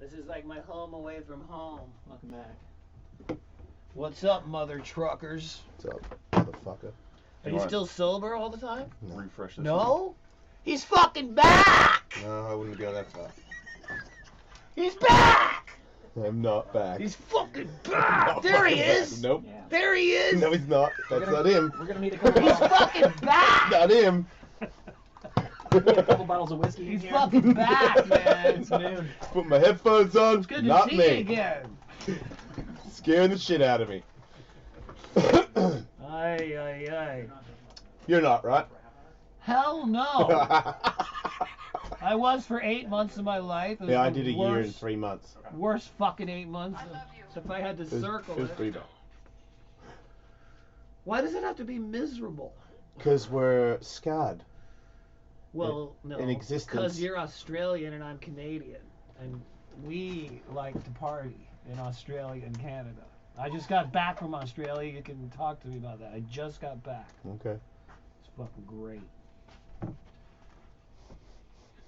This is like my home away from home. Welcome back. What's up, mother truckers? What's up, motherfucker? Are you still sober all the time? No. Refresh this. No? He's fucking back! No, I wouldn't go that far. He's back! I'm not back. He's fucking back! There he is! Back. Nope. Yeah. There he is! No, he's not. That's not him. We're gonna need a couple. He's fucking back! Not him. We need a couple bottles of whiskey. He's here. fucking back, man. It's noon. Put my headphones on. It's good to not see me. you again. Scaring the shit out of me. Aye, aye, aye. You're not, right? Hell no. I was for 8 months of my life. Yeah, I did a year in 3 months. Worst fucking 8 months. If I had to circle it was pretty bad. Why does it have to be miserable? Because we're scarred. Well, no. In existence. Because you're Australian and I'm Canadian. And we like to party in Australia and Canada. I just got back from Australia. You can talk to me about that. I just got back. Okay. It's fucking great.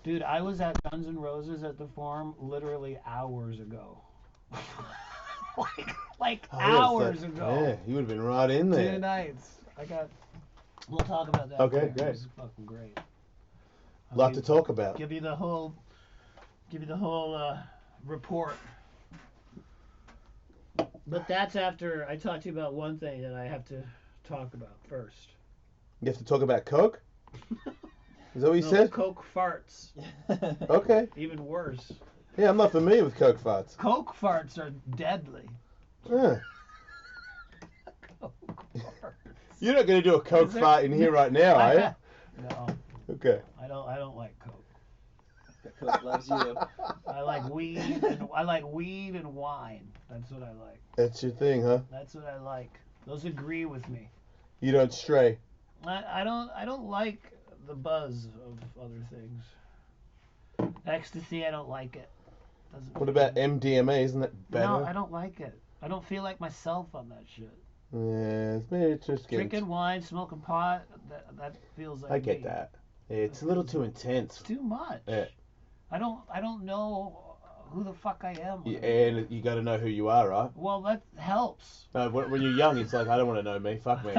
Dude, I was at Guns N' Roses at the Forum literally hours ago. like hours ago. Yeah, you would have been right in there. 2 nights. We'll talk about that. Okay, too. great. It was fucking great. Lot to talk about. Give you the whole report. But that's after I talked to you about one thing that I have to talk about first. You have to talk about Coke? Is that what you No, said? Coke farts. Okay. Even worse. Yeah, I'm not familiar with Coke farts. Coke farts are deadly. Yeah. Coke farts. You're not going to do a Coke fart in here right now, are you? No. Okay. I don't like Coke. Coke loves you. I like weed and wine. That's what I like. That's your thing, huh? That's what I like. Those agree with me. You don't stray. I don't like the buzz of other things. Ecstasy, I don't like it. What about MDMA? Isn't that better? No, I don't like it. I don't feel like myself on that shit. Yeah, maybe it's just Drinking wine, smoking pot, that feels like I get me. that. Yeah, it's a little too intense. It's too much. Yeah. I don't know who the fuck I am. Yeah, and you got to know who you are, right? Well, that helps. When you're young, it's like, I don't want to know me. Fuck me.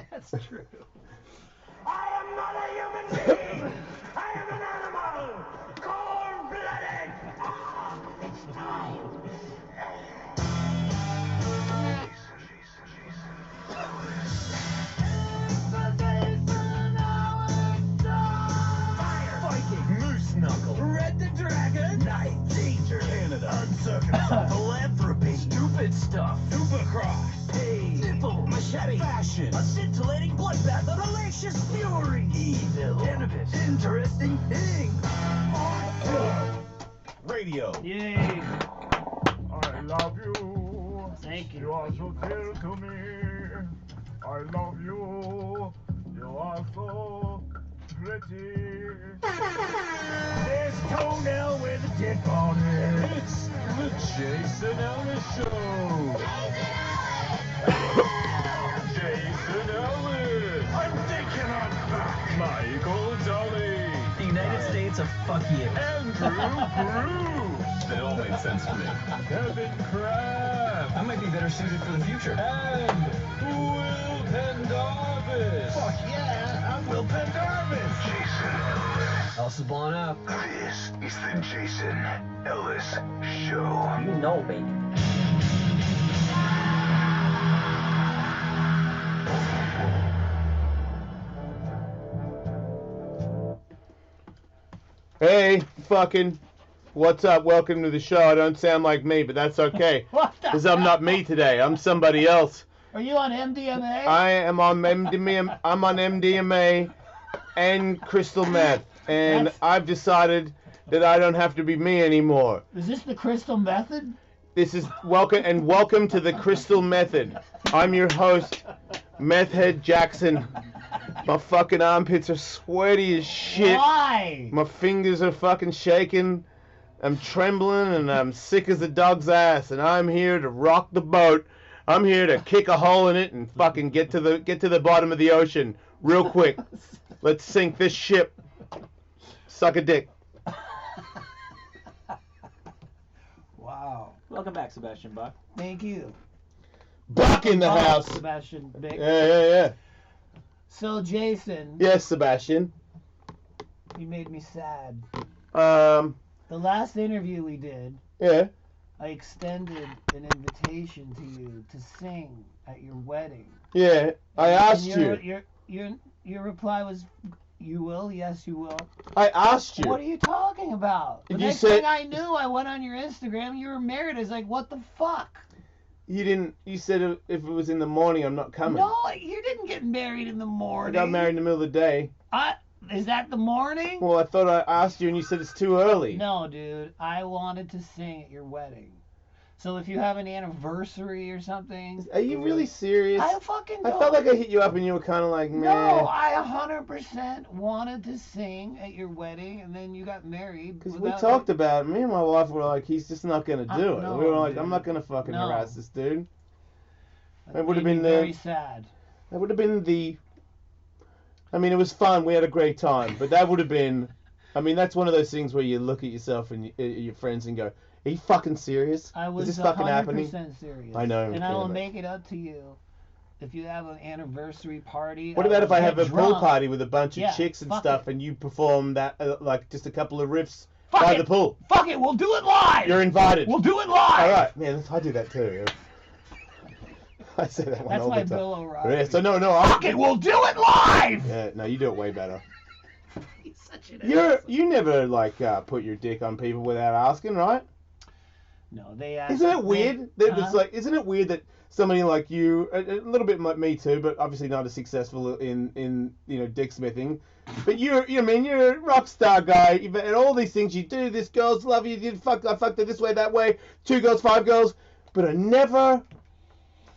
That's true. I am not a human being. I am an animal. Cold-blooded. It's time. Moose Knuckle, Red the Dragon, Night Danger, Canada, Uncircumcised, Philanthropy, Stupid Stuff, Supercross, Pain, Nipple, Machete, Fashion, a scintillating bloodbath of hellacious fury, Evil, Cannabis, Interesting Thing, Radio. Yay. I love you. Thank you. You are so dear to me. I love you. You are so pretty. There's Toenail with a dick on it. It's the Jason Ellis Show. Jason Ellis. I'm thinking I'm back. Michael Dolly. The United States of fuck you. Andrew Bruce. It all made sense to me. Kevin Kraft. I might be better suited for the future. And Will Pendarvis. Fuck yeah, I'm Will Pendarvis. Jason Ellis. Also blown up. This is the Jason Ellis Show. You know, baby. Hey, fucking. What's up? Welcome to the show. I don't sound like me, but that's okay. What the Because I'm not me today. I'm somebody else. Are you on MDMA? I am on MDMA. I'm on MDMA and crystal meth. And I've decided that I don't have to be me anymore. Is this the crystal method? This is welcome to the Crystal Method. I'm your host, Meth Head Jackson. My fucking armpits are sweaty as shit. Why? My fingers are fucking shaking. I'm trembling and I'm sick as a dog's ass. And I'm here to rock the boat. I'm here to kick a hole in it and fucking get to the bottom of the ocean real quick. Let's sink this ship. Suck a dick. Welcome back, Sebastian Bach. Thank you. Bach in the house. Sebastian Bick. Yeah. So, Jason, Yes, Sebastian. you made me sad. Um, The last interview we did, yeah. I extended an invitation to you to sing at your wedding. Yeah. I asked And you. Your reply was, "You will, yes, you will." I asked you. What are you talking about? The You next said- thing I knew, I went on your Instagram. You were married. I was like, "What the fuck?" You didn't. You said if it was in the morning, I'm not coming. No, you didn't get married in the I morning. got married in the middle of the day. Is that the morning? Well, I thought I asked you, and you said it's too early. No, dude. I wanted to sing at your wedding. So if you have an anniversary or something. Are you really serious? I fucking I don't. felt like I hit you up, and you were kind of like, man. No, I 100% wanted to sing at your wedding, and then you got married. Because we without- talked about it. Me and my wife were like, he's just not going to do it. no, We were like, dude. I'm not going to fucking No. harass this dude. That It would have made been me very sad. That would have been I mean, it was fun. We had a great time. But that would have been... I mean, that's one of those things where you look at yourself and your friends and go, are you fucking serious? I was Is this fucking 100% happening? serious. I know, I'm And I will feeling it. make it up to you if you have an anniversary party. What about if I have a pool drunk. party with a bunch of Yeah, chicks and fuck stuff it. and you perform that, like, just a couple of riffs Fuck by it. the pool? Fuck it, we'll do it live! You're invited. We'll do it live! All right, man, I do that too. I say that one That's all my the time. Bill O'Reilly. Yeah, so no, Fuck it, we'll do it live! Yeah, no, you do it way better. He's such an You never like put your dick on people without asking, right? No, they asked. Isn't it weird? Isn't it weird that somebody like you, a little bit like me too, but obviously not as successful in dick smithing, but you're a rock star guy, and all these things you do. This girls love you. I fucked her this way, that way. 2 girls, 5 girls, but I never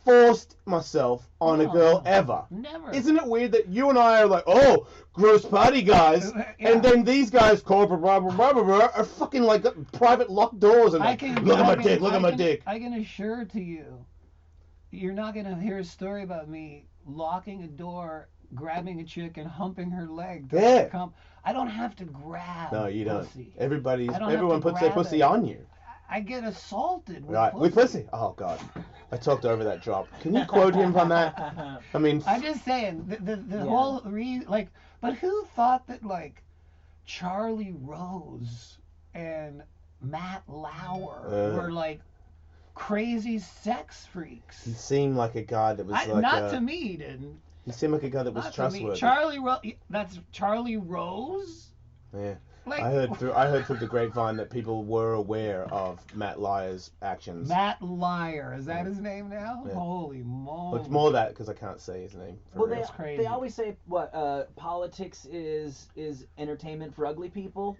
forced myself on a girl ever. Never. Isn't it weird that you and I are like, oh, gross party guys, Yeah. and then these guys, corporate, blah, blah, blah, blah, blah, are fucking like private locked doors and like, look at my dick, look at my dick. I can assure to you, you're not going to hear a story about me locking a door, grabbing a chick, and humping her leg. to Yeah. come. I don't have to grab No, you don't. pussy. Everyone I don't have to puts their grab pussy it. on you. I get assaulted with Right, pussy. with pussy. Oh, God. I talked over that drop. Can you quote him on that? I mean, I'm just saying, the Yeah. whole but who thought that like Charlie Rose and Matt Lauer were like crazy sex freaks? he seemed like a guy that was Not to me, he didn't. he seemed like a guy that was Not to me. trustworthy. Charlie Rose. That's Charlie Rose. Yeah. Like I heard through the grapevine that people were aware of Matt Lyer's actions. Matt Liar. Is that his name now? Yeah. Holy moly! Well, it's more that because I can't say his name. For Well, real. That's crazy. they always say politics is entertainment for ugly people.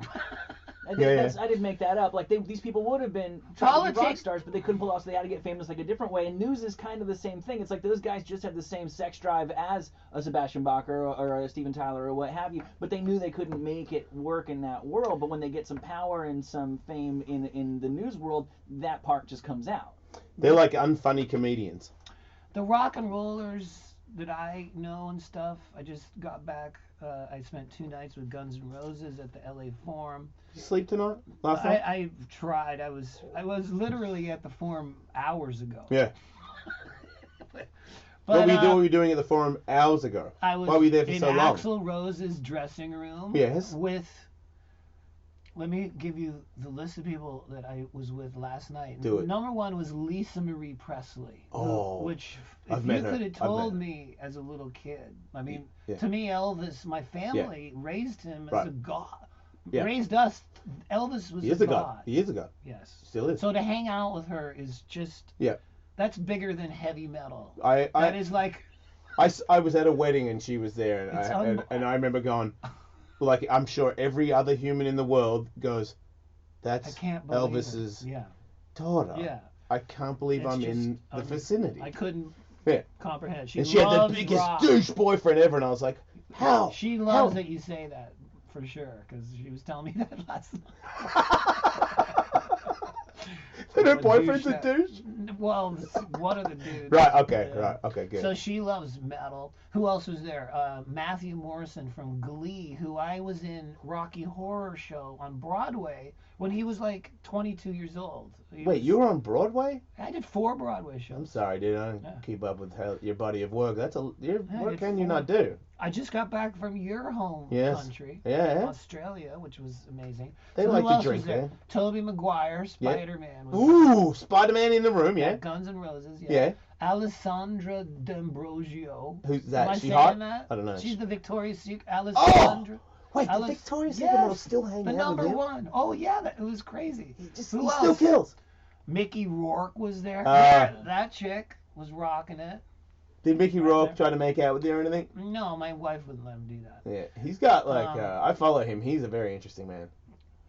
I didn't make that up. Like these people would have been trying to be rock Politics- stars, but they couldn't pull off, so they had to get famous like a different way. And news is kind of the same thing. It's like those guys just had the same sex drive as a Sebastian Bach or a Steven Tyler or what have you, but they knew they couldn't make it work in that world. But when they get some power and some fame in the news world, that part just comes out. They're like unfunny comedians. The rock and rollers that I know and stuff. I just got back. I spent 2 nights with Guns N' Roses at the LA Forum. Did you sleep tonight? Last night? I tried. I was literally at the Forum hours ago. Yeah. But, What were you doing at the forum hours ago? I was Why were you there for in so long? Axl Rose's dressing room. Yes. Let me give you the list of people that I was with last night. Do it. Number 1 was Lisa Marie Presley. Oh, Which, I've if met you her. could have I've met told her. me as a little kid. I mean, Yeah. to me, Elvis, my family raised him as Right. a god. Yeah. Raised us. Elvis was He is a a god. god. He is a god. Yes. Still is. So to hang out with her is just. Yeah. That's bigger than heavy metal. I That is like. I was at a wedding and she was there and It's and I remember going, like I'm sure every other human in the world goes, I that's can't believe Elvis's it. Yeah. daughter. Yeah. I can't believe It's I'm just in the vicinity. I couldn't Yeah. comprehend. She And she had the loves biggest rock. douche boyfriend ever, and I was like, how? She loves that you say that, for sure, because she was telling me that last night. That her What boyfriend's a douche douche? Well, one of the dudes. Right. Okay. Right. Okay. Good. So she loves metal. Who else was there? Matthew Morrison from Glee, who I was in Rocky Horror Show on Broadway when he was like 22 years old. Wait, you were on Broadway? I did 4 Broadway shows. I'm sorry, dude. I don't Yeah. keep up with your body of work. I What did can you 4. not do? I just got back from your home Yes. country, Yeah. Australia, which was amazing. They So like who to else drink was there? there. Tobey Maguire, Yeah. Spider-Man. Was Ooh, Spider-Man in the room. there. Yeah. Guns N' Roses. Yeah. Yeah. Alessandra D'Ambrosio. Who's Am that? I She saying hot? that? I don't know. She's the Victoria's Secret. Alessandra. Wait, the Alice- Victoria's yes, Secret was still hanging The out number with him? 1. Oh yeah, it was crazy. He Who still else? kills. Mickey Rourke was there. Ah. That chick was rocking it. Did Mickey Right Rourke there. try to make out with you or anything? No, my wife wouldn't let him do that. Yeah, he's got like I follow him. He's a very interesting man.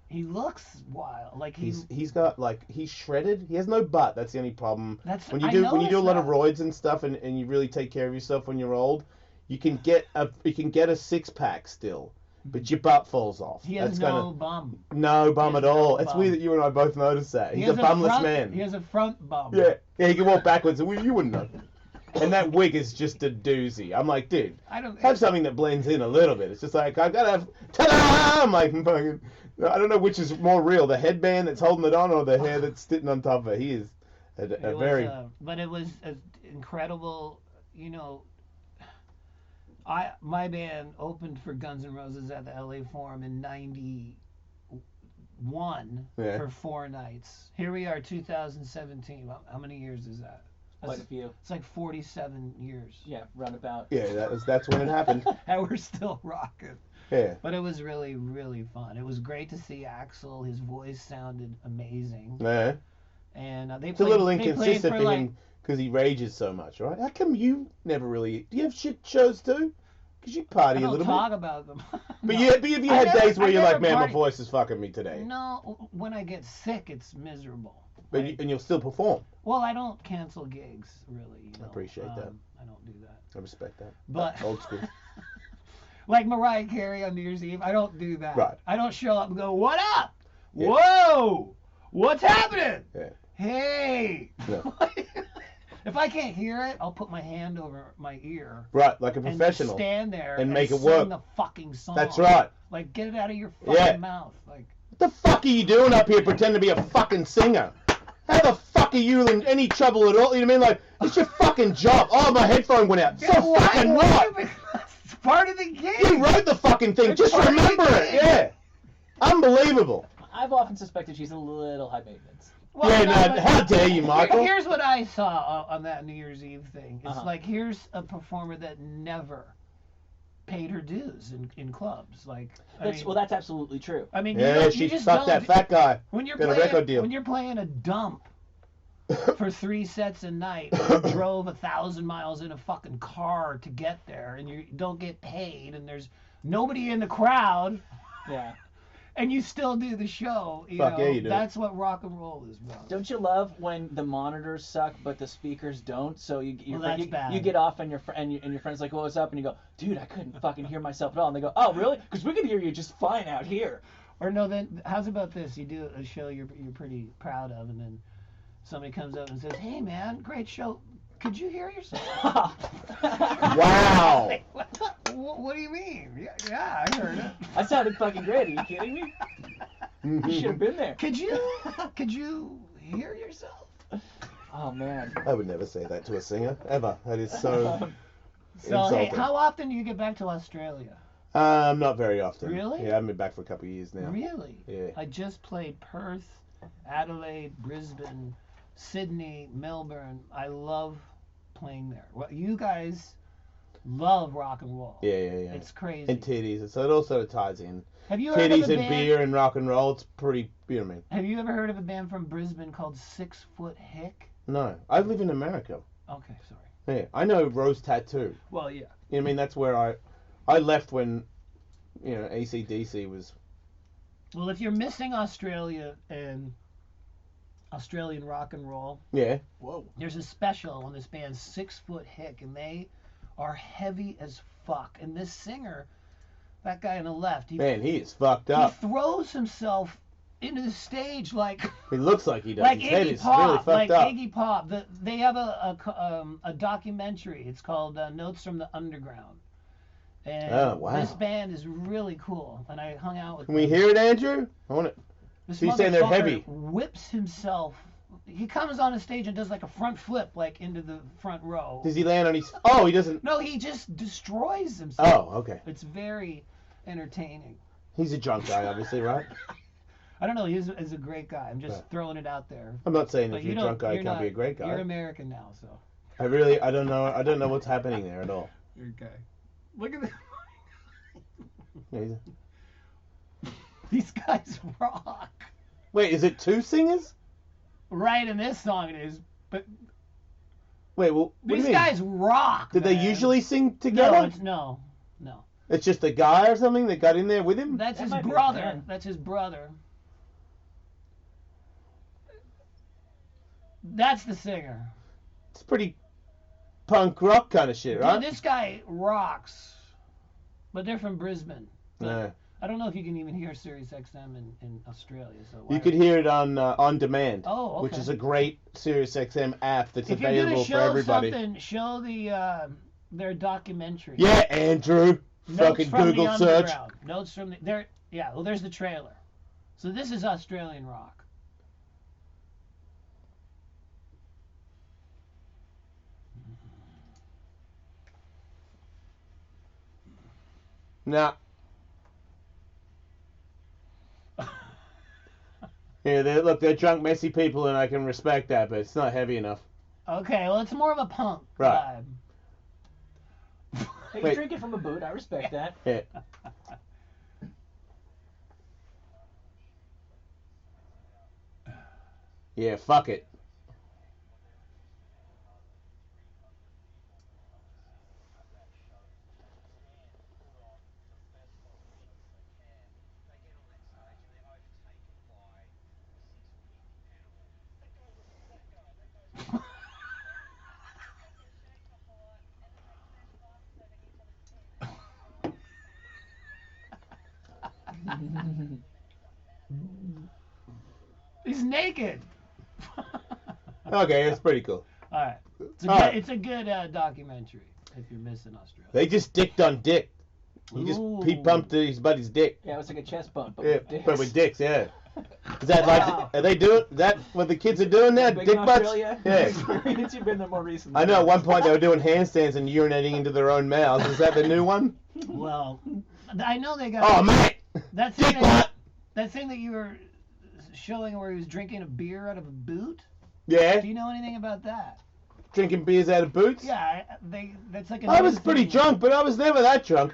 He looks wild. Like He's got like he's shredded. He has no butt. That's the only problem. That's When you I do when you do a lot of noticed roids and stuff and you really take care of yourself when you're old, you can get a 6-pack still, but your butt falls off. that. He has That's no bum. no bum he at has no all. It's bum. weird that you and I both noticed that. He He's a has bumless front, man. He has a front bum. Yeah, he can walk backwards and you wouldn't know. And that wig is just a doozy. I'm like, dude, I don't. have something that blends in a little bit. It's just like, I gotta have, ta-da! I'm like, fucking, I don't know which is more real, the headband that's holding it on or the hair that's sitting on top of it. He is a very... But it was incredible, you know. My band opened for Guns N' Roses at the LA Forum in '91 Yeah. for 4 nights. Here we are, 2017. How many years is that? Quite a few. It's like 47 years. Yeah, roundabout. Yeah, that's when it happened. And we're still rocking. Yeah. But it was really, really fun. It was great to see Axl. His voice sounded amazing. Yeah. And they It's a little they played inconsistent for for like, him because he rages so much, right? How come you never really... Do you have shit shows too? Because you party I a don't little talk bit. about them. But No. you have you I had never- days where I you're never like, man, party. my voice is fucking me today. No, when I get sick, it's miserable. But Like, and you'll still perform. well, I don't cancel gigs, really. You know? appreciate that. I don't do that. I respect that. But Old school. like Mariah Carey on New Year's Eve, I don't do that. Right. I don't show up and go, "What up? Yeah. Whoa, what's happening? Yeah. Hey." No. If I can't hear it, I'll put my hand over my ear Right, like a and professional. stand there and make it sing work. the fucking song. That's right. Like, get it out of your fucking Yeah. mouth. Like, What the fuck are you doing up here pretending to be a fucking singer? How the fuck are you in any trouble at all? You know what I mean? Like, it's your fucking job. Oh, my headphone went out. So fucking what? It's part of the game. You wrote the fucking thing. It's Just part of the remember it. game. Yeah. Unbelievable. I've often suspected she's a little high maintenance. Well, Yeah, no, no, how dare you, here- Michael? Here's what I saw on that New Year's Eve thing. It's Uh-huh. like, here's a performer that never paid her dues in clubs. Like, That's absolutely true. I mean, Yeah, you she just fucked don't that fat guy. when you're Got a playing record deal. when you're playing a dump for 3 sets a night, and you drove 1,000 miles in a fucking car to get there, and you don't get paid, and there's nobody in the crowd. Yeah. And you still do the show, Fuck yeah, you do. That's what rock and roll is, bro. Don't you love when the monitors suck but the speakers don't? So Well, that's bad. you get off and your friend's like, "Well, what's up?" And you go, "Dude, I couldn't fucking hear myself at all." And they go, "Oh, really? Because we can hear you just fine out here." Or no, then how's about this? You do a show you're pretty proud of, and then somebody comes up and says, "Hey, man, great show. Could you hear yourself?" Wow. What do you mean? Yeah, I heard it. I sounded fucking great. Are you kidding me? You should have been there. Could you hear yourself? Oh man. I would never say that to a singer, ever. That is so So hey, insulting. how often do you get back to Australia? Not very often. Really? Yeah, I haven't been back for a couple of years now. Really? Yeah. I just played Perth, Adelaide, Brisbane, Sydney, Melbourne. I love playing there. Well, you guys love rock and roll. Yeah. It's crazy. And titties, so it all sort of ties in. Have you heard of Titties a and band? beer and rock and roll, it's pretty, you know what I mean? Have you ever heard of a band from Brisbane called 6 Foot Hick? No, I live in America. Okay, sorry. Yeah, I know Rose Tattoo. Well, yeah. You know what I mean? That's where I left when, you know, AC/DC was... Well, if you're missing Australia and Australian rock and roll, Yeah. Whoa. there's a special on this band 6 Foot Hick, and they are heavy as fuck. And this singer, that guy on the left, Man, he is fucked he up. throws himself into the stage like He looks like he does. like His head Iggy is Pop, really fucked like up. Iggy Pop. They have a documentary. It's called Notes from the Underground. And Oh, wow. this band is really cool, and I hung out with Can them. we hear it, Andrew? I want it. This So you're saying they're motherfucker heavy? Whips himself. He comes on a stage and does like a front flip, like into the front row. Does he land on his... Oh, he doesn't... No, he just destroys himself. Oh, okay. It's very entertaining. He's a drunk guy, obviously, right? I don't know. He's a great guy. I'm just throwing it out there. I'm not saying But if you're a drunk guy, you can't be a great You're guy. American now, so. I don't know what's happening there at all. Okay. Look at this. Yeah, These guys rock. Wait, is it two singers? Right in this song it is, but Wait, well, what do you these mean? guys rock. Did they man. usually sing together? No. It's just a guy or something that got in there with him? That's That his might be a brother. band. That's his brother. That's the singer. It's pretty punk rock kind of shit, right? Dude, this guy rocks, but they're from Brisbane. But Yeah. I don't know if you can even hear Sirius XM in Australia. So You could hear it on demand, Oh, okay. which is a great SiriusXM app that's If you're gonna available for show everybody. something, show their documentary. Yeah, Andrew. Notes Fucking from Google the search. Underground. Notes from the there. Yeah, well, there's the trailer. So this is Australian rock. Nah. Yeah, they're drunk, messy people, and I can respect that, but it's not heavy enough. Okay, well, it's more of a punk Right. vibe. Hey, Wait. you drink it from a boot. I respect that. Yeah. Yeah, fuck it. He's naked. Okay, it's pretty cool. All right. It's a good documentary if you're missing Australia. They just dicked on Dick. He pumped his buddy's dick. Yeah, it was like a chest bump, but Yeah, with dicks. but with dicks, yeah. Is that like, are they doing that? What the kids are doing now? Big Dick in butts? Australia? Yeah. Experience, you've been there more recently. I know at one point they were doing handstands and urinating into their own mouths. Is that the new one? Well, I know they got. Oh, mate! That Dick thing butt! that thing that you were showing where he was drinking a beer out of a boot. Yeah, Do you know anything about that? drinking beers out of boots. Yeah, that's like a I new was pretty thing. drunk, but I was never that drunk.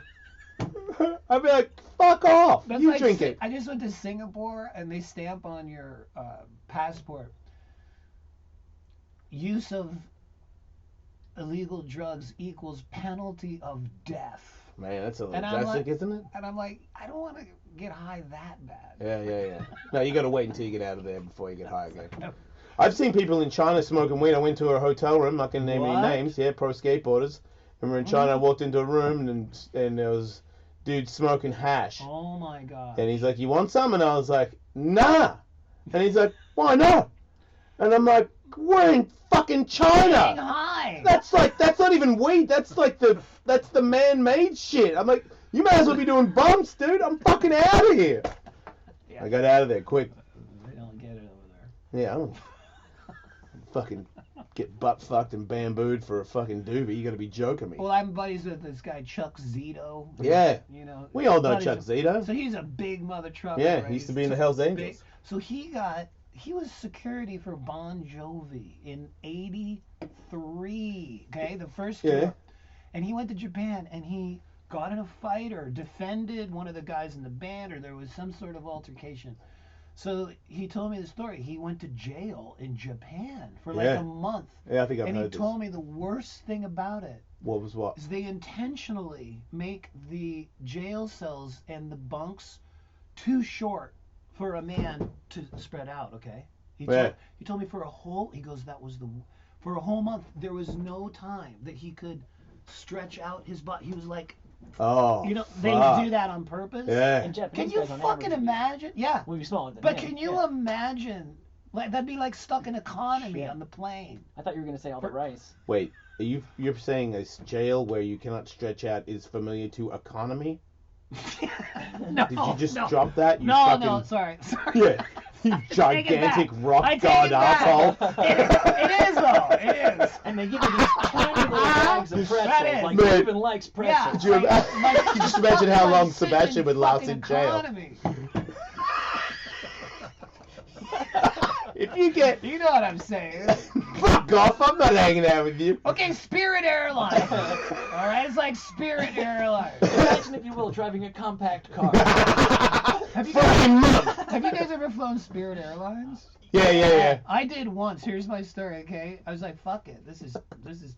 I'd be like, fuck off. That's You like drink it. I just went to Singapore and they stamp on your passport use of illegal drugs equals penalty of death. Man, that's a little And I'm drastic, like- isn't it? And I'm like, I don't want to get high that bad. Yeah. No, you got to wait until you get out of there before you get high again. I've seen people in China smoking weed. I went to a hotel room. I can name any What? names. Yeah, pro skateboarders. And we're in China. I walked into a room and there was dude smoking hash. Oh my god. And he's like, "You want some?" And I was like, "Nah." And he's like, "Why not?" And I'm like, "We're in fucking Getting China. high. That's not even weed. That's the man-made shit." I'm like, "You might as well be doing bumps, dude. I'm fucking out of here." Yeah. I got out of there quick. They don't get it over there. Yeah, I don't fucking get butt fucked and bambooed for a fucking doobie. You gotta be joking me. Well, I'm buddies with this guy Chuck Zito. Yeah. You know. We all know buddies Chuck with- Zito. So he's a big mother trucker. Yeah, right? he used to He's be in the so Hells big. Angels. So he was security for Bon Jovi in '83. Okay, the first Yeah. tour. And he went to Japan and he got in a fight or defended one of the guys in the band or there was some sort of altercation. So he told me the story. He went to jail in Japan for like Yeah. a month. Yeah, I think I've And he heard this. told me the worst thing about it What was what? is they intentionally make the jail cells and the bunks too short for a man to spread out, okay? He Yeah. told me for a whole for a whole month there was no time that he could stretch out his butt. He was like Oh. You know, they fuck. do that on purpose. Yeah. And Can Japanese you guys on fucking average imagine? Yeah. will be smaller than But him. can you Yeah. imagine? Like that'd be like stuck in economy Shit. on the plane. I thought you were gonna say all the rice. Wait, you're saying a jail where you cannot stretch out is familiar to economy? No. Did you just no. drop that? You No, fucking, no, sorry. Yeah. You take it back. gigantic I rock take god it back. asshole. It is though. It is. And they give you these tiny little bags of That pretzels. is. Like Man. who even likes pretzels? Could you, Like- could you just imagine how like long sitting Sebastian would last fucking in jail? economy. If you get... You know what I'm saying? Fuck off, I'm not hanging out with you. Okay, Spirit Airlines. All right, it's like Spirit Airlines. Imagine, if you will, driving a compact car. Have you Fucking month. Have you guys ever flown Spirit Airlines? Yeah. I did once. Here's my story, okay? I was like, fuck it. This is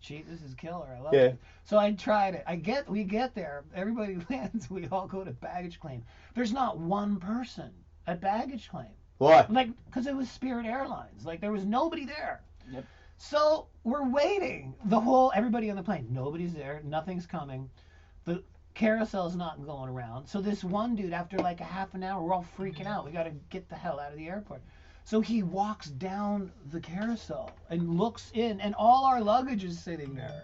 cheap. This is killer. I love Yeah. it. So I tried it. We get there. Everybody lands. We all go to baggage claim. There's not one person at baggage claim. Why? Like, because it was Spirit Airlines. Like, there was nobody there. Yep. So we're waiting. Everybody on the plane. Nobody's there. Nothing's coming. The carousel's not going around. So this one dude, after like a half an hour, we're all freaking out. We got to get the hell out of the airport. So he walks down the carousel and looks in, and all our luggage is sitting there.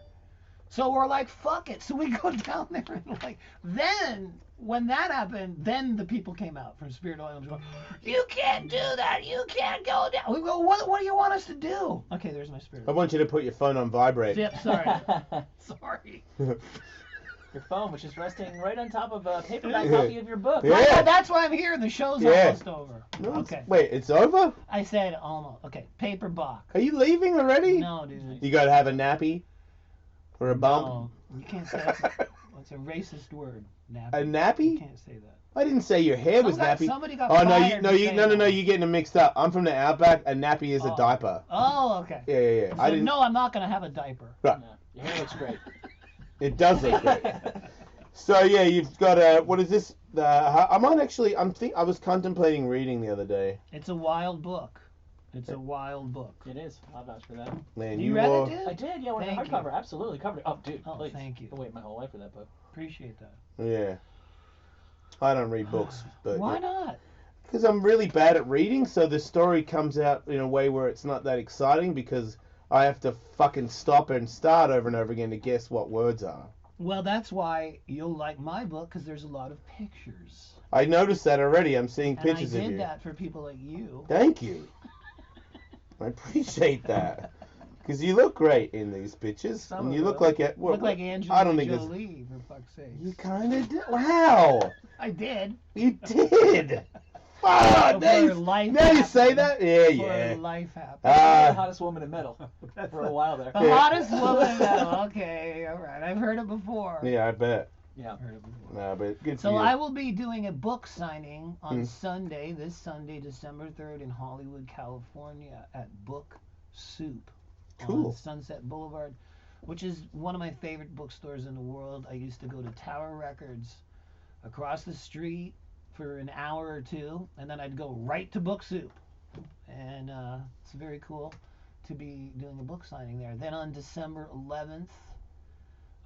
So we're like, fuck it. So we go down there and like, then when that happened, then the people came out from Spirit Airlines going, you can't do that. You can't go down. We go, what do you want us to do? Okay, there's my Spirit. I want you to put your phone on vibrate. Yep, sorry. Sorry. Your phone, which is resting right on top of a paperback copy of your book. Yeah. Oh, that's why I'm here. The show's Yeah. almost over. No, it's- Okay. Wait, it's over? I said almost. Okay, paper Bach. Are you leaving already? No, dude. You gotta have a nappy? Or a bump? No, you can't say that's a racist word. Nappy. A You nappy? can't say that. I didn't say your hair was nappy. Somebody got Oh no, fired for saying no, that. you're getting them mixed up. I'm from the outback. A nappy is a Oh. diaper. Oh, okay. Yeah. So, I didn't. no, I'm not gonna have a diaper. Right. No, your hair looks great. It does look great. So yeah, you've got what is this? I was contemplating reading the other day. It's a wild book. It's a wild book. It is. I'll vouch for that. Man, You read are... it, dude? I did, yeah, when the Thank you. hardcover. Absolutely. Covered it. Oh, dude, Oh, please. thank you. I've waited my whole life for that book. Appreciate that. Yeah. I don't read books, but Why not? because I'm really bad at reading, so the story comes out in a way where it's not that exciting because I have to fucking stop and start over and over again to guess what words are. Well, that's why you'll like my book, because there's a lot of pictures. I noticed that already. I'm seeing And pictures I of did you. that for people like you. Thank you. I appreciate that. Because you look great in these pictures. Some and of you look them. like it. Look like Angelina I don't think this. Jolie, for fuck's sake. You kind of did. Wow. I did. You did. Wow. Before life Now you happened. say that? Yeah, Before yeah. life happened. The hottest woman in metal for a while there. The hottest woman now. Okay, all right. I've heard it before. Yeah, I bet. Yeah. I've heard it before. No, but good for So you. I will be doing a book signing on Hmm. this Sunday, December 3rd in Hollywood, California at Book Soup Cool. on Sunset Boulevard, which is one of my favorite bookstores in the world. I used to go to Tower Records across the street for an hour or two, and then I'd go right to Book Soup. And it's very cool to be doing a book signing there. Then on December 11th,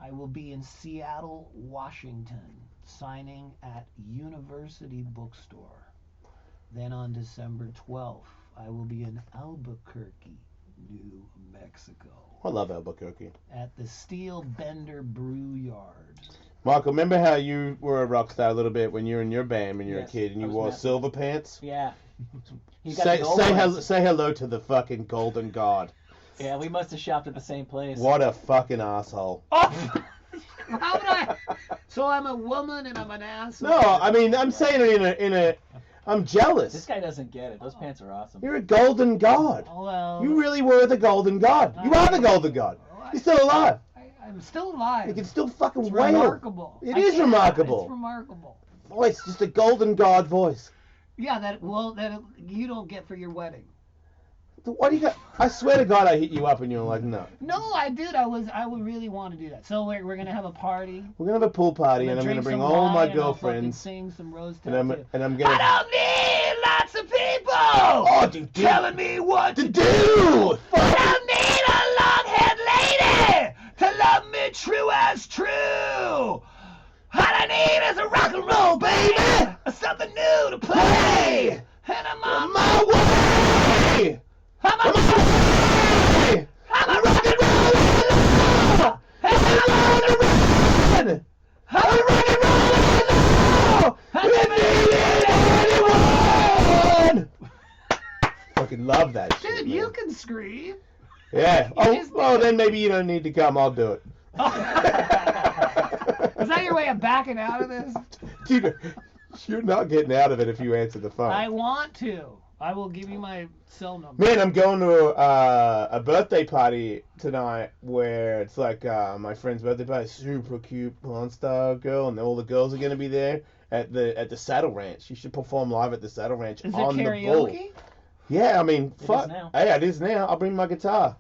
I will be in Seattle, Washington, signing at University Bookstore. Then on December 12th, I will be in Albuquerque, New Mexico, I love Albuquerque. at the Steel Bender Brew Yard. Michael, remember how you were a rock star a little bit when you were in your band when you were Yes, a kid and I you was wore massive. silver pants? Yeah. You got the gold ones. Say hello to the fucking golden god. Yeah, we must have shopped at the same place. What a fucking asshole. Oh! How would I? So I'm a woman and I'm an asshole. No, I mean I'm saying it in a I'm This jealous. guy doesn't get it. Those pants are awesome. You're a golden god. Well, You really were the golden god. You are the golden god. You're still alive. I'm still alive. You can still fucking It's wail. remarkable. It I is can't- remarkable. It's remarkable. Voice, just a golden god voice. Yeah, that you don't get for your wedding. What do you got? I swear to God, I hit you up and you were like, no. No, I did. I would really want to do that. So we're gonna have a party. We're gonna have a pool party and I'm gonna drink bring some all my wine, and I'll fucking girlfriends sing some Rose and I'm Tattoo. gonna. I don't need lots of people Oh, dude, telling me what to to do. I don't need a long-haired lady to love me true as true. I need is a rock and roll, baby. Something new to play. And I'm on my way. I'm on my way. I'm a rock and roll. And I'm on the run. I'm a rock and roll. And anyone. Fucking love that shit. Dude, man. you can scream. Yeah. just- Oh, then maybe you don't need to come. I'll do it. Is that your way of backing out of this? Dude, you're not getting out of it if you answer the phone. I want to. I will give you my cell number. Man, I'm going to a birthday party tonight where it's like my friend's birthday party. Super cute porn star girl, and all the girls are going to be there at the Saddle Ranch. You should perform live at the Saddle Ranch Is it on the bull. karaoke? Yeah, I mean, fuck. is now. Hey, it is now. I'll bring my guitar.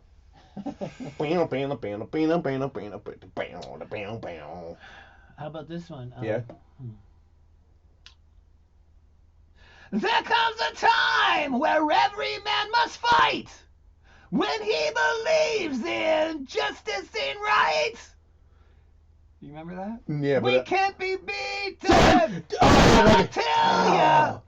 How about this one? Yeah. There comes a time where every man must fight when he believes in justice and right. You remember that? Yeah, We but can't be beaten. I tell ya,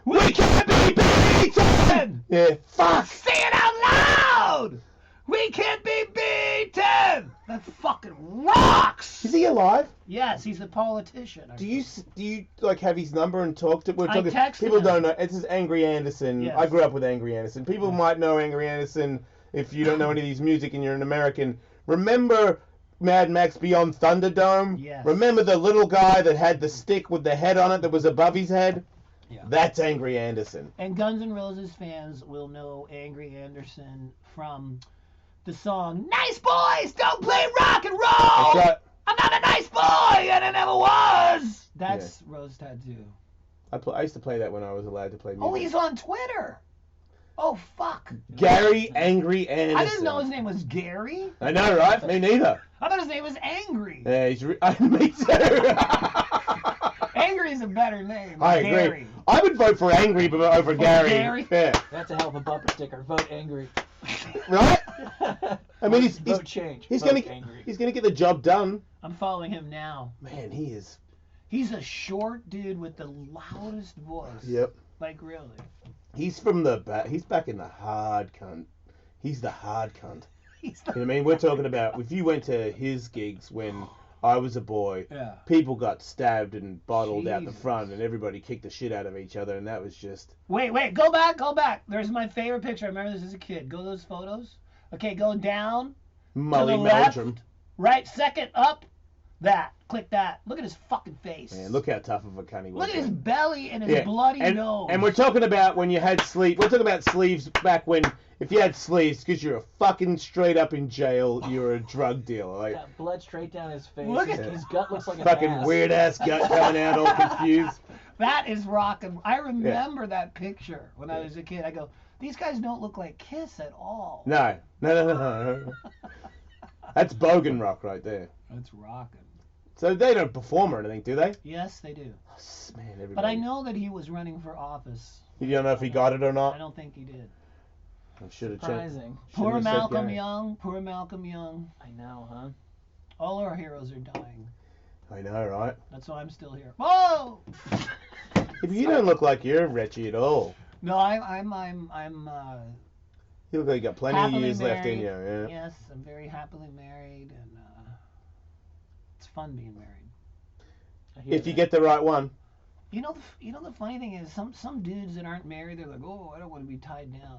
we can't be beaten. yeah, fuck. Say it out loud. We can't be beaten. That fucking rocks. Is he alive? Yes, he's a politician. Do you like have his number and talk to? We're I talking. texted People him. don't know. It's Angry Anderson. Yes. I grew up with Angry Anderson. People might know Angry Anderson if you don't know any of these music and you're an American. Remember Mad Max Beyond Thunderdome? Yes. Remember the little guy that had the stick with the head on it that was above his head? Yeah. That's Angry Anderson. And Guns N' Roses fans will know Angry Anderson from the song "Nice Boys Don't Play Rock and Roll." That's right. I'm not a nice boy, and I never was. That's Rose Tattoo. I used to play that when I was allowed to play music. Oh, he's on Twitter. Oh, fuck. Gary Angry Anderson. I didn't know his name was Gary. I know, right? Me neither. I thought his name was Angry. Yeah, me too. Angry is a better name. I than agree. Gary. I would vote for Angry but over Gary. Gary? Yeah. That's a hell of a bumper sticker. Vote angry. Right? I mean, Vote change. he's Vote gonna angry. he's gonna get the job done. I'm following him now. Man, he is. He's a short dude with the loudest voice. Yep. Like, really. He's from the back. He's back in the hard cunt. He's the hard cunt. He's You know what I mean? We're talking about if you went to his gigs when I was a boy, Yeah. people got stabbed and bottled out the Jesus. front, and everybody kicked the shit out of each other, and that was just. Wait, go back. There's my favorite picture. I remember this as a kid. Go to those photos. Okay, go down. Molly to the left, Meldrum. right, second, up. That. Click that. Look at his fucking face. Man, look how tough of a cunt he was. Look at his man. belly and his bloody nose. And we're talking about when you had sleeves. We're talking about sleeves back when, if you had sleeves, because you're a fucking straight up in jail, you're a drug dealer. Like, Got blood straight down his face. Look his, at- his gut looks like an fucking ass. weird ass gut coming out all confused. That is rockin'. I remember that picture when I was a kid. I go, these guys don't look like Kiss at all. No. That's Bogan Rock right there. That's rockin'. So they don't perform or anything, do they? Yes, they do. Man, everybody. But I know that he was running for office. You don't know if he got it or I not? don't think he did. I should have checked. Surprising. Poor Malcolm Young. Poor Malcolm Young. I know, huh? All our heroes are dying. I know, right? That's why I'm still here. Whoa! If you don't look like you're wretched at all. No, I'm You look like you got plenty of happily years married. left in you. Yeah. Yes, I'm very happily married, and it's fun being married. I hear If you that. get the right one. You know the funny thing is some dudes that aren't married, they're like, oh, I don't want to be tied down.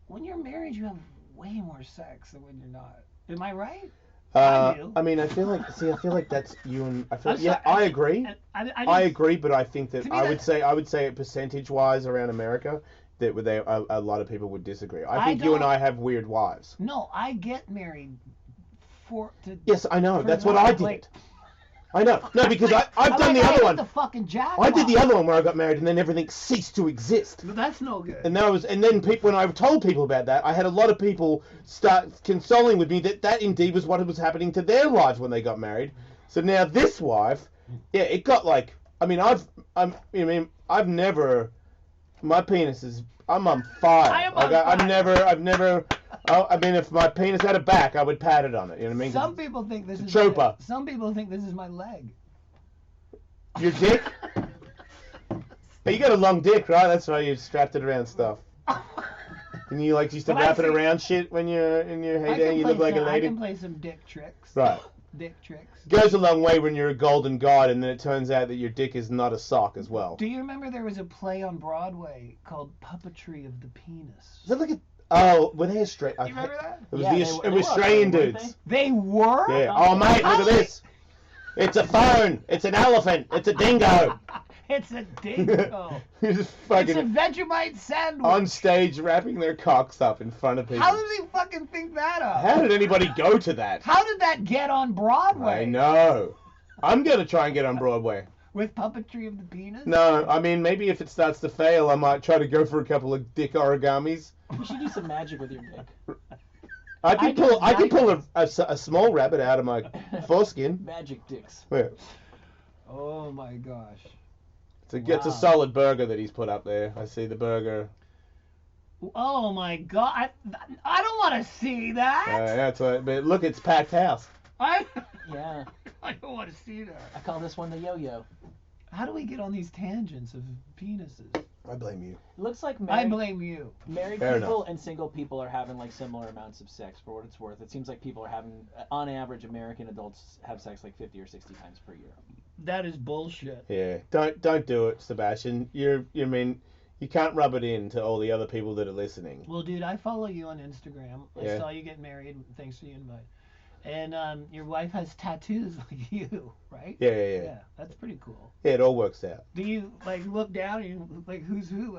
When you're married, you have way more sex than when you're not. Am I right? I do. I mean, I feel like that's you and I feel. I'm Yeah, sorry, I agree. I agree, but I think that To me, I would say percentage-wise around America that a lot of people would disagree. I think you and don't- I have weird wives. No, I get married Yes, I know. for That's what love, I did. like- I know. No, because I've done the I other hit one. The fucking jackpot. I did the other one where I got married and then everything ceased to exist. But that's no good. And then people, when I told people about that, I had a lot of people start consoling with me that indeed was what was happening to their lives when they got married. So now this wife, yeah, it got like, I mean, I've never, my penis is, I'm on fire. I am Like, on fire. I've never, I mean, if my penis had a back, I would pat it on it. You know what I mean? Some people think this is trooper. Some people think this is my leg. Your dick? Hey, you got a long dick, right? That's why you strapped it around stuff. And you used to But I wrap it see- around shit when you're in your I heyday. can You play look like a some- I lady. can play some dick tricks. Right. Dick tricks. Goes a long way when you're a golden god, and then it turns out that your dick is not a sock as well. Do you remember there was a play on Broadway called Puppetry of the Penis? Is that like a? Oh, were they Australian? You remember that? It was Yeah, the they were Australian Australian, weren't dudes. They were? Yeah. Oh, mate, look at this. It's a phone. It's an elephant. It's a dingo. It's a dingo. You're just It's a fucking Vegemite sandwich. on stage wrapping their cocks up in front of people. How did they fucking think that up? How did anybody go to that? How did that get on Broadway? I know. I'm gonna try and get on Broadway. With Puppetry of the Penis? No, I mean maybe if it starts to fail, I might try to go for a couple of dick origamis. You should do some magic with your dick. I could pull a small rabbit out of my foreskin. Magic dicks. Yeah. Oh my gosh. It's a Wow. solid burger that he's put up there. I see the burger. Oh my god. I don't want to see that. That's what. But look, it's packed house. I Yeah. don't want to see that. I call this one the yo-yo. How do we get on these tangents of penises? I blame you. It looks like I blame you. married Fair people and single people are having similar amounts of sex for what it's worth. It seems like people are having, on average, American adults have sex 50 or 60 times per year. That is bullshit. Yeah. Don't do it, Sebastian. You can't rub it in to all the other people that are listening. Well, dude, I follow you on Instagram. Yeah. I saw you get married. Thanks for the invite. And your wife has tattoos like you, right? Yeah. Yeah, that's pretty cool. Yeah, it all works out. Do you look down and you who's who?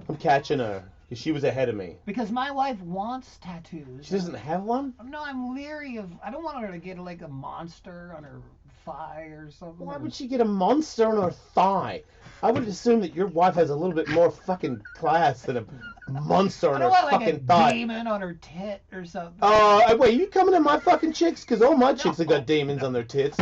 I'm catching her because she was ahead of me. Because my wife wants tattoos. She doesn't have one? No, I'm leery of. I don't want her to get a monster on her thigh or something. Why would she get a monster on her thigh? I would assume that your wife has a little bit more fucking class than a monster I on don't her want fucking a thigh. demon on her tit or something. Wait, you coming at my fucking chicks? Because all my chicks have got demons on their tits.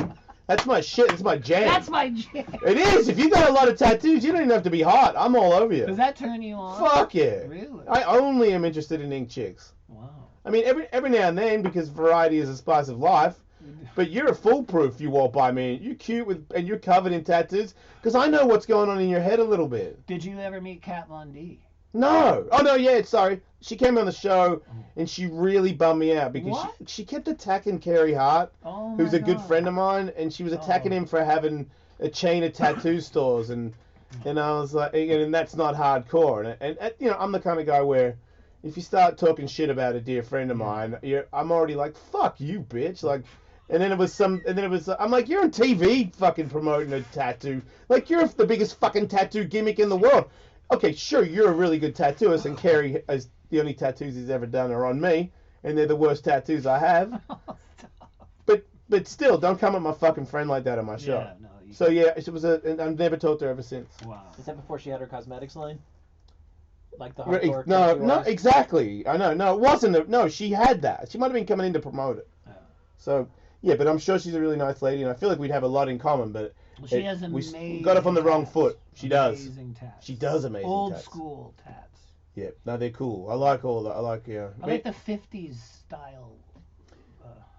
That's my shit. That's my jam. That's my jam. It is. If you got a lot of tattoos, you don't even have to be hot. I'm all over you. Does that turn you on? Fuck yeah. Really? I only am interested in ink chicks. Wow. I mean, every now and then, because variety is a spice of life. But you're a foolproof. You walk by me, you're cute and you're covered in tattoos. Because I know what's going on in your head a little bit. Did you ever meet Kat Von D? No. Oh no, yeah. Sorry. She came on the show and she really bummed me out because What? she kept attacking Carey Hart, Oh my who's a good God. friend of mine, and she was attacking him for having a chain of tattoo stores, and I was like, and that's not hardcore, and I'm the kind of guy where if you start talking shit about a dear friend of mine, I'm already like, fuck you, bitch, like. I'm like, you're on TV fucking promoting a tattoo. Like, you're the biggest fucking tattoo gimmick in the world. Okay, sure, you're a really good tattooist, and Carey has the only tattoos he's ever done are on me, and they're the worst tattoos I have. But still, don't come at my fucking friend like that on my show. Yeah, no. So yeah, and I've never talked to her ever since. Wow. Is that before she had her cosmetics line? Like the Right, hardcore No, tattoo artist? exactly. I know. No, it wasn't. No, she had that. She might have been coming in to promote it. Yeah. So yeah, but I'm sure she's a really nice lady, and I feel like we'd have a lot in common. But Well, she has we amazing got up on the wrong tats. foot. She does. Amazing tats. She does amazing Old tats. school tats. Yeah, no, they're cool. I like all that. I like I like the 50s style.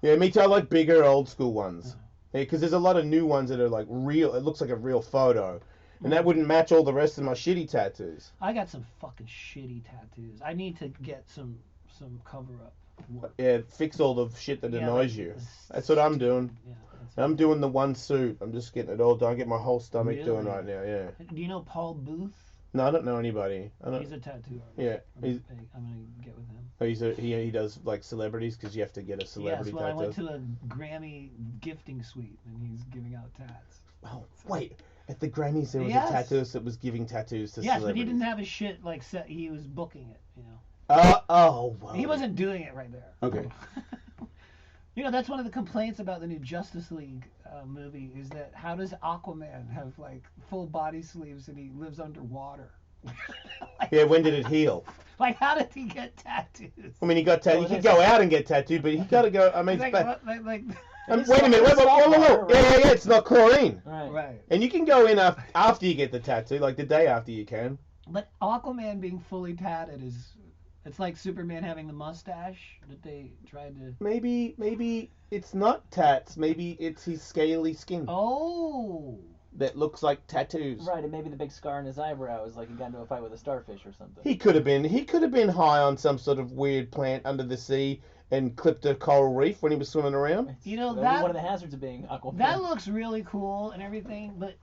Yeah, me too. I like bigger old school ones. Because there's a lot of new ones that are like real. It looks like a real photo, and that wouldn't match all the rest of my shitty tattoos. I got some fucking shitty tattoos. I need to get some cover up work. Yeah, fix all the shit that Yeah, annoys like you. this- That's what I'm doing. Yeah, that's I'm doing the one suit. I'm just getting it all done. I get my whole stomach doing Really? right now. Yeah. Do you know Paul Booth? No, I don't know anybody. I don't. He's a tattoo artist. Yeah, I'm gonna get with him. he does like celebrities because you have to get a celebrity Yes, well, I went tattoo. to a Grammy gifting suite and he's giving out tats. Oh wait, at the Grammys there was Yes. a tattooist that was giving tattoos to Yes, but celebrities. he didn't have his shit like set. He was booking it, you know. Oh. Wow. He wasn't doing it right there. Okay. You know, that's one of the complaints about the new Justice League movie is that how does Aquaman have like full body sleeves and he lives underwater? Yeah, when did it heal? Like, how did he get tattoos? I mean, he got tattooed. He could go out and get tattooed, but he got to go. I mean, Like, it's what- like, wait a minute. Wait, whoa. Yeah. It's not chlorine. Right. right. And you can go in after you get the tattoo, like the day after you can. But Aquaman being fully tatted it's like Superman having the mustache that they tried to. Maybe it's not tats. Maybe it's his scaly skin. Oh. that looks like tattoos. Right, and maybe the big scar in his eyebrow is like he got into a fight with a starfish or something. He could have been high on some sort of weird plant under the sea and clipped a coral reef when he was swimming around. You know, That'd be one of the hazards of being Aquaman. that looks really cool and everything, but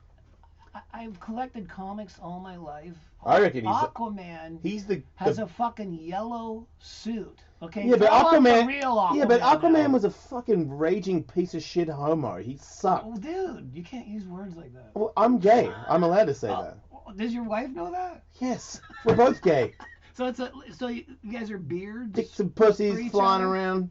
I've collected comics all my life. I reckon Aquaman he's the has a fucking yellow suit. Okay, yeah, but throw out the Aquaman. real Aquaman. Yeah, but Aquaman now. was a fucking raging piece of shit homo. He sucked. Oh, dude, you can't use words like that. Well, I'm gay. I'm allowed to say that. Does your wife know that? Yes, we're both gay. So you guys are beards. Dicks and for pussies each flying other? around.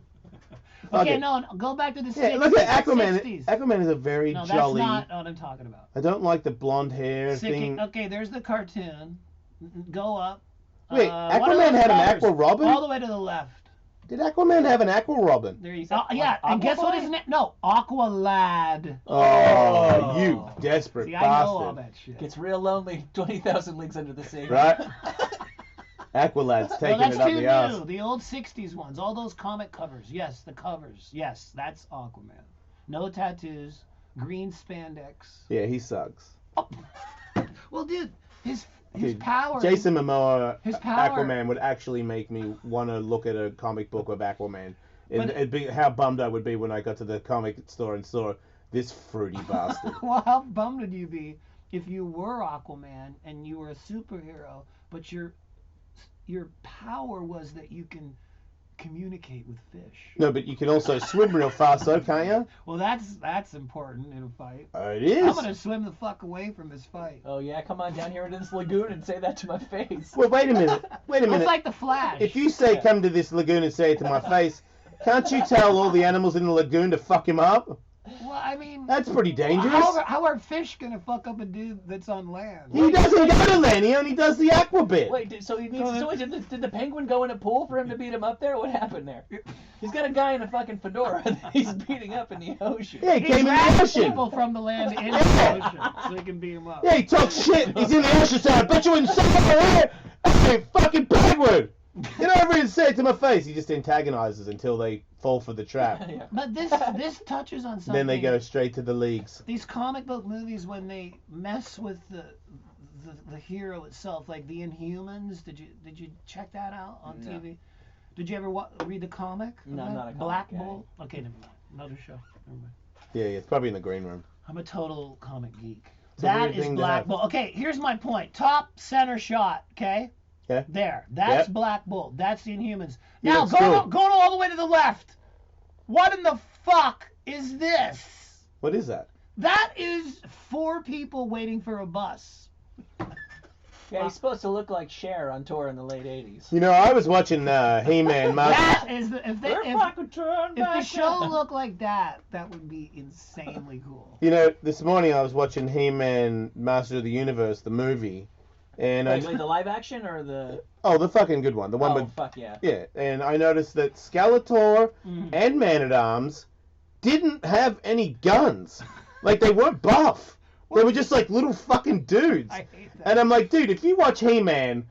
Okay, no, go back to the 60s. Yeah, look at Aquaman. 60s. Aquaman is a very No, jolly. that's not what I'm talking about. I don't like the blonde hair thing. Okay, there's the cartoon. Go up. Wait, what are Aquaman those had an colors? Aqua Robin? All the way to the left. Did Aquaman have an Aqua Robin? There you Is go. that Yeah, and guess what Aquaboy? his name? No, Aqua Lad. Oh, you desperate See, I know all bastard. that shit. Gets real lonely. 20,000 Leagues Under the Sea. Right? Aqualad's Well, taking that's it up too the new. ass. The old 60s ones. All those comic covers. Yes, the covers. Yes, that's Aquaman. No tattoos. Green spandex. Yeah, he sucks. Well, dude, his Dude, power. Jason Momoa, His power- Aquaman would actually make me want to look at a comic book of Aquaman. But- It'd be how bummed I would be when I got to the comic store and saw this fruity bastard. Well, how bummed would you be if you were Aquaman and you were a superhero, but your power was that you can communicate with fish? No, but you can also swim real fast, though, can't you? Well, that's important in a fight. It is. I'm gonna swim the fuck away from this fight. Oh yeah, come on down here into this lagoon and say that to my face. Well, wait a minute. It's like the Flash. If you say come to this lagoon and say it to my face, can't you tell all the animals in the lagoon to fuck him up? Well, I mean, That's pretty dangerous. how are fish gonna fuck up a dude that's on land? He doesn't go to land. He only does the aqua bit. Wait, did the penguin go in a pool for him to beat him up there? What happened there? He's got a guy in a fucking fedora that he's beating up in the ocean. Yeah, he He came in the drags ocean. people from the land into the ocean so he can beat him up. Yeah, he talks shit. He's in the ocean saying, I bet you wouldn't say that. Hey, fucking penguin. Get over here and say it to my face. He just antagonizes until they fall for the trap. Yeah. But this touches on something. Then they go straight to the leagues. These comic book movies, when they mess with the hero itself, like the Inhumans. Did you check that out on No. TV? Did you ever read the comic? No, of I'm that? not a comic Black guy. Bull. Okay, never mind. Another show. Never mind. Yeah, it's probably in the green room. I'm a total comic geek. It's a That weird is thing to Black have. Bull. Okay, here's my point. Top center shot. Okay. Okay. There. That's Yep. Black Bull. That's the Inhumans. He Now looks go cool. to all the way to the left. What in the fuck is this? What is that? That is 4 people waiting for a bus. Yeah, he's supposed to look like Cher on tour in the late 80s. You know, I was watching He-Man. That is if I could turn the back show now. looked like that, that would be insanely cool. You know, this morning I was watching He-Man Master of the Universe, the movie. And Wait, the live action or the... oh, the fucking good one. The one Oh, with fuck yeah. yeah, and I noticed that Skeletor and Man-at-Arms didn't have any guns. Like, they weren't buff. They were just like little fucking dudes. I hate that. And I'm like, dude, if you watch He-Man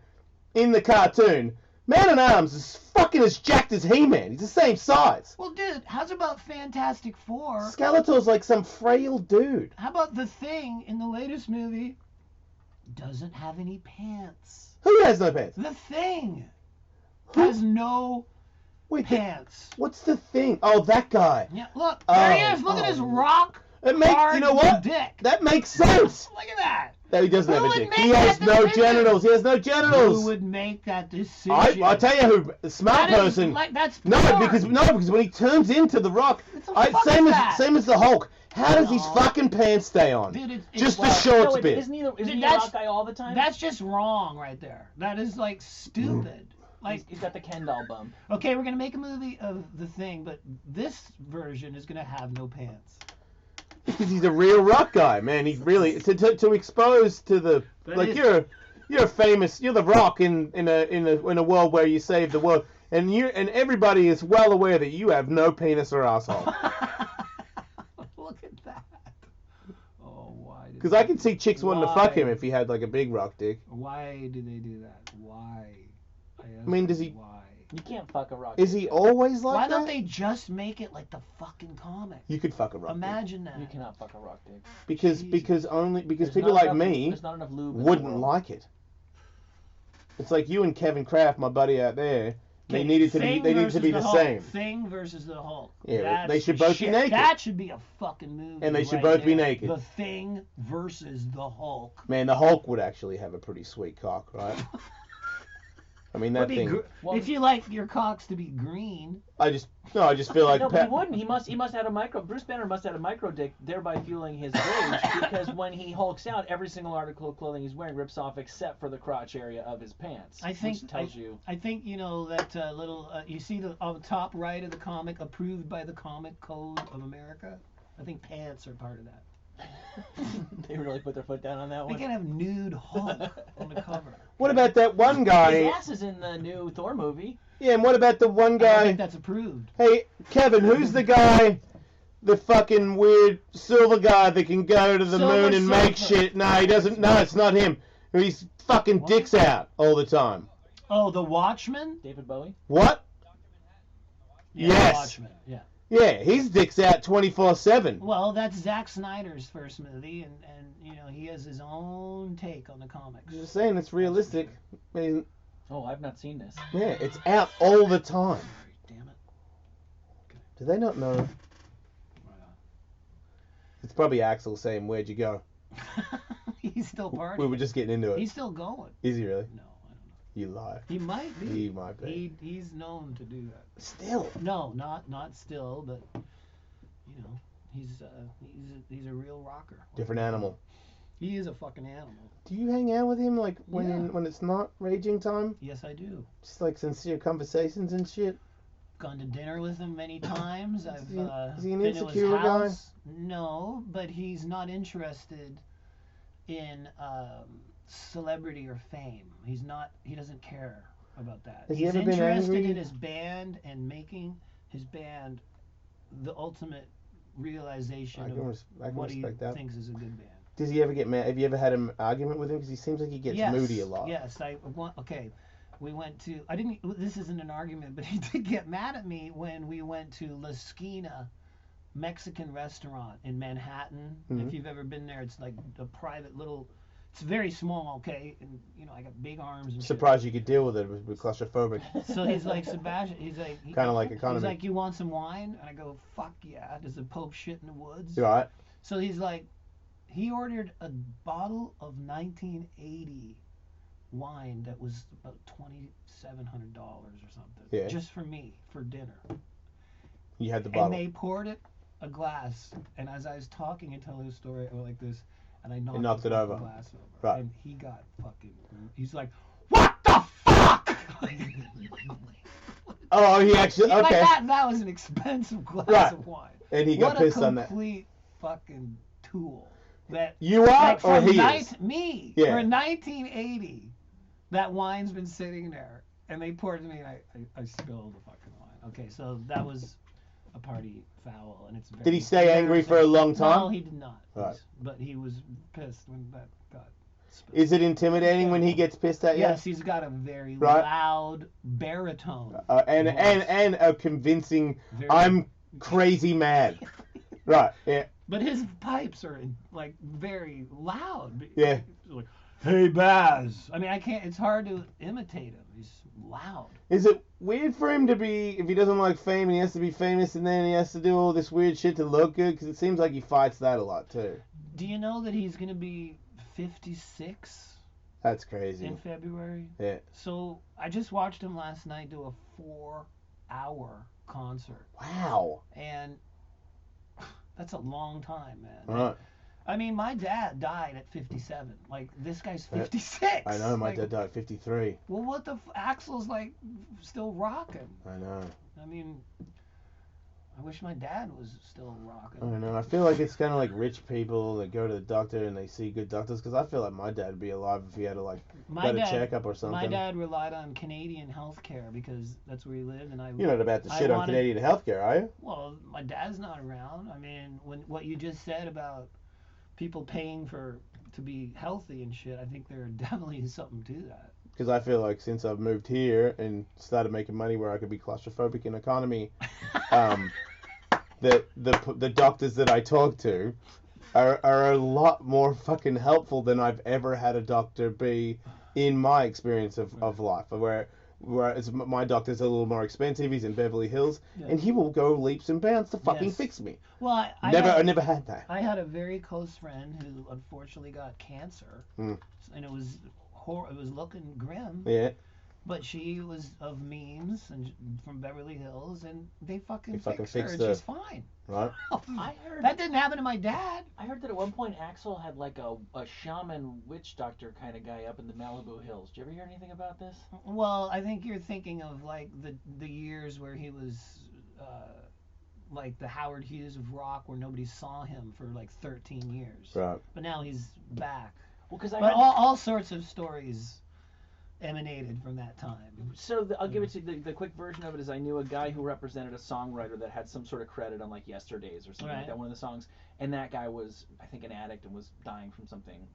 in the cartoon, Man-at-Arms is fucking as jacked as He-Man. He's the same size. Well, dude, how's about Fantastic Four? Skeletor's like some frail dude. How about the Thing in the latest movie? Doesn't have any pants. Who has no pants? The Thing Who? has no Wait, pants. what's the thing? Oh, that guy. Yeah, look, there he Oh, is. Look at his oh. rock It makes, hard you know what? dick. That makes sense. Look at that. No, he doesn't Who have a would dick. make He has that no decision? genitals. He has no genitals. Who would make that decision? I'll tell you who. A smart That is person. like, that's No, porn. because when he turns into the Rock, What the fuck same is as that? same as the Hulk. How does his No. fuking pants stay on? Dude, it's Just the well, shorts No, wait, bit. isn't he Dude, a that's- rock guy all the time? That's just wrong right there. That is like stupid. Like, He's got the Ken doll bump. okay, we're gonna make a movie of the Thing, but this version is gonna have no pants. Because he's a real rock guy, man. He's really to expose to the That like is- you're famous. You're the Rock in a world where you save the world, and everybody is well aware that you have no penis or asshole. Look at that. Oh, why? did Because they I can do- see chicks wanting to fuck him Why? if he had like a big rock dick. Why do they do that? Why? I mean, does he- Why? You can't fuck a rock. Is he always like Why that? don't they just make it like the fucking comic? You could fuck a rock. Imagine that. You cannot fuck a rock dick. Because Jesus. because There's people not like enough- me There's not enough lube in the wouldn't world. like it. It's like you and Kevin Kraft, my buddy out there. They Okay, needed to be. Thing They need to versus be the Hulk. same. Thing versus the Hulk. Yeah, That's they should the both be shit. naked. That should be a fucking movie. And they should right both be there. naked. The Thing versus the Hulk. Man, the Hulk would actually have a pretty sweet cock, right? I mean that Would be thing. Well- if you like your cocks to be green. I just feel like. No, but he wouldn't. He must have a micro. Bruce Banner must have a micro dick, thereby fueling his rage. Because when he hulks out, every single article of clothing he's wearing rips off, except for the crotch area of his pants. I think which tells you. I think you know that little. You see the on the top right of the comic, approved by the Comic Code of America. I think pants are part of that. They really put their foot down on that They one. can't have nude Hulk on the cover. What about that one His guy? ass is in the new Thor movie. Yeah, and what about the one I don't guy? think that's approved. Hey, Kevin, who's the guy? The fucking weird silver guy that can go to the Silver moon and make Surfer. shit. No, he doesn't. No, it's not him. He's fucking What? dicks out all the time. Oh, the Watchmen. David Bowie. What? Yeah, Yes. The Watchmen. Yeah. Yeah, he's dicks out 24/7. Well, that's Zack Snyder's first movie, and you know he has his own take on the comics. Just saying, it's realistic. I mean, Oh, I've not seen this. yeah, it's out all the time. Damn it. Do they not know? Right It's probably Axl saying, "Where'd you go?" on. He's still partying. We were just getting into it. He's still going. Is he really? No, I don't know. You lie. He might be. He might be. He's known to do that. Still. No, not still, but you know, he's a real rocker. Different animal. He is a fucking animal. Do you hang out with him like when Yeah. when it's not raging time? Yes, I do. Just like sincere conversations and shit. Gone to dinner with him many times. I've is he an been to insecure his guy? house. No, but he's not interested in celebrity or fame. He's not. He doesn't care about that. Has he He's ever been interested angry? in his band and making his band the ultimate realization I can of what he respect that. thinks is a good band. Does he ever get mad? Have you ever had an argument with him? Because he seems like he gets Yes, moody a lot. Yes, okay. We went to. I didn't. This isn't an argument, but he did get mad at me when we went to La Esquina Mexican restaurant in Manhattan. Mhm. If you've ever been there, it's like a private little. It's very small, okay, and you know I got big arms and shit. Surprised you could deal with it. We're claustrophobic. So he's like, Sebastian. He's like. Kind of like economy. He's like, you want some wine? And I go, fuck yeah. Does the Pope shit in the woods? You alright? So he's like, he ordered a bottle of 1980 wine that was about $2,700 or something. Yeah. Just for me, for dinner. You had the And bottle. they poured it a glass, and as I was talking and telling the story, I went like this, and I knocked, knocked the it over. fucking glass over. Right. And he got fucking, he's like, what the fuck? Oh, he actually Like okay. that was an expensive glass Right. of wine. And he got What pissed a on that. complete fucking tool. That You are like or for he is? me Yeah. for 1980, that wine's been sitting there, and they poured it to me, and I spilled the fucking wine. Okay, so that was a party foul, and it's very. Did he stay angry for a long time? No, he did not. Right. But he was pissed when that got spilled. Is it intimidating when he gets pissed at you? Yes, he's got a very Right. loud baritone. And voice. a convincing. Very- I'm crazy mad. Right. Yeah. But his pipes are like very loud. Yeah. Like, hey Baz. I mean, I can't. It's hard to imitate him. He's loud. Is it weird for him to be, if he doesn't like fame and he has to be famous and then he has to do all this weird shit to look good? Because it seems like he fights that a lot too. Do you know that he's gonna be 56 That's crazy. in February? Yeah. So I just watched him last night do a 4-hour concert, Wow. and that's a long time, man. Right. I mean, my dad died at 57. Like, this guy's Yeah. 56. I know, my Like, dad died at 53. Well, what the Axl's like still rocking. I know. I mean, I wish my dad was still rocking. I don't know. I feel like it's kind of like rich people that go to the doctor and they see good doctors. Because I feel like my dad would be alive if he had to like My get a dad, checkup or something. my dad relied on Canadian health care because that's where he lived, and I. You're not about to I shit on wanted- Canadian healthcare, are you? Well, my dad's not around. I mean, when what you just said about people paying to be healthy and shit, I think there definitely is something to that. because I feel like since I've moved here and started making money where I could be claustrophobic in economy, the doctors that I talk to are a lot more fucking helpful than I've ever had a doctor be in my experience of life. Whereas my doctor's a little more expensive, he's in Beverly Hills, and he will go leaps and bounds to fucking fix me. Well, I never had that. I had a very close friend who unfortunately got cancer, and it was looking grim. Yeah. But she was of means and from Beverly Hills, and they fucking fixed her, and her. she's fine. Right. I heard That didn't happen to my dad. I heard that at one point Axl had like a shaman witch doctor kind of guy up in the Malibu Hills. Did you ever hear anything about this? Well, I think you're thinking of like the years where he was like the Howard Hughes of rock, where nobody saw him for like 13 years. Right. But now he's back. Well, because all sorts of stories emanated from that time. So I'll give it to you. The quick version of it is I knew a guy who represented a songwriter that had some sort of credit on like Yesterdays or something like that, one of the songs, and that guy was, I think, an addict and was dying from something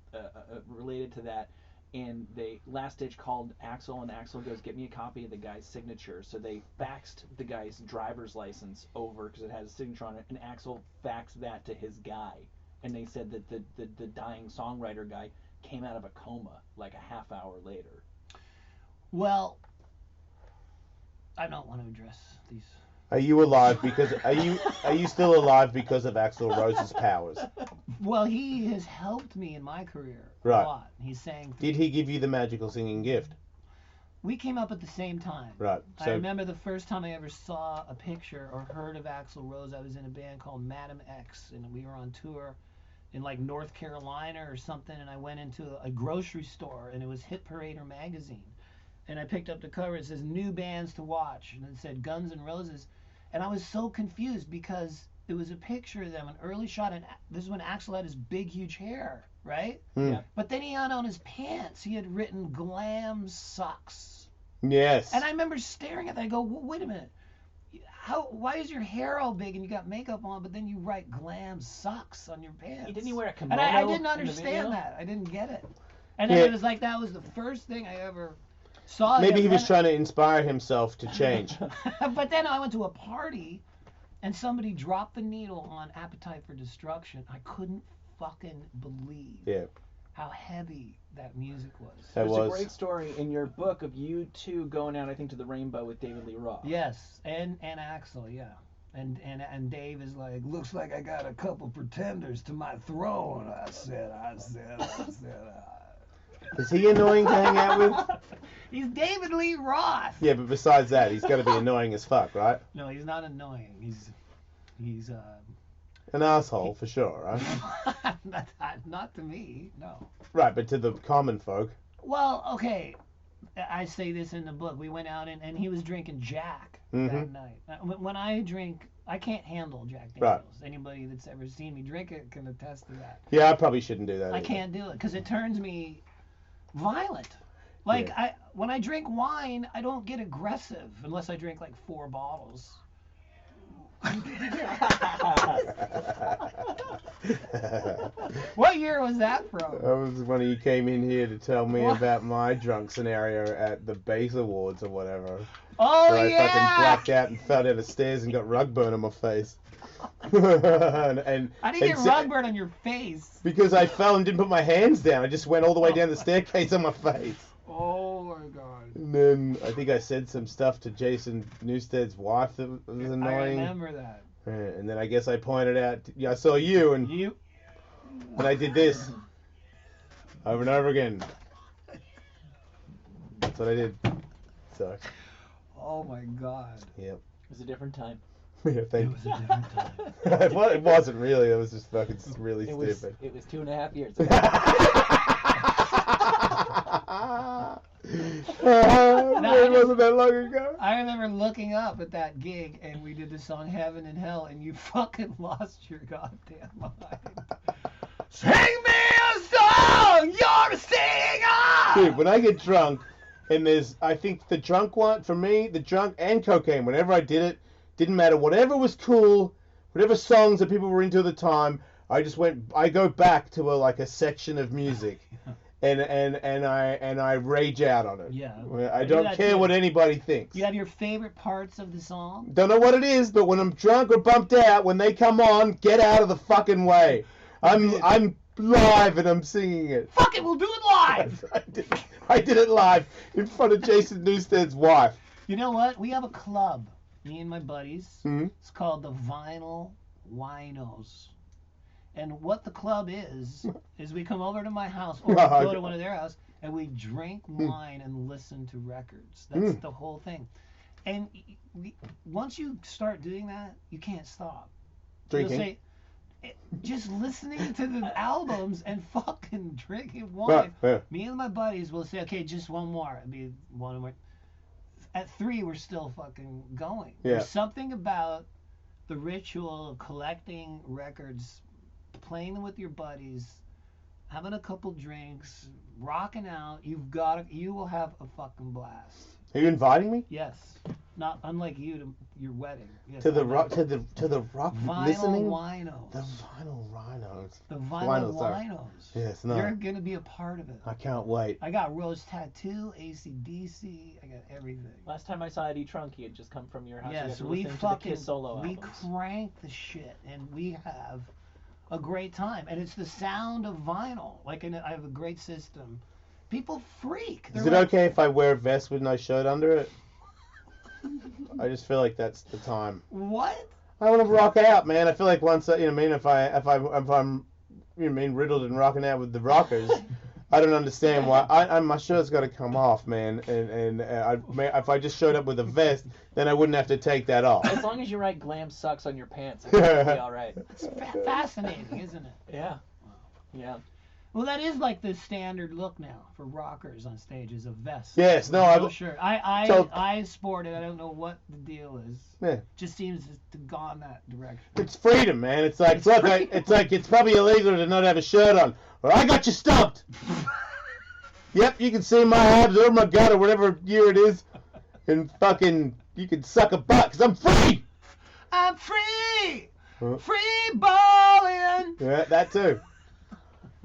related to that. And they last ditch called Axl, and Axl goes, "Get me a copy of the guy's signature." So they faxed the guy's driver's license over because it had his signature on it, and Axl faxed that to his guy. And they said that the dying songwriter guy came out of a coma like a half hour later. Well, I don't want to address these. Are you alive because are you still alive because of Axl Rose's powers? Well, he has helped me in my career a Right. lot. He sang. Did he give you the magical singing gift? We came up at the same time. Right. I remember the first time I ever saw a picture or heard of Axl Rose. I was in a band called Madam X, and we were on tour in like North Carolina or something. And I went into a grocery store, and it was Hit Parader magazine. And I picked up the cover. It says "New Bands to Watch," and it said Guns N' Roses. And I was so confused because it was a picture of them, an early shot, and this is when Axl had his big, huge hair, right? Yeah. But then he had on his pants, he had written "Glam Sucks." Yes. And I remember staring at that. I go, wait a minute. Why is your hair all big and you got makeup on, but then you write "Glam Sucks" on your pants? Didn't he wear a And kimono? I didn't in the understand video? that. I didn't get it. And then it was like that was the first thing I ever saw. Maybe he him. was trying to inspire himself to change. But then I went to a party and somebody dropped the needle on Appetite for Destruction. I couldn't fucking believe how heavy that music was. There's a great story in your book of you two going out, I think, to the Rainbow with David Lee Roth. Yes, and Axl, yeah. And Dave is like, "Looks like I got a couple pretenders to my throne." I said. Is he annoying to hang out with? He's David Lee Roth. Yeah, but besides that, he's got to be annoying as fuck, right? No, he's not annoying. He's an asshole for sure, right? not to me, no. Right, but to the common folk. Well, okay. I say this in the book. We went out and he was drinking Jack that night. When I drink, I can't handle Jack Daniels. Right. Anybody that's ever seen me drink it can attest to that. Yeah, I probably shouldn't do that. I can't do it because it turns me violent. Like when I drink wine, I don't get aggressive unless I drink like 4 bottles. What year was that from? That was when you came in here to tell me about my drunk scenario at the Bass Awards or whatever. Oh, where yeah! I fucking blacked out and fell down the stairs and got rug burn on my face. and I didn't get rug burn on your face. Because I fell and didn't put my hands down. I just went all the way down the staircase on my face. Oh my god. And then I think I said some stuff to Jason Newsted's wife that was annoying. I remember that. And then I guess I pointed out, I saw you and I did this over and over again. That's what I did. So. Oh my god. Yep. It was a different time. Yeah, it was a different time. Well, it wasn't really. It was just fucking really stupid. It was 2.5 years ago. It wasn't that long ago. I remember looking up at that gig and we did the song Heaven and Hell and you fucking lost your goddamn mind. Sing me a song, you're a singer! Dude, when I get drunk, and I think the drunk one, for me, the drunk and cocaine, whenever I did it, didn't matter. Whatever was cool, whatever songs that people were into at the time, I go back to a section of music. and I rage out on it. Yeah. I do don't that care too. what anybody thinks. You have your favorite parts of the song? Don't know what it is, but when I'm drunk or bumped out, when they come on, get out of the fucking way. I'm live and I'm singing it. Fuck it, we'll do it live! I did it live in front of Jason Newsted's wife. You know what? We have a club, me and my buddies. Mhm. It's called the Vinyl Winos. And what the club is we come over to my house or Oh, go to one of their houses and we drink wine and listen to records. That's the whole thing. And once you start doing that, you can't stop. Drinking. You'll say, just listening to the albums and fucking drinking wine. Yeah. Me and my buddies will say, okay, just one more. It'd be one more. At 3, we're still fucking going. Yeah. There's something about the ritual of collecting records, playing them with your buddies, having a couple drinks, rocking out. You will have a fucking blast. Are you inviting me Yes. Not unlike you to your wedding. Yes, to the I'm rock not- to the rock Vinyl listening? Winos. The vinyl rhinos. The Vinyl Winos, sorry. Winos. Yes, no. You're gonna be a part of it. I can't wait. I got Rose Tattoo, AC/DC. I got everything. Last time I saw Eddie Trunk, he had just come from your house. You guys Yes, were we listening to the fucking Kiss solo we albums. crank the shit and we have a great time, and it's the sound of vinyl. Like, I have a great system. People freak. Is They're it like, okay if I wear a vest with no shirt under it? I just feel like that's the time. What? I want to rock out, man. I feel like once, you know, what I mean, if I'm, you know, what I mean, riddled and rocking out with the rockers, I don't understand why. My shirt's got to come off, man. And if I just showed up with a vest, then I wouldn't have to take that off. As long as you write glam sucks on your pants, I think it'll be all right. It's fascinating, isn't it? Yeah. Yeah. Well, that is like the standard look now for rockers on stage, is a vest. Yes, no, No I. shirt. So- I sport it. I don't know what the deal is. Yeah. Just seems to go in that direction. It's freedom, man. It's like, It's look, freedom. it's probably illegal to not have a shirt on. Or I got you stumped. Yep, you can see my abs or my gut or whatever year it is. And fucking, you can suck a butt, because I'm free! I'm free! Huh? Free balling! Yeah, that too.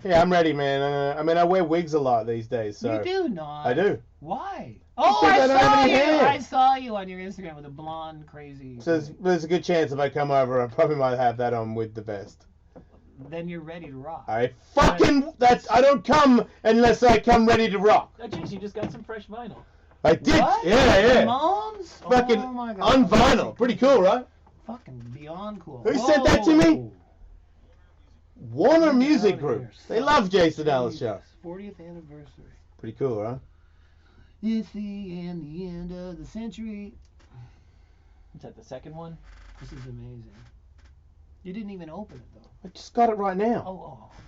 Yeah, I'm ready, man. I mean, I wear wigs a lot these days, so. You do not. I do. Why? Oh, Because I I don't have saw any you! hair. I saw you on your Instagram with a blonde, crazy. So there's a good chance if I come over, I probably might have that on with the vest. Then you're ready to rock. I don't come unless I come ready to rock. Oh, jeez, you just got some fresh vinyl. I did. What? Yeah. Ramones? Fucking oh my God. on vinyl. Pretty cool, right? Fucking beyond cool. Who sent that to me? Whoa. Warner Get Music outta Group. here. They love Jason Ellis show. 40th anniversary. Pretty cool, huh? It's the end of the century. Is that the second one? This is amazing. You didn't even open it though. I just got it right now. Oh, okay.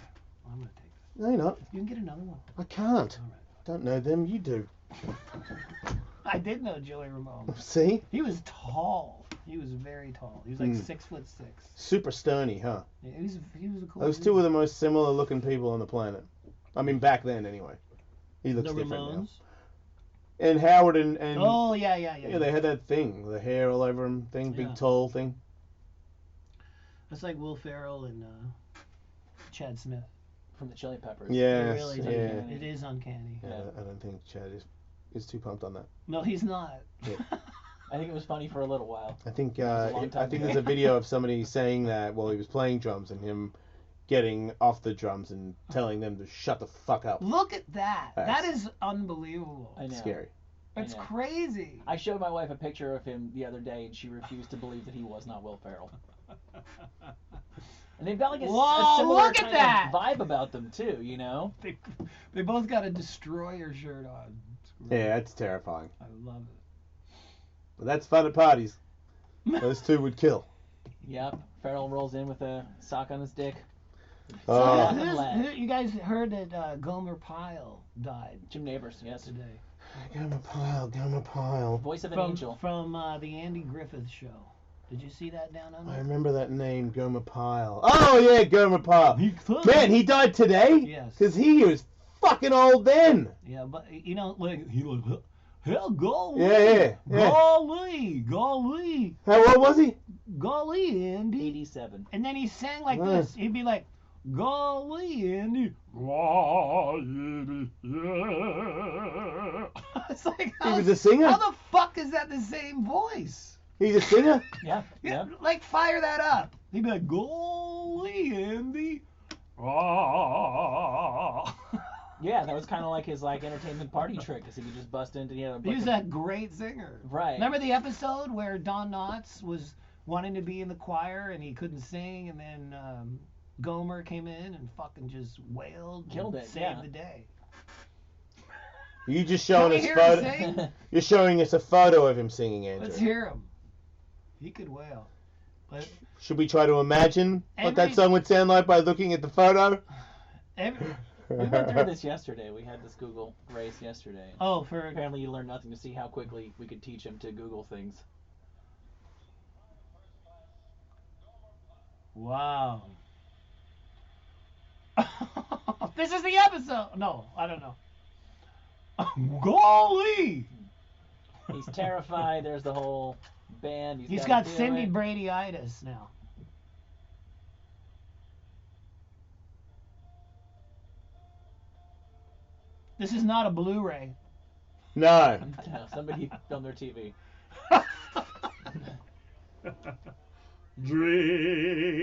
I'm gonna take this. No, you're not. You can get another one. I can't. All Don't know them. You do. right. I did know Joey Ramone. See? He was tall. He was very tall. He was like 6'6". Super stony, huh? Yeah, he was a cool. Those dude. two are the most similar looking people on the planet. I mean, back then anyway. He looks the different Ramones. now. And Howard and Oh yeah. yeah, they had that thing, the hair all over him thing, big Yeah. tall thing. That's like Will Ferrell and Chad Smith. From the Chili Peppers. It Yes, really yeah. did. It is uncanny. Yeah, I don't think Chad is too pumped on that. No, he's not. I think it was funny for a little while. I think was a long time ago. there's a video of somebody saying that while he was playing drums and him getting off the drums and telling them to shut the fuck up. Look at that. That That's- is unbelievable. I know. Scary. It's know. crazy. I showed my wife a picture of him the other day, and she refused to believe that he was not Will Ferrell. And they've got like a Whoa, similar look at kind that! of vibe about them too, you know? They both got a destroyer shirt on. It's great. Yeah, that's terrifying. I love it. But that's fun at parties. Those two would kill. Yep. Ferrell rolls in with a sock on his dick. Oh. Yeah. You guys heard that Gomer Pyle died Jim Neighbors, yes. today. Gamma pile. Voice of an From angel. the Andy Griffith Show. Did you see that down under? I remember that name, Gomer Pyle. Oh yeah, Gomer Pyle. thought- Man, he died today? Yes. Because he was fucking old then. Yeah, but you know, like he like, hell, golly, Yeah. golly, How old was he? golly, Andy. 87. And then he sang like Nice. this. He'd be like, golly, Andy. It's like, He was a singer? How the fuck is that the same voice? He's a singer? Yeah. Yeah, like fire that up. He'd be like, golly, Andy. Ah. Yeah, that was kind of like his entertainment party trick, because he could just bust into He was that great singer. Right. Remember the episode where Don Knotts was wanting to be in the choir and he couldn't sing, and then Gomer came in and fucking just wailed, Killed and it, saved yeah. the day. You just showing Can us we hear him photo. sing? You're showing us a photo of him singing, Andrew. Let's hear him. He could wail. But Should we try to imagine what that Every- song would sound like by looking at the photo? We went through this yesterday. We had this Google race yesterday. for Apparently you learned nothing to see how quickly we could teach him to Google things. wow. This is the episode. No, I don't know. Golly. He's terrified. There's the whole band. He's gotta got do Cindy it. Brady-itis now. This is not a Blu-ray. No. No, somebody filmed their TV.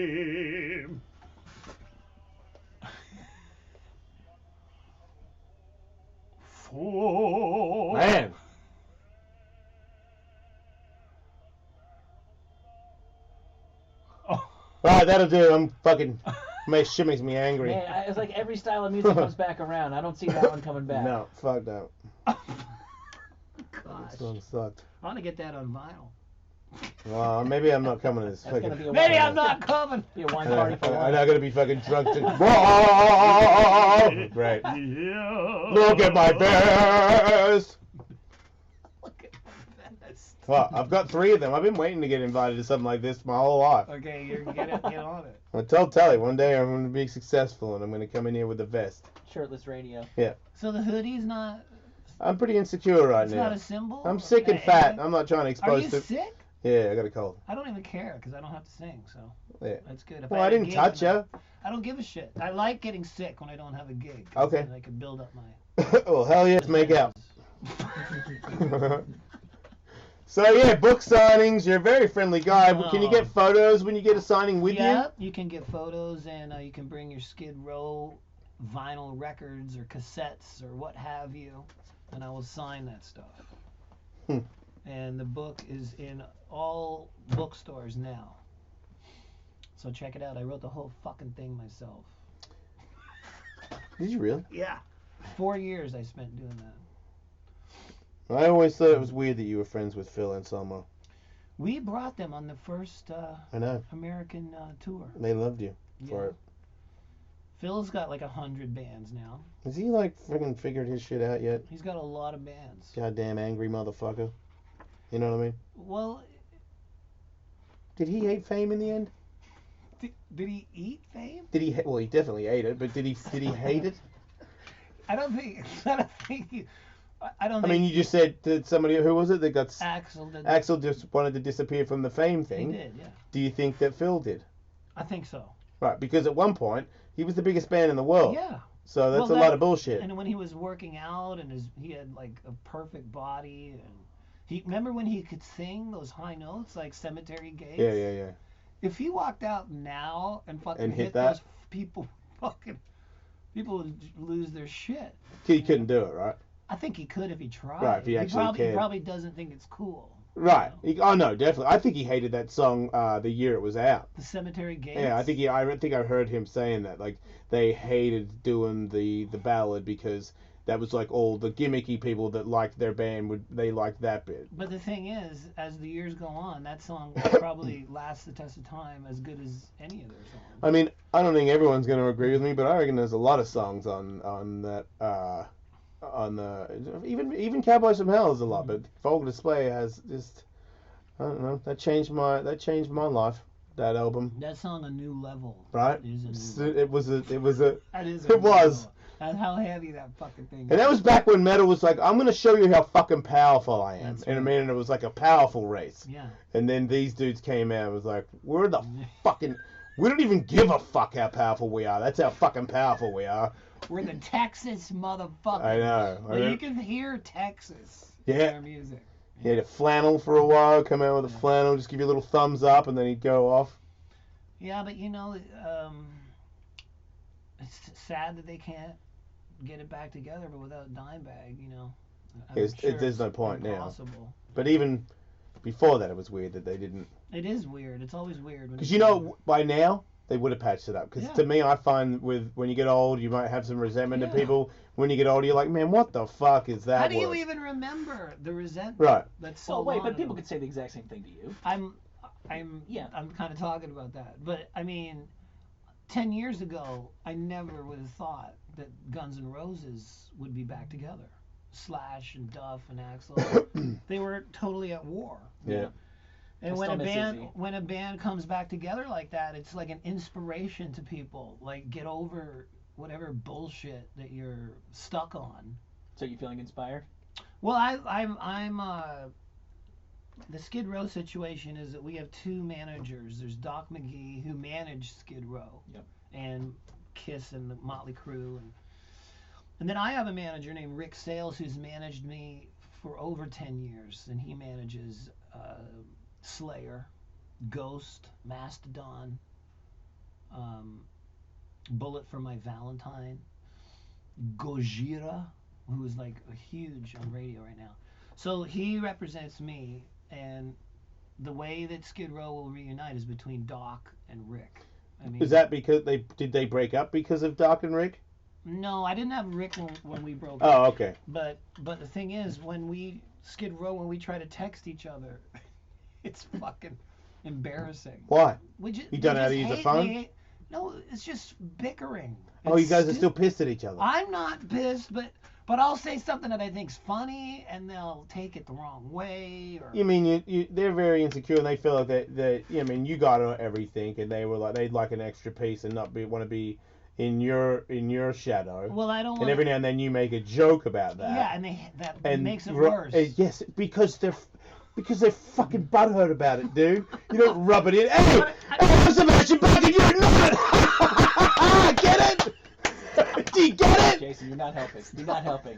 Dream. For Man. Oh. Alright, that'll do. I'm fucking. Shit makes me angry. Man, it's like every style of music comes back around. I don't see that one coming back. No, fuck that. Gosh. This one sucked. I want to get that on vinyl. Well, maybe I'm not coming to this That's fucking. gonna be a Maybe wine- I'm not coming. Be a wine party for I'm one. not gonna be fucking drunk. Great. Look at my vest. Look at this. Well, I've got 3 of them. I've been waiting to get invited to something like this my whole life. Okay, get on it. I told Telly one day I'm going to be successful and I'm going to come in here with a vest. Shirtless radio. So the hoodie's not. I'm pretty insecure right It's now. not a symbol. I'm sick and fat. I'm not trying to Are expose you to. sick? Yeah, I got a cold. I don't even care because I don't have to sing, so Yeah. that's good. If Well, I had a didn't gig touch and you. I don't give a shit. I like getting sick when I don't have a gig. 'cause Okay. then I can build up my. Well, hell yes, make out. So yeah, book signings. You're a very friendly guy. Can you get photos when you get a signing with Yeah, you can get photos and you can bring your Skid Row vinyl records or cassettes or what have you, and I will sign that stuff. And the book is in all bookstores now. So check it out. I wrote the whole fucking thing myself. you? Did you really? Yeah. 4 years I spent doing that. I always thought it was weird that you were friends with Phil Anselmo. We brought them on the first I know. American tour. They loved you for Yeah. it. Phil's got like 100 bands now. Has he like freaking figured his shit out yet? He's got a lot of bands. Goddamn angry motherfucker. You know what I mean? Well, Did he hate fame in the end? did he eat fame? Did he? Well, he definitely ate it, but did he hate it? I don't think. I don't think. I don't I think. mean, you just said that somebody who was it that got Axl did. Axl just wanted to disappear from the fame He thing. did, yeah. Do you think that Phil did? I think so. Right, because at one point he was the biggest band in the world. Yeah. So that's Well, a lot of bullshit. And when he was working out and he had like a perfect body and remember when he could sing those high notes like Cemetery Gates? Yeah. If he walked out now and fucking And hit hit that? those people would lose their shit. He couldn't do it, right? I think he could if he tried. Right, if he actually cared. He probably doesn't think it's cool. Right. You know? Oh no, definitely. I think he hated that song the year it was out. The Cemetery Gates. Yeah, I think I heard him saying that. Like they hated doing the ballad because that was like all the gimmicky people that liked their band they liked that bit. But the thing is, as the years go on, that song will probably lasts the test of time as good as any of their songs. I mean, I don't think everyone's going to agree with me, but I reckon there's a lot of songs on that on the even Cowboys from Hell is a lot, but Vulgar Display has just I don't know, that changed my life, that album. That song, A New Level. Right? Is a new It was a That is. it was. That's how heavy that fucking thing is. And that was back when metal was like, I'm going to show you how fucking powerful I am. That's And I right. mean, it was like a powerful race. Yeah. And then these dudes came out and was like, we're the fucking, We don't even give a fuck how powerful we are. That's how fucking powerful we are. We're the Texas motherfuckers. I know. But you can hear Texas in Yeah. their music. He had a flannel for a while, come out with a flannel, just give you a little thumbs up, and then he'd go off. Yeah, but it's sad that they can't get it back together, but without Dimebag, There's no point now. impossible. But even before that, it was weird that they didn't. It is weird. It's always weird. Because by now they would have patched it up. Because to me, I find when you get old, you might have some resentment of people. When you get older, you're like, man, what the fuck is that? How do you even remember the resentment? Right. That's so. Well, wait, long but people ago. could say the exact same thing to you. I'm kind of talking about that. But I mean, 10 years ago, I never would have thought that Guns N' Roses would be back together. Slash and Duff and Axl, they were totally at war. Yeah. And I when still a miss band Izzy. when a band comes back together like that, it's like an inspiration to people. Like, get over whatever bullshit that you're stuck on. So you feeling inspired? Well, I'm the Skid Row situation is that we have two managers. There's Doc McGee, who managed Skid Row, Yep. and Kiss and the Motley Crue, and then I have a manager named Rick Sales who's managed me for over 10 years, and he manages Slayer, Ghost, Mastodon, Bullet for My Valentine, Gojira, who is like a huge on radio right now. So he represents me, and the way that Skid Row will reunite is between Doc and Rick. I mean, Is that because did they break up because of Doc and Rick? No, I didn't have Rick when we broke Oh, up. okay. But the thing is, when we Skid Row, when we try to text each other, it's fucking embarrassing. Why? You don't know how to use a phone? No, it's just bickering. Oh, It's you guys are still stupid. pissed at each other. I'm not pissed, but I'll say something that I think's funny, and they'll take it the wrong way. Or You mean they're very insecure and they feel like that I mean you got everything and they'd like an extra piece and not want to be in your shadow. well, I don't. And wanna, every now and then you make a joke about that. yeah, and that and makes it worse. Yes, because they're fucking butthurt about it, dude. You don't rub it in. Hey, I'm Sebastian Bach and you're not. Get it? Do you get it? Jason, you're not helping. You're not helping.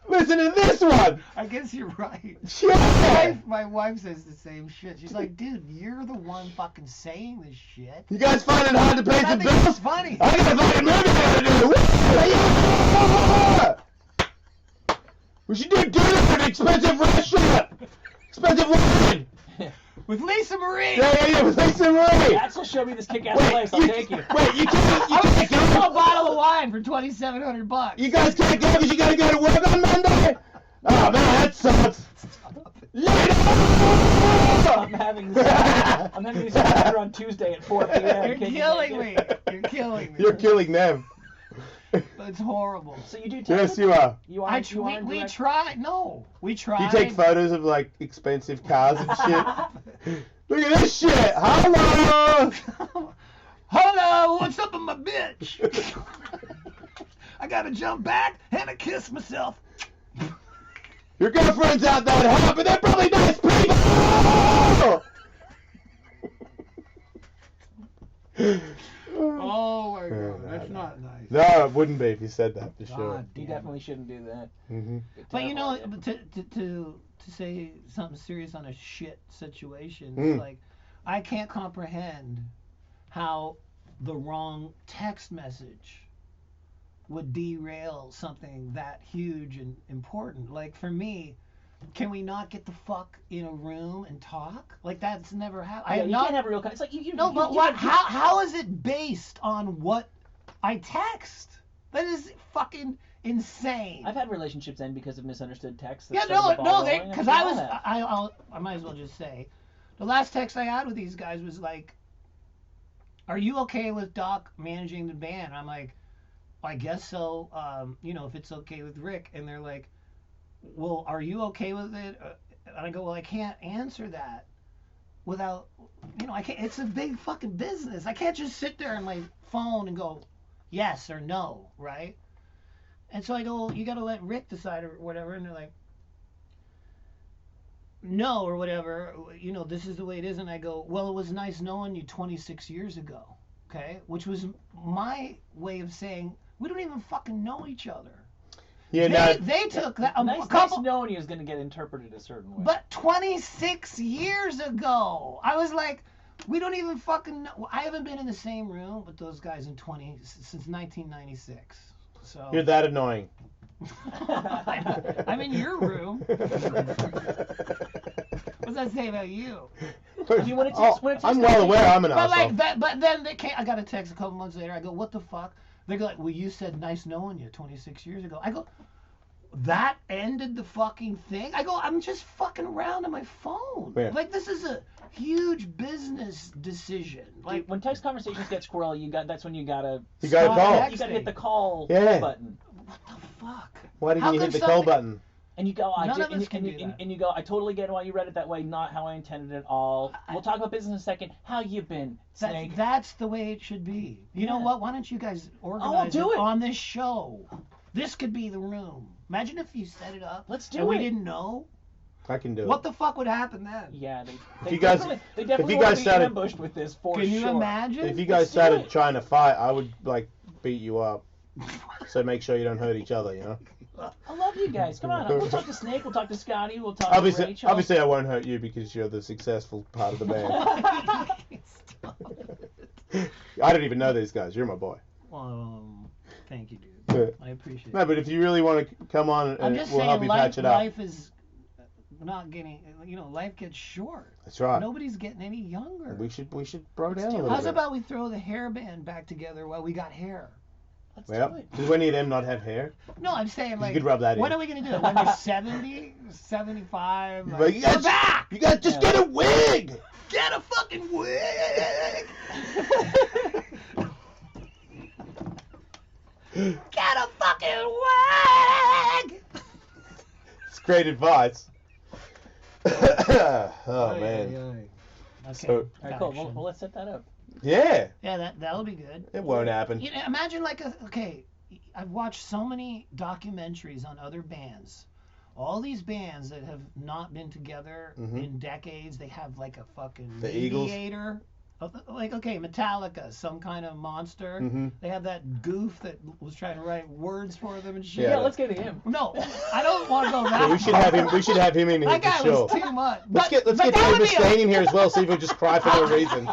Listen to this one. I guess you're right. Yeah. My wife says the same shit. She's like, dude, you're the one fucking saying this shit. You guys find it hard to pay I some think it's bills? funny. I got a fucking movie to do. We should do dinner at an expensive restaurant. Expensive wine. With Lisa Marie. Yeah, with Lisa Marie. Axl showed me this kick-ass place. I'll take you. Wait, you can't A go? bottle of wine for $2,700. You guys can't go because you gotta go to work on Monday? Oh, man, that sucks. Later! I'm having this dinner on Tuesday at 4 p.m. You're Can you killing make me. it? You're killing me. You're killing them. It's horrible. So you do take Yes, you are. You are. You are We direct- tried. No, we tried. You take photos of, like, expensive cars and shit. Look at this shit. Hello! Hello, what's up with my bitch? I gotta jump back and I kiss myself. Your girlfriend's out that hot, but they're probably nice people! Oh my god, No, that's no. not nice. No, it wouldn't be if you said that, for sure. God You damn definitely shouldn't do that. Mm-hmm. But you know, Terrible idea. to say something serious on a shit situation, Mm. it's like I can't comprehend how the wrong text message would derail something that huge and important. Like for me, can we not get the fuck in a room and talk? Like that's never happened. Yeah, you can't have a real. It's like you. No, you, but you what? can- How is it based on what I text? That is fucking insane. I've had relationships end because of misunderstood texts. that Yeah, started the ball rolling. because We I all was, have. I might as well just say, the last text I had with these guys was like, "Are you okay with Doc managing the band?" I'm like, "I guess so. If it's okay with Rick." And they're like, "Well, are you okay with it?" And I go, "Well, I can't answer that without, I can't. It's a big fucking business. I can't just sit there on my phone and go yes or no, right?" And so I go, "You got to let Rick decide or whatever." And they're like, "No," or whatever. This is the way it is. And I go, "Well, it was nice knowing you 26 years ago." okay, which was my way of saying we don't even fucking know each other. Yeah, They took that a Nice couple, knowing you is going to get interpreted a certain way. but 26 years ago, I was like, we don't even fucking know. I haven't been in the same room with those guys since 1996. So You're that annoying. I'm in your room. What's that say about you? You want to text I'm well aware I'm an But asshole. like that, but then they came, I got a text a couple months later. I go, what the fuck? They go like, well, you said nice knowing you 26 years ago. I go, that ended the fucking thing. I go, I'm just fucking around on my phone. Yeah. Like this is a huge business decision. Like when text conversations get squirrely, that's when you gotta gotta call. You gotta hit the call Yeah. button. what the fuck? Why didn't How you come hit the call somebody- button? And you go, None of us can do that. and you go, I totally get why you read it that way, not how I intended it at all. We'll talk about business in a second. How you been, Snake? That's the way it should be. You know Yeah. what? Why don't you guys organize do it. on this show? This could be the room. Imagine if you set it up. Let's do and it. we didn't know. I can do What it. the fuck would happen then? Yeah, they you guys- definitely you want guys to be started- ambushed with this for Can you sure. imagine? If you guys Let's do started it. trying to fight, I would like beat you up. So make sure you don't hurt each other, you know. I love you guys. Come on, we'll talk to Snake. We'll talk to Scotty. We'll talk Obviously, to Rachel. obviously, I won't hurt you because you're the successful part of the band. I don't even know these guys. You're my boy. Thank you, dude. Yeah. I appreciate it. No, but if you really want to come on, I'm and just we'll help saying, you life, patch it up. life is not getting. Life gets short. That's right. Nobody's getting any younger. We should bro down a little How's bit. about we throw the hair band back together while we got hair? Let's do Well, it. does any of them not have hair? No, I'm saying like. You could rub that when in. are we gonna do it? When they're 70, 75? But Like, you guys, we're back. You guys just get a wig. Get a fucking wig. Get a fucking wig. It's great advice. Oh man. Okay. So- All right, cool. action. Well, let's set that up. Yeah. Yeah, that'll be good. It won't happen. You know, imagine like I've watched so many documentaries on other bands. All these bands that have not been together in decades, they have like a fucking The Eagles. mediator. Like, okay, Metallica, some kind of monster. They have that goof that was trying to write words for them and shit. Yeah, let's get to him. No, I don't want to go that Yeah, we should far. have him. We should have him in here That for guy sure. was too much. Let's get but Dave that would be Mustaine in here as well. See if he'll just cry for no reason.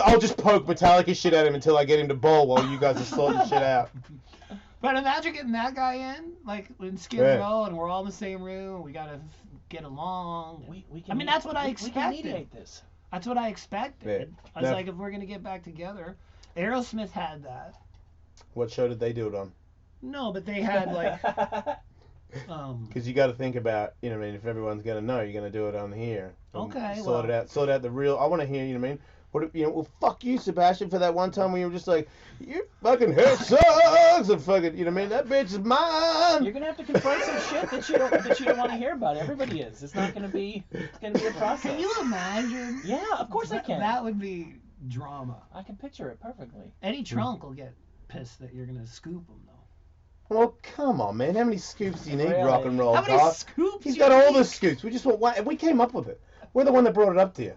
I'll just poke Metallica shit at him until I get him to bowl while you guys are sorting shit out. But imagine getting that guy in, like in Skid Yeah. Row, and we're all in the same room. We gotta get along. We can I mean, that's what I we can expected. mediate this. That's what I expected. Yeah. I was No. like, if we're gonna get back together, Aerosmith had that. What show did they do it on? No, but they had like, Because you got to think about, you know what I mean, if everyone's going to know, you're going to do it on here. And Okay, Sort well- it out the real, I want to hear, you know what I mean? What if, well, fuck you, Sebastian, for that one time when you were just like, your fucking hair sucks, and fucking, you know what I mean? That bitch is mine. You're gonna have to confront some shit that you don't want to hear about. Everybody is. It's not gonna be. It's gonna be a process. can you imagine? Yeah, of course I can. That would be drama. I can picture it perfectly. Eddie Trunk will get pissed that you're gonna scoop him though. Well, come on, man. How many scoops do you need, Really? rock and roll? How many Doc? scoops? He's you got all need? the scoops. We just want one. We came up with it. We're the one that brought it up to you.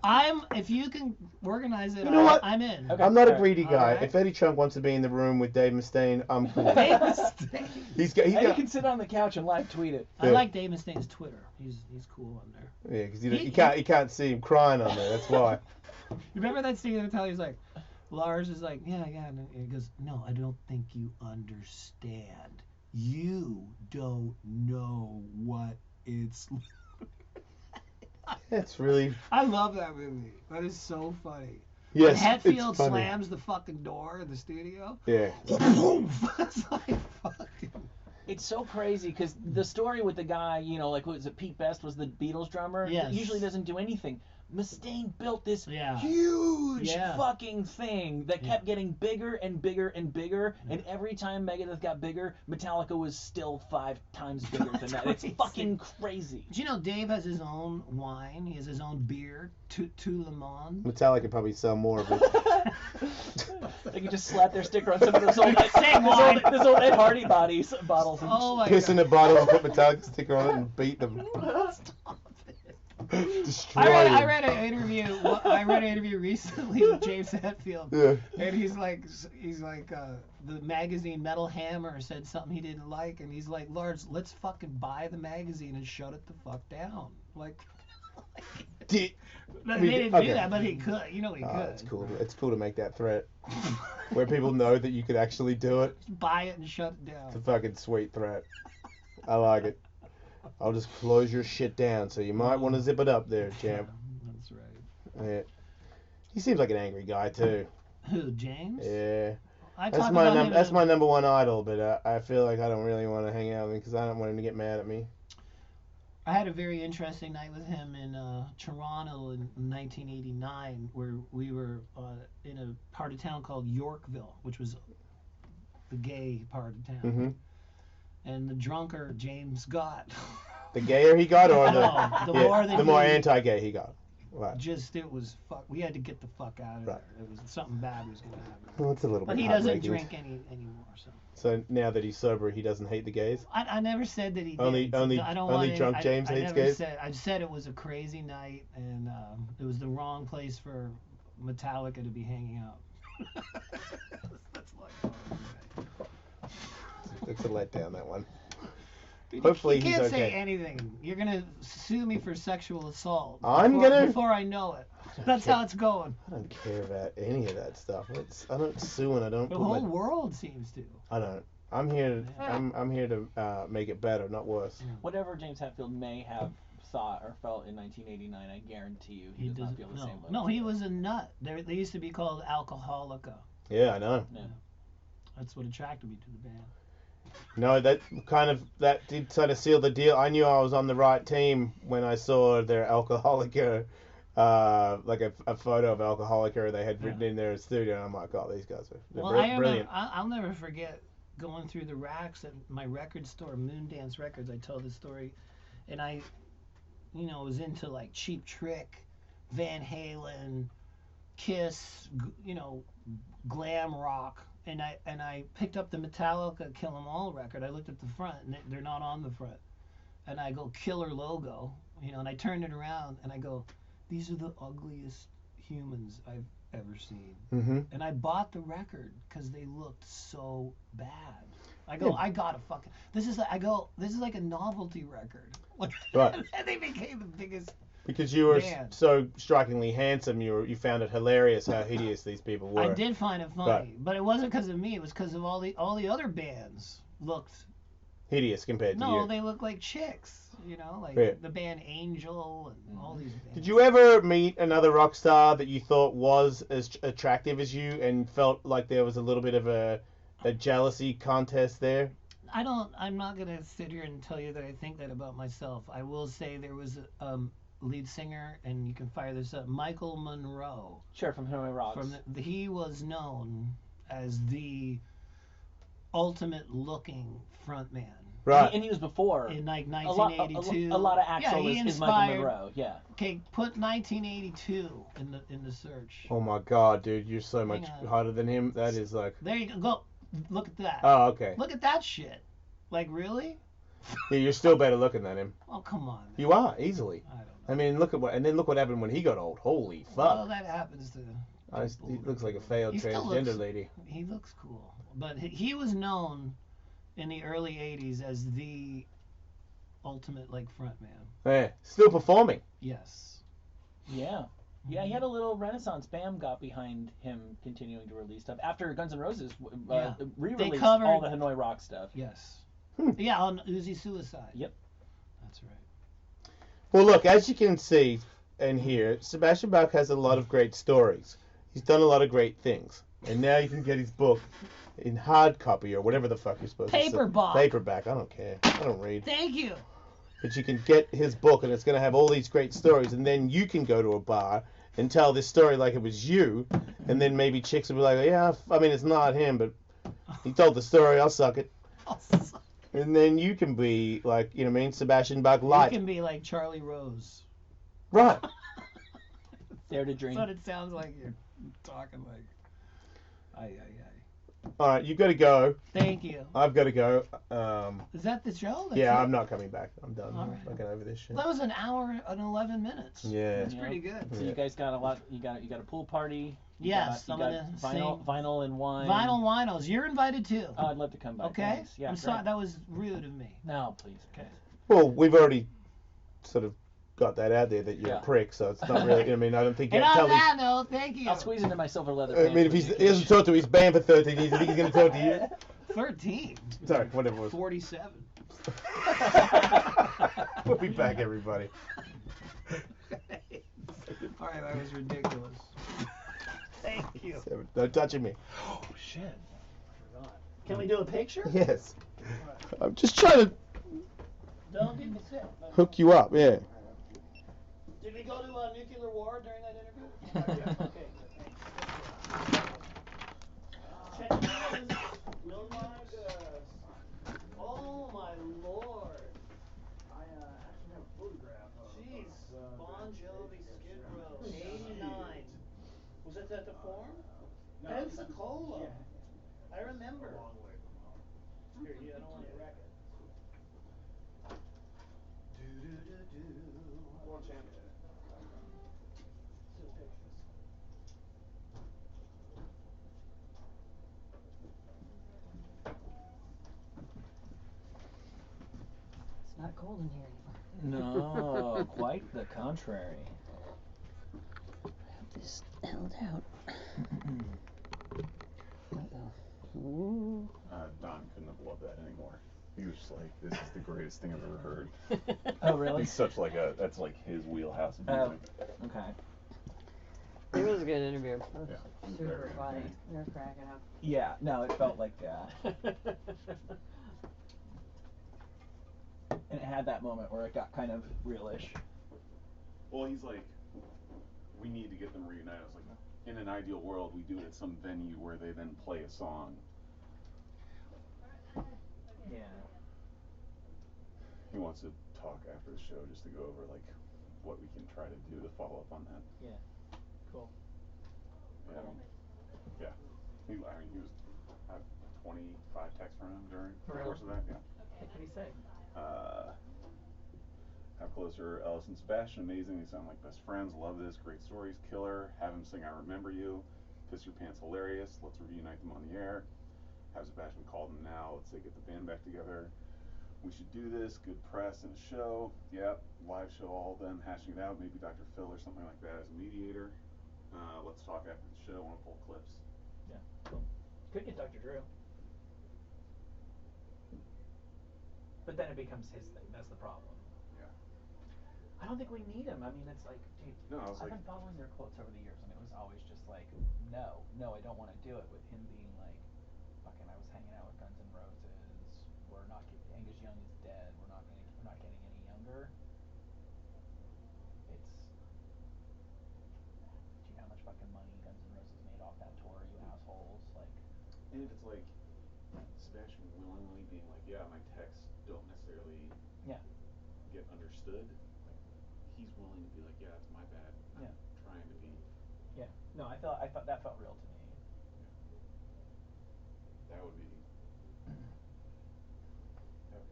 If you can organize it, You know what? I'm in. Okay. I'm not a Alright. greedy guy. Alright. If Eddie Trunk wants to be in the room with Dave Mustaine, I'm cool. Dave Mustaine. He's And you got can sit on the couch and live tweet it. I Yeah. like Dave Mustaine's Twitter. He's cool on there. yeah, because you can't see him crying on there. That's why. You remember that scene in the He's like, Lars is like, yeah. And he goes, no, I don't think you understand. You don't know what it's. It's really I love that movie. That is so funny. yes. When Hetfield it's funny. slams the fucking door in the studio. Yeah. It's like fucking. It's so crazy because the story with the guy, you know, like was it Pete Best was the Beatles drummer? Yes. He usually doesn't do anything. Mustaine built this Yeah. huge Yeah. fucking thing that kept getting bigger and bigger and bigger, and every time Megadeth got bigger, Metallica was still 5 times bigger than that. It's Crazy. fucking crazy. Do you know Dave has his own wine? He has his own beer, Tout Le Monde. Metallica probably sell more of it. They can just slap their sticker on some of those old, Same wine. those old Ed Hardy bottles. And Oh my Piss in god. a bottle and put Metallica sticker on it and beat them. Stop it. Destroy I him. read an interview. I read an interview recently with James Hetfield, Yeah. and he's like, the magazine Metal Hammer said something he didn't like, and he's like, Lars, let's fucking buy the magazine and shut it the fuck down. Like, Did- they I mean, didn't okay. do that, but he could. You know, he could. It's cool. It's cool to make that threat where people know that you could actually do it. Buy it and shut it It's a down. fucking sweet threat. I like it. I'll just close your shit down, so you might want to zip it up there, champ. That's right. Yeah. He seems like an angry guy too. Who, James? Yeah. I That's talk my about him that's in- my number one idol, but I feel like I don't really want to hang out with him because I don't want him to get mad at me. I had a very interesting night with him in Toronto in 1989, where we were in a part of town called Yorkville, which was the gay part of town. Mm-hmm. And the drunker James got, The gayer he got, or No, the more he- anti-gay he got. Right. just it was fuck. We had to get the fuck out of Right. there. It was something bad was gonna happen. Well, it's a little But bit he doesn't heartbreaking. drink anymore, so. So now that he's sober, he doesn't hate the gays. I never said that he Only- did. only- I don't only want drunk any, James I hates never gays? Said, I said it was a crazy night, and it was the wrong place for Metallica to be hanging out. That's like, It's a letdown, that one. Dude, Hopefully you he's can't say okay. anything. You're gonna sue me for sexual assault. I'm gonna- before I know it. That's how it's going. I don't care about any of that stuff. I don't sue and I don't The put whole my. world seems to. I don't. I'm here. Yeah. I'm here to make it better, not worse. Whatever James Hetfield may have thought or felt in 1989, I guarantee you he does not feel the same way. No, he was a nut. They used to be called Alcoholica. Yeah, I know. Yeah. That's what attracted me to the band. No, that did sort of seal the deal. I knew I was on the right team when I saw their Alcoholica, like a photo of Alcoholica they had written in their studio. And I'm like, oh, these guys are brilliant. I'll never forget going through the racks at my record store, Moondance Records. I tell this story, and I, was into like Cheap Trick, Van Halen, Kiss, glam rock. And I picked up the Metallica Kill 'Em All record. I looked at the front, and they're not on the front. And I go, Killer logo, and I turned it around, and I go, these are the ugliest humans I've ever seen. Mm-hmm. And I bought the record because they looked so bad. I go, Yeah. I gotta fucking. This is like a novelty record. Like, Right. and they became the biggest. Because you were Man. so strikingly handsome, you found it hilarious how hideous these people were. I did find it funny, Right. but it wasn't because of me. It was because of all the other bands looked. Hideous compared to No, you. they look like chicks, like Yeah. the band Angel and all these bands. Did you ever meet another rock star that you thought was as attractive as you and felt like there was a little bit of a jealousy contest there? I'm not gonna sit here and tell you that I think that about myself. I will say there was a lead singer, and you can fire this up, Michael Monroe. Sure, from Hanoi Rocks. He was known as the ultimate looking frontman. Right. And he was before. In like a lot 1982. a lot of Axl he is Michael inspired- Monroe. Yeah. Okay, put 1982 in the search. Oh my god, dude, you're so much Hang on. hotter than him. That is like. There you go. Look at that. Oh, okay. Look at that shit. Like, really? Yeah, you're still better looking than him. Oh, come on. Man. You are easily. I don't know. I mean, look what happened when he got old. Holy Well, fuck! that happens to. He looks like a failed He still transgender looks- lady. He looks cool, but he was known in the early '80s as the ultimate like frontman. Yeah, still performing. Yes. Yeah. Yeah, he had a little renaissance. Bam got behind him continuing to release stuff after Guns N' Roses Yeah. re-released They covered- all the Hanoi Rock stuff. Yes. Hmm. Yeah, on Uzi Suicide. Yep. That's right. Well, look, as you can see and hear, Sebastian Bach has a lot of great stories. He's done a lot of great things, and now you can get his book in hard copy or whatever the fuck you're supposed to say. Paperback. Paperback. I don't care. I don't read. Thank you. But you can get his book, and it's going to have all these great stories, and then you can go to a bar and tell this story like it was you, and then maybe chicks will be like, yeah, I mean, it's not him, but he told the story, I'll suck it. And then you can be like, you know what I mean, Sebastian Bach You light. can be like Charlie Rose. Right. Dare to Dream. That's what it sounds like you're talking like. Aye. All right, you've got to go. Thank you. I've got to go. Is that the show? That's Yeah, it? I'm not coming back. I'm done. All I'm right. not going over this shit. That was an hour and 11 minutes. Yeah. That's pretty good. So you guys got a lot. You got a pool party. Yes, you I'm got gonna vinyl and wine. Vinyl winos. You're invited too. Oh, I'd love to come by. Okay. Thanks. Yeah, I'm great. sorry. That was rude of me. No, please. Okay. Well, we've already sort of got that out there that you're Yeah. a prick, so it's not really. I mean, I don't think you And have to on tell that note, thank you. I'll squeeze into my silver leather I pants. mean, if he hasn't talked to his band for 13 years, you think he's going to talk to you? 13. Sorry, whatever it was. 47. We'll be back, everybody. All right, that was ridiculous. Thank you. No touching me. Oh shit! I forgot. Can we do a picture? Yes. I'm just trying to Don't get me sick. hook you up, yeah. Did we go to nuclear war during that interview? Okay. Good. Check this. Oh my gosh. Oh my lord. I actually have a photograph of Jeez. Bon Jovi Skid Row. 89. Was it at the Forum? Pensacola. Yeah. I remember. A long way from home. Here, I don't want to wreck it. Well, champ. Some pictures. It's not cold in here anymore. No, quite the contrary. I hope this held out. Ooh. Don couldn't have loved that anymore. He was just like, this is the greatest thing I've ever heard. Oh, really? He's such like that's like his wheelhouse of Oh, music. okay. It was a good interview. Yeah. Super Very funny. entertaining. We were cracking up. Yeah, no, it felt like and it had that moment where it got kind of realish. Well, he's like, we need to get them reunited. I was like, in an ideal world, we do it at some venue where they then play a song. Yeah. He wants to talk after the show just to go over like what we can try to do to follow up on that. Yeah. Cool. Yeah. Yeah. He was, I have 25 texts from him during the Really? course of that. Yeah. What did he say? How close are Ellis and Sebastian? Amazing. They sound like best friends. Love this. Great stories. Killer. Have him sing I Remember You. Piss Your Pants. Hilarious. Let's reunite them on the air. Have Sebastian call them now. Let's say get the band back together. We should do this. Good press and a show. Yep. Live show. All of them hashing it out. Maybe Dr. Phil or something like that as a mediator. Let's talk after the show. I want to pull clips. Yeah. Cool. Could get Dr. Drew. But then it becomes his thing. That's the problem. Yeah. I don't think we need him. I mean, it's like, dude, No, I was I've like, been following their quotes over the years, and it was always just like, no, I don't want to do it. With him being like, fucking, I was hanging out with Guns N' Roses. We're not getting, Angus Young is dead. We're not getting any younger. It's, do you know how much fucking money Guns N' Roses made off that tour? You assholes, like. and if it's like Sebastian willingly being like, yeah, my texts don't necessarily Yeah. get understood, like he's willing to be like, yeah, it's my bad. I'm Yeah. trying to be. Yeah. No, I thought that felt real to me. That would be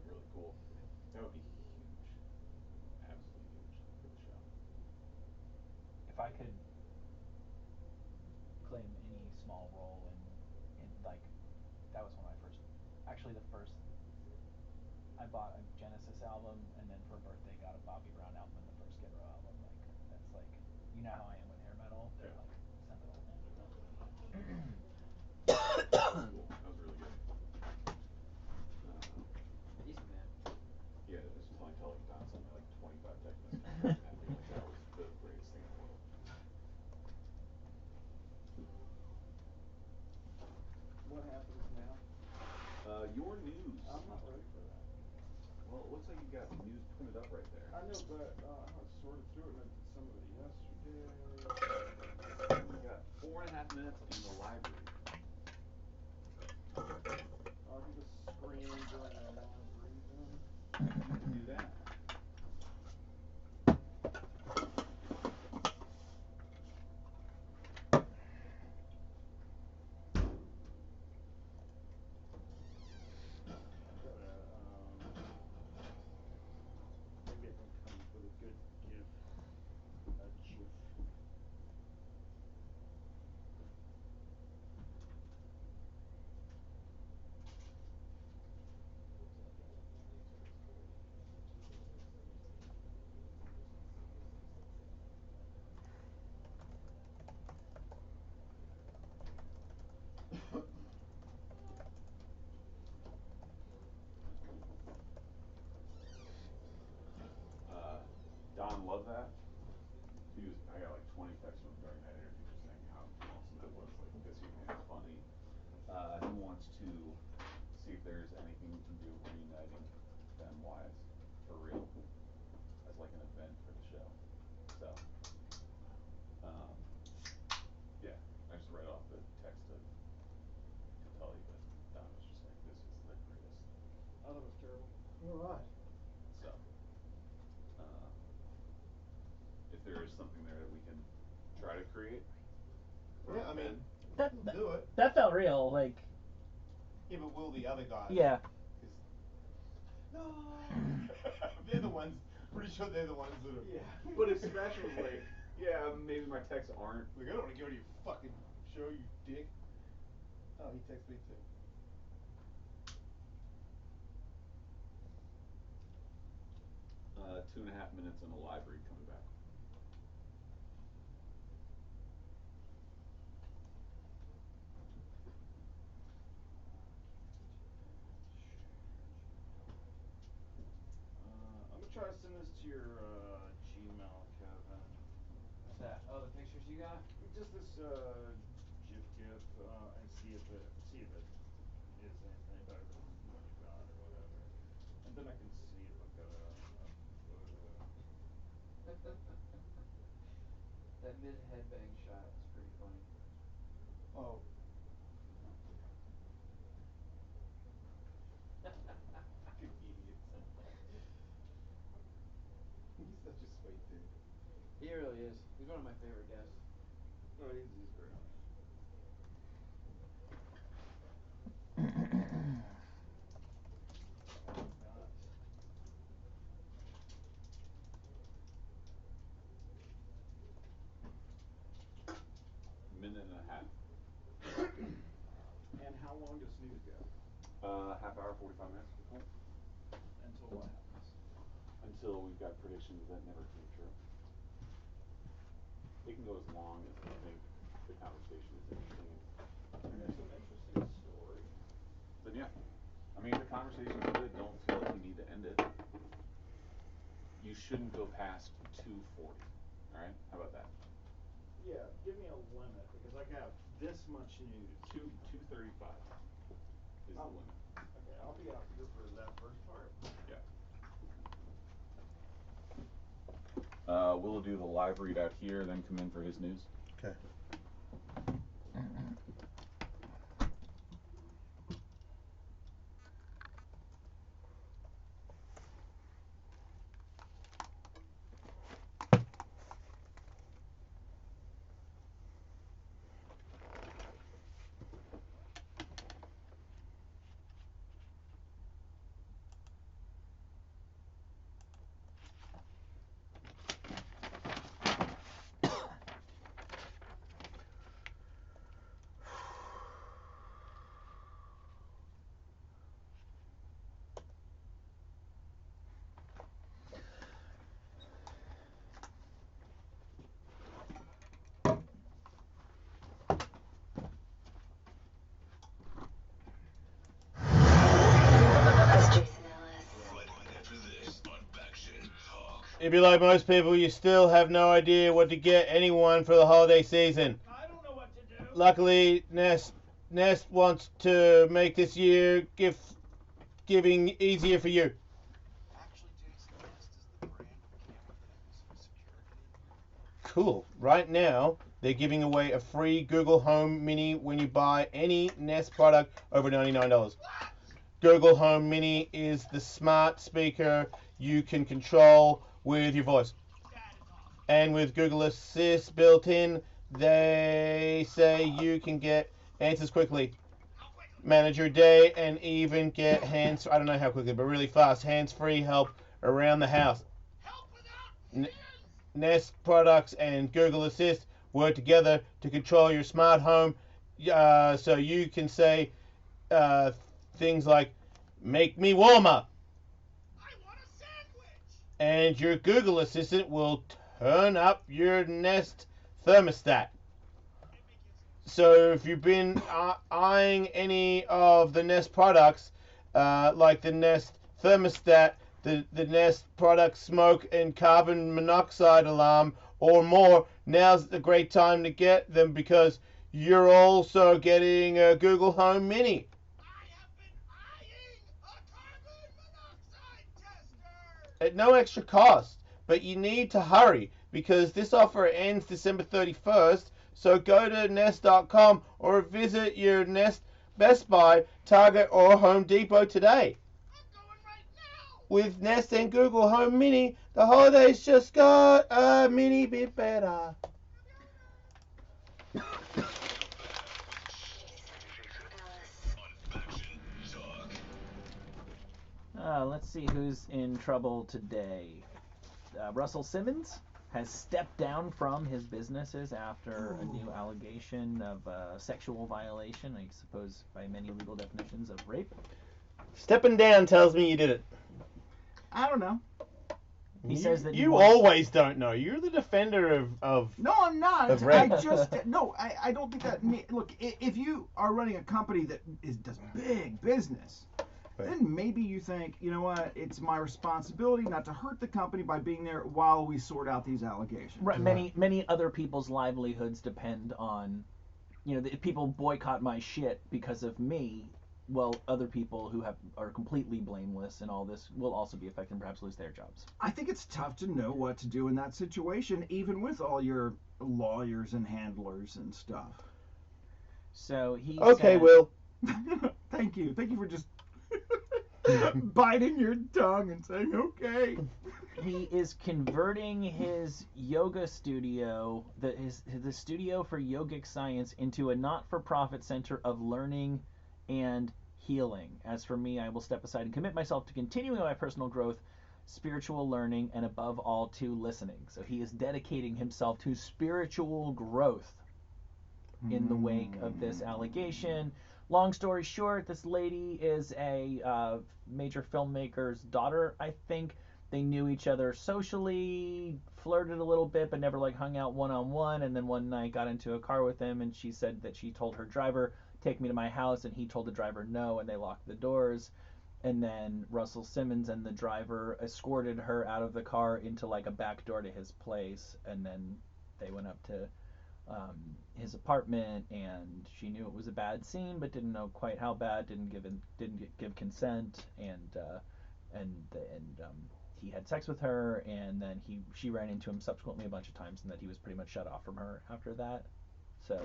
really cool. That would be huge. Absolutely huge for the show. If I could claim any small role in like, that was one of my first, actually the first, I bought a Genesis album and then for a birthday got a Bobby Brown album and the first Skid Row album. Like, that's like, you know how I am with hair metal? They're Yeah. like seminal. Cool. That was really good. Decent man. Yeah, this was only telling Don sent me like 25 text messages and being like, that was the greatest thing in the world. What happens now? Your news. I'm not ready for that. Well, it looks like you got news printed up right there. I know, but I sorted through it and I did some of it yesterday. We got 4.5 minutes in the library. I'll do the screen during the library then. You can do that. text from during that interview just saying how awesome it was, like Piss Your Pants funny. He wants to see if there's anything we can do reuniting them wise for real as like an event for the show. So, yeah, I just read off the text to tell you, but Don was just like, this is the greatest. I thought it was terrible. All right. So, if there is something there that we can try to create, Yeah, I mean, That, we'll do it. that felt real. Like, Yeah, but will the other guys? yeah. 'Cause- no. They're the ones. Pretty sure they're the ones that are. yeah. But if Sebastian was like, yeah, maybe my texts aren't. Like, I don't want to go to your fucking show, you dick. Oh, he texted me too. 2.5 minutes and a live read coming back. I'm gonna try to send this to your Gmail, Kevin. What's that? Oh, the pictures you got? Just this GIF, and see if it is anything better than what you got or whatever. And then I can see if I've got a photo. That mid headbang shot is pretty funny. Oh. Fucking idiots. He's such a sweet dude. He really is. He's one of my favorite guests. No, he's very nice. Minute and a half. And how long does snooze go? Half hour, 45 minutes. Cool. Until what happens? Until we've got predictions that never came true. It can go as long as I think the conversation is interesting. And there's some interesting story. Then yeah. I mean, if the conversation's good, don't feel like you need to end it. You shouldn't go past 2:40. Alright? How about that? Yeah, give me a limit because I got this much news. 2:35 is the limit. Okay, I'll be out here for that first part. Yeah. We'll do the live read out here, then come in for his news. Okay. If you're like most people, you still have no idea what to get anyone for the holiday season. I don't know what to do. Luckily, Nest wants to make this year giving easier for you. Actually, Jason, Nest is the brand of camera that has some security. Cool. Right now, they're giving away a free Google Home Mini when you buy any Nest product over $99. Google Home Mini is the smart speaker you can control with your voice. And with Google Assist built in, they say you can get answers quickly, manage your day, and even get I don't know how quickly, but really fast, hands-free help around the house. Nest products and Google Assist work together to control your smart home, so you can say things like, make me warmer. And your Google Assistant will turn up your Nest thermostat. So if you've been eyeing any of the Nest products, like the Nest thermostat, the Nest product smoke and carbon monoxide alarm, or more, now's a great time to get them because you're also getting a Google Home Mini. I have been eyeing a carbon monoxide tester. At no extra cost, but you need to hurry because this offer ends December 31st. So go to Nest.com or visit your Nest Best Buy, Target, or Home Depot today. I'm going right now. With Nest and Google Home Mini, the holidays just got a mini bit better. Let's see who's in trouble today. Russell Simmons has stepped down from his businesses after a new allegation of sexual violation, I suppose by many legal definitions of rape. Stepping down tells me you did it. I don't know. He says that you always don't know. You're the defender of No, I'm not. Of rape. I don't think that. Look, if you are running a company that does big business, then maybe you think, you know what, it's my responsibility not to hurt the company by being there while we sort out these allegations. Right. Many other people's livelihoods depend on, if people boycott my shit because of me. Well, other people who are completely blameless in all this will also be affected and perhaps lose their jobs. I think it's tough to know what to do in that situation, even with all your lawyers and handlers and stuff. So he Okay, said, Will. Thank you for just biting your tongue and saying okay. He is converting his yoga studio, the studio for yogic science, into a not-for-profit center of learning and healing. As for me, I will step aside and commit myself to continuing my personal growth, spiritual learning, and above all to listening. So he is dedicating himself to spiritual growth in the wake of this allegation. Long story short, this lady is a major filmmaker's daughter, I think. They knew each other socially, flirted a little bit, but never hung out one-on-one, and then one night got into a car with him, and she said that she told her driver, take me to my house, and he told the driver no, and they locked the doors. And then Russell Simmons and the driver escorted her out of the car into a back door to his place, and then they went up to his apartment, and she knew it was a bad scene but didn't know quite how bad, didn't give consent, and he had sex with her, and then she ran into him subsequently a bunch of times, and that he was pretty much shut off from her after that. So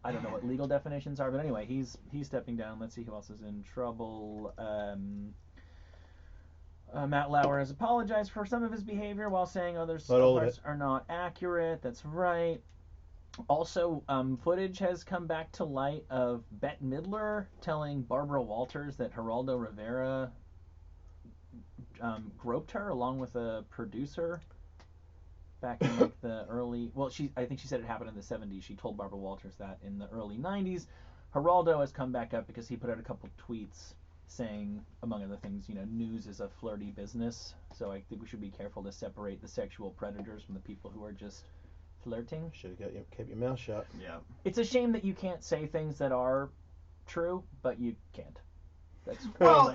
I don't know what legal definitions are, but anyway, he's stepping down. Let's see who else is in trouble. Matt Lauer has apologized for some of his behavior while saying other parts are not accurate. That's right. Also, footage has come back to light of Bette Midler telling Barbara Walters that Geraldo Rivera groped her along with a producer back in the early... Well, I think she said it happened in the 70s. She told Barbara Walters that in the early 90s. Geraldo has come back up because he put out a couple tweets saying, among other things, news is a flirty business. So I think we should be careful to separate the sexual predators from the people who are just flirting. Should have kept your mouth shut. Yeah. It's a shame that you can't say things that are true, but you can't. That's no,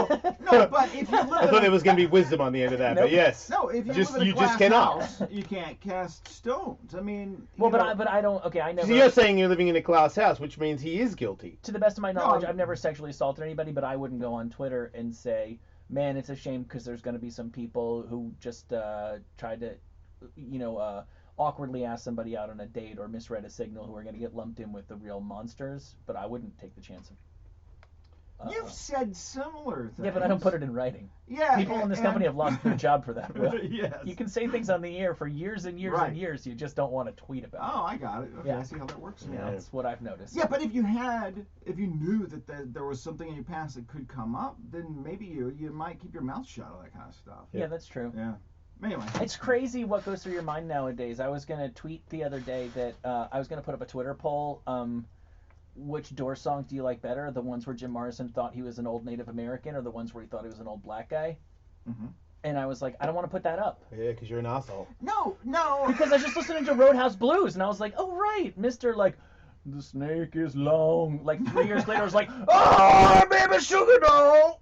but if you live I thought there was going to be wisdom on the end of that, but yes. No, if you live in a glass house, you can't cast stones. I mean, but I don't. Okay, I never. So you're saying you're living in a glass house, which means he is guilty. To the best of my knowledge, I've never sexually assaulted anybody, but I wouldn't go on Twitter and say, "Man, it's a shame because there's going to be some people who just tried to, awkwardly ask somebody out on a date or misread a signal who are going to get lumped in with the real monsters." But I wouldn't take the chance of. You've said similar things. Yeah, but I don't put it in writing. Yeah. People in this company have lost their job for that. Will. Yes. You can say things on the air for years and years and years. You just don't want to tweet about it. Oh, I got it. Okay, I see how that works. Yeah, that's what I've noticed. Yeah, but if you knew that there was something in your past that could come up, then maybe you might keep your mouth shut on that kind of stuff. Yeah, that's true. Yeah. Anyway. It's crazy what goes through your mind nowadays. I was going to tweet the other day that I was going to put up a Twitter poll. Which Doors songs do you like better? The ones where Jim Morrison thought he was an old Native American, or the ones where he thought he was an old black guy? Mm-hmm. And I was like, I don't want to put that up. Yeah, because you're an asshole. No. Because I was just listening to Roadhouse Blues, and I was like, oh, right, Mr. the snake is long. 3 years later, I was like, oh, baby sugar doll.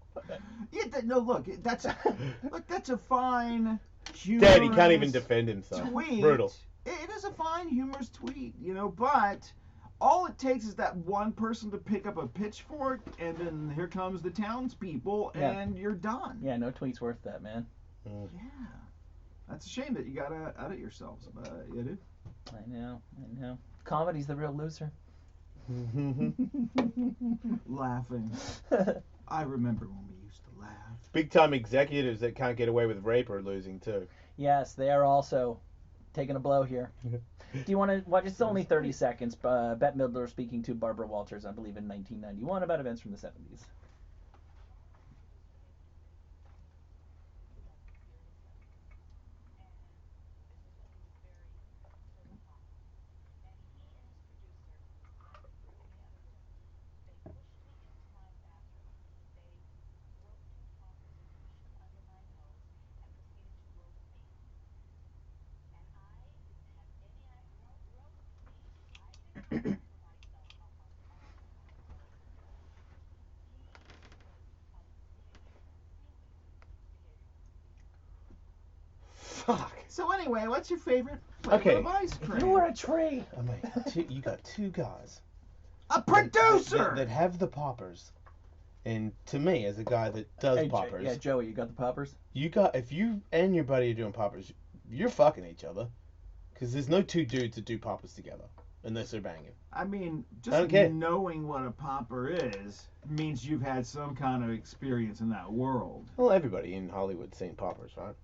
Yeah, look, that's a fine, humorous Dad, he can't even defend himself. Tweet. Brutal. was a fine, humorous tweet, but all it takes is that one person to pick up a pitchfork, and then here comes the townspeople, Yeah. and you're done. Yeah, no tweet's worth that, man. Yeah. That's a shame that you gotta edit yourselves, but you do. I know. Comedy's the real loser. Laughing. I remember when we used to laugh. Big time executives that can't get away with rape are losing too. Yes, they are also taking a blow here. Do you want to watch? It's only 30 seconds. Bette Midler speaking to Barbara Walters, I believe, in 1991 about events from the 70s. Fuck. So anyway, what's your favorite flavor of ice cream? You're a tree. I mean, you got two guys. A producer! That have the poppers. And to me, as a guy that does Hey, poppers, yeah, Joey, you got the poppers? if you and your buddy are doing poppers, you're fucking each other. Because there's no two dudes that do poppers together. Unless they're banging. I mean, I just don't care. knowing what a popper is means you've had some kind of experience in that world. Well, everybody in Hollywood's seen poppers, right?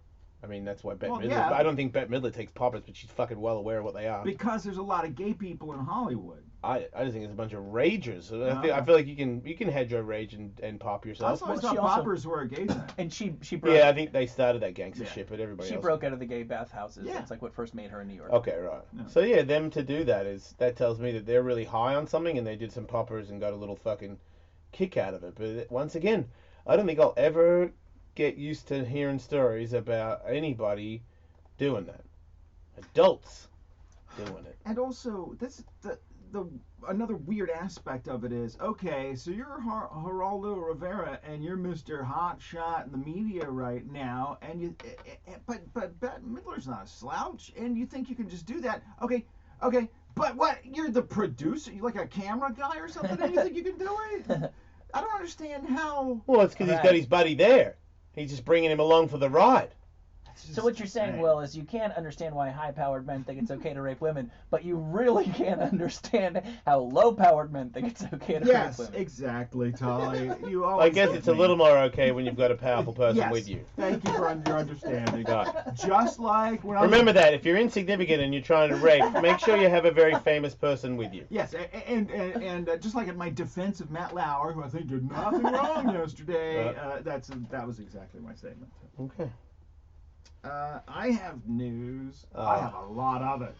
I mean, that's why Bette Well, Midler... yeah. I don't think Bette Midler takes poppers, but she's fucking well aware of what they are. Because there's a lot of gay people in Hollywood. I just think it's a bunch of ragers. So I Ah. feel like you can hedge your rage and pop I yourself. always Well, thought she also- poppers were a gay thing. And she broke. Yeah, I think they started that gangster Yeah. shit, but everybody She else... broke out of the gay bathhouses. Yeah. That's like what first made her in New York. Okay, right. Yeah. So yeah, them to do that tells me that they're really high on something and they did some poppers and got a little fucking kick out of it. But once again, I don't think I'll ever get used to hearing stories about anybody doing that. Adults doing it. And also, this the another weird aspect of it is, okay, so you're Geraldo Rivera and you're Mr. Hotshot in the media right now, and but Bette Midler's not a slouch, and you think you can just do that? Okay, but what? You're the producer? You like a camera guy or something, and you think you can do it? I don't understand how. Well, it's because he's got his buddy there. He's just bringing him along for the ride. So what you're saying, Will, is you can't understand why high-powered men think it's okay to rape women, but you really can't understand how low-powered men think it's okay to rape Yes, women. exactly, Tolly. You I always guess get it's a me. little more okay when you've got a powerful person Yes, with you. Thank you for your understanding. Right. Just like when I was Remember that if you're insignificant and you're trying to rape, make sure you have a very famous person with you. Yes, and just like in my defense of Matt Lauer, who I think did nothing wrong yesterday, that was exactly my statement. Okay. I have news. I have a lot of it.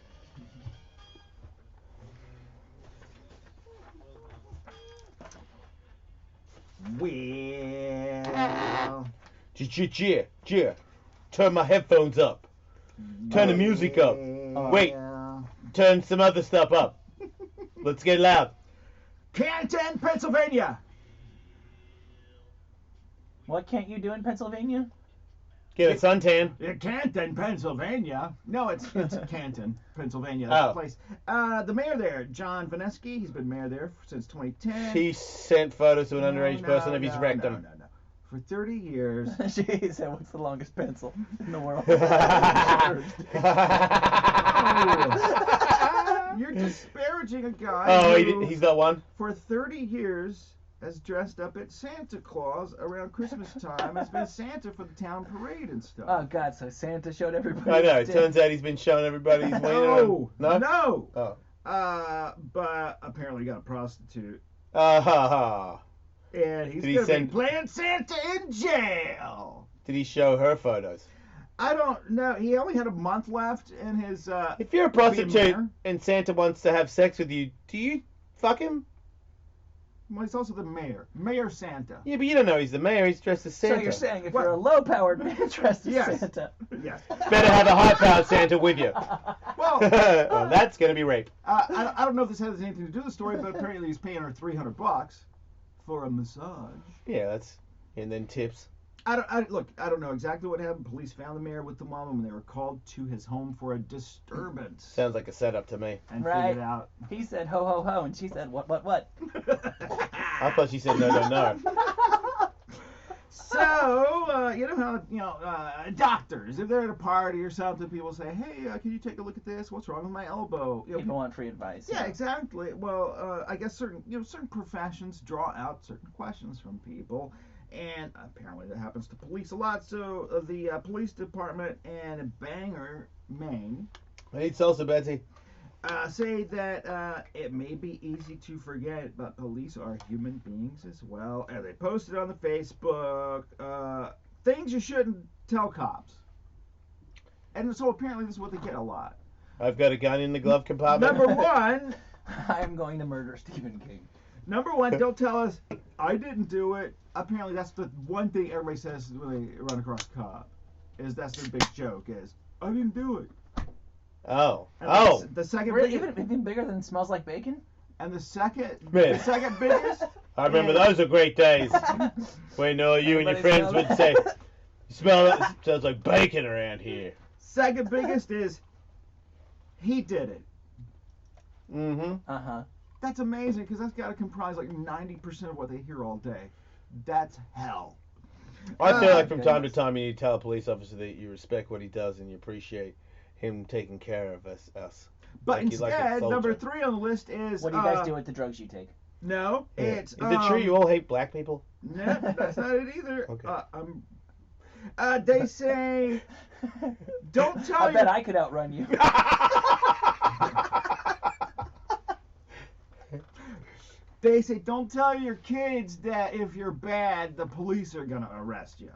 Well, Yeah. Turn my headphones up. Turn the music up. Wait. Turn some other stuff up. Let's get loud. Canton, Pennsylvania. What can't you do in Pennsylvania? Get a suntan. Canton, Pennsylvania. No, it's Canton, Pennsylvania. That's Oh. the place. The mayor there, John Vineski, he's been mayor there since 2010. He sent photos to an underage person of his rectum. No. For 30 years. She said, what's the longest pencil in the world? You're disparaging a guy Oh, who, he's got one? for 30 years, has dressed up as Santa Claus around Christmas time, has been Santa for the town parade and stuff. Oh, God, so Santa showed everybody. I know. It his turns out he's been showing everybody his wiener. No. No? Oh. But apparently he got a prostitute. Ha. And he's Did he going to be send- playing Santa in jail. Did he show her photos? I don't know. He only had a month left in his. If you're a being prostitute mayor. and Santa wants to have sex with you, do you fuck him? Well, he's also the mayor. Mayor Santa. Yeah, but you don't know he's the mayor. He's dressed as So Santa. you're saying if What? you're a low-powered man dressed as Yes. Santa. Yes. Better have a high-powered Santa with you. Well, Well, that's going to be rape. I don't know if this has anything to do with the story, but apparently he's paying her $300 for a massage. Yeah, and then tips. I don't know exactly what happened. Police found the mayor with the woman when they were called to his home for a disturbance. Sounds like a setup to me. And Right. figured out. He said ho ho ho, and she said what? I thought she said no. So, you know how, doctors, if they're at a party or something, people say, hey, can you take a look at this? What's wrong with my elbow? You know, People want free advice. yeah, exactly. Well, I guess certain professions draw out certain questions from people, and apparently that happens to police a lot. So, the police department in Bangor, Maine, I need salsa, Betsy. say that it may be easy to forget, but police are human beings as well. And they posted on the Facebook things you shouldn't tell cops. And so apparently this is what they get a lot. I've got a gun in the glove compartment. Number one, I'm going to murder Stephen King. don't tell us I didn't do it. Apparently that's the one thing everybody says when they run across a cop. Is that's their big joke is, I didn't do it. Oh. And the second Really? biggest, Even bigger than Smells Like Bacon? and the second Man. biggest. I remember is- those are great days. When you and your Everybody friends smell would that? say, "You smell it? Smells like bacon around here." Second biggest is he did it. Mm-hmm. Uh-huh. That's amazing because that's got to comprise like 90% of what they hear all day. That's hell. I feel like from time to goodness. time you need to tell a police officer that you respect what he does and you appreciate him taking care of us. But Like you like a instead, soldier. number 3 on the list is. What do you guys do with the drugs you take? No, Yeah. it's. Is it true you all hate black people? No, that's not it either. Okay. They say, don't tell I your. bet I could outrun you. They say, don't tell your kids that if you're bad, the police are gonna arrest you.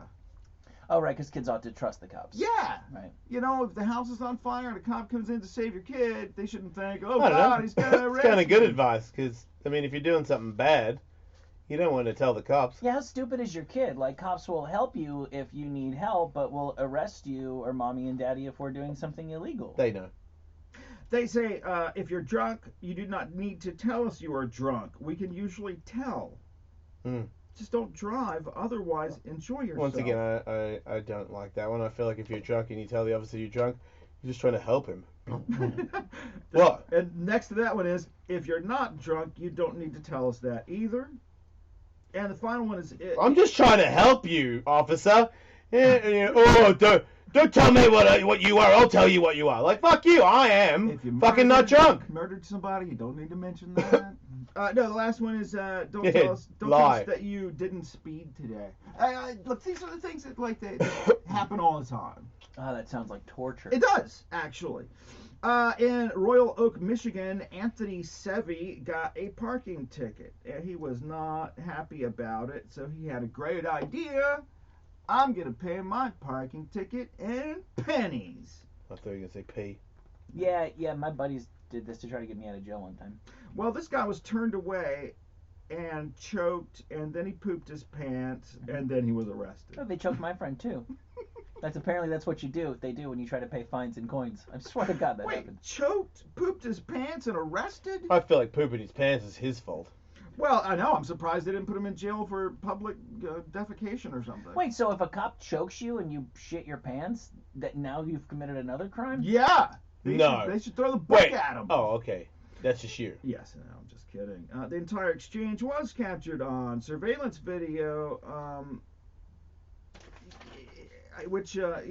Oh, right, because kids ought to trust the cops. Yeah. Right. You know, if the house is on fire and a cop comes in to save your kid, they shouldn't think, oh I don't God, know. he's gonna It's arrest kind of good me. advice because I mean, if you're doing something bad, you don't want to tell the cops. Yeah, how stupid is your kid? Like, cops will help you if you need help, but will arrest you or mommy and daddy if we're doing something illegal. They know. They say, if you're drunk, you do not need to tell us you are drunk. We can usually tell. Mm. Just don't drive, otherwise enjoy yourself. Once again, I don't like that one. I feel like if you're drunk and you tell the officer you're drunk, you're just trying to help him. What? And next to that one is, if you're not drunk, you don't need to tell us that either. And the final one is... I'm just trying to help you, officer. Oh, don't tell me what you are. I'll tell you what you are. Like, fuck you. I am if you fucking not drunk. Murdered somebody, you don't need to mention that. No, the last one is don't Yeah, tell us lie. that you didn't speed today. Look, these are the things that they happen all the time. Oh, that sounds like torture. It does, actually. In Royal Oak, Michigan, Anthony Sevi got a parking ticket, and he was not happy about it, so he had a great idea. I'm going to pay my parking ticket in pennies. I thought you were going to say pee. Yeah, my buddies did this to try to get me out of jail one time. Well, this guy was turned away and choked, and then he pooped his pants, and then he was arrested. Oh, they choked my friend, too. That's what you do. They do when you try to pay fines and coins. I swear to God that Wait, happened. choked, pooped his pants, and arrested? I feel like pooping his pants is his fault. Well, I know. I'm surprised they didn't put him in jail for public defecation or something. Wait, so if a cop chokes you and you shit your pants, that now you've committed another crime? Yeah. No. They should throw the book Wait. at him. Oh, okay. That's just you. Yes, no, I'm just kidding. The entire exchange was captured on surveillance video, which, I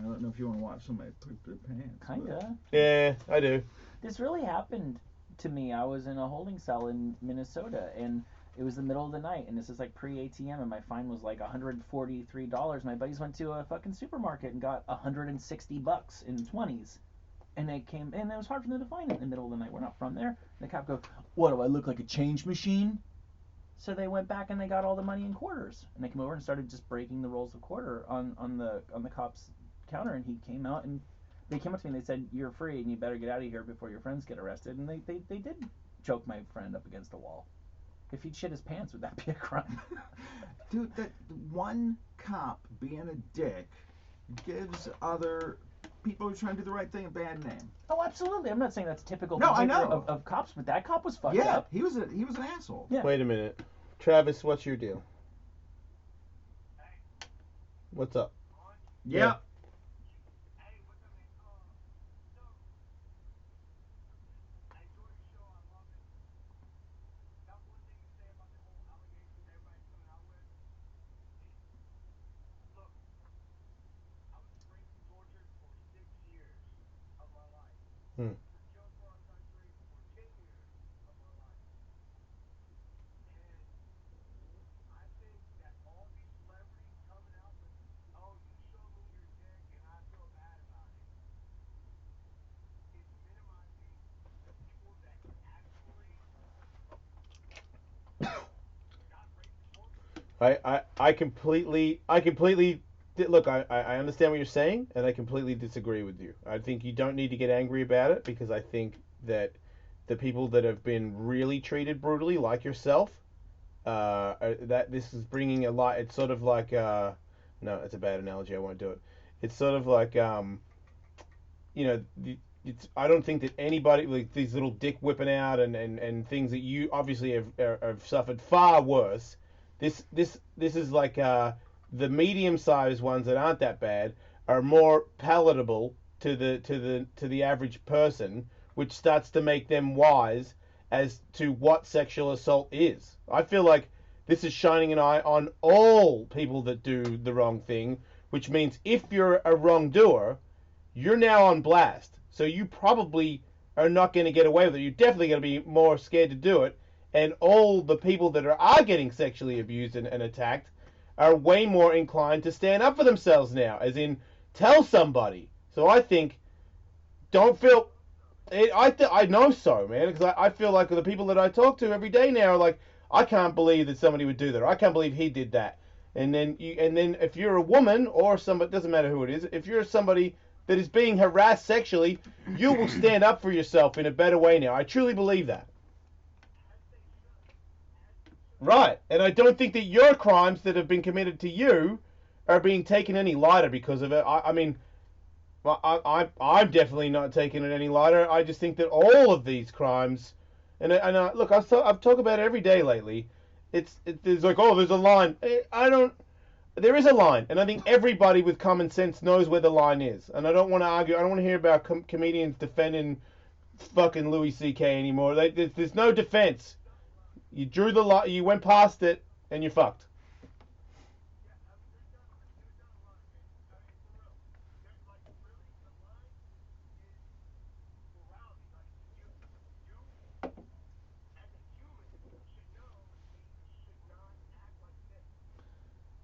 don't know if you want to watch somebody poop their pants. Kinda. Yeah, I do. This really happened to me. I was in a holding cell in Minnesota, and it was the middle of the night, and this is like pre-ATM, and my fine was like $143. My buddies went to a fucking supermarket and got $160 in 20s. And they came, and it was hard for them to find it in the middle of the night. We're not from there. And the cop goes, "What, do I look like a change machine?" So they went back and they got all the money in quarters. And they came over and started just breaking the rolls of quarter on the cop's counter. And he came out, and they came up to me and they said, "You're free, and you better get out of here before your friends get arrested." And they did choke my friend up against the wall. If he'd shit his pants, would that be a crime? Dude, that one cop being a dick gives other people who are trying to do the right thing a bad name. Oh, absolutely. I'm not saying that's typical No, I behavior know. of cops, but that cop was fucked Yeah, up. he was an asshole. Yeah. Wait a minute. Travis, what's your deal? What's up? Yep. Hmm. I completely look. I understand what you're saying, and I completely disagree with you. I think you don't need to get angry about it because I think that the people that have been really treated brutally, like yourself, that this is bringing a light. It's sort of like no, it's a bad analogy. I won't do it. It's sort of like you know, I don't think that anybody like these little dick whipping out and things that you obviously have suffered far worse. This is like the medium sized ones that aren't that bad are more palatable to the average person, which starts to make them wise as to what sexual assault is. I feel like this is shining an eye on all people that do the wrong thing, which means if you're a wrongdoer, you're now on blast. So you probably are not going to get away with it. You're definitely going to be more scared to do it. And all the people that are getting sexually abused and attacked are way more inclined to stand up for themselves now, as in tell somebody. So I think don't feel. I know so, man, because I feel like the people that I talk to every day now are like, I can't believe that somebody would do that. Or I can't believe he did that. And then if you're a woman or somebody, doesn't matter who it is, if you're somebody that is being harassed sexually, you will stand up for yourself in a better way now. I truly believe that. Right. And I don't think that your crimes that have been committed to you are being taken any lighter because of it. I mean, I'm definitely not taking it any lighter. I just think that all of these crimes, look, I've talked about it every day lately. There's like, oh, there's a line. I don't. There is a line, and I think everybody with common sense knows where the line is. And I don't want to argue. I don't want to hear about comedians defending fucking Louis C.K. anymore. There's no defense. You drew the line. You went past it, and you're fucked.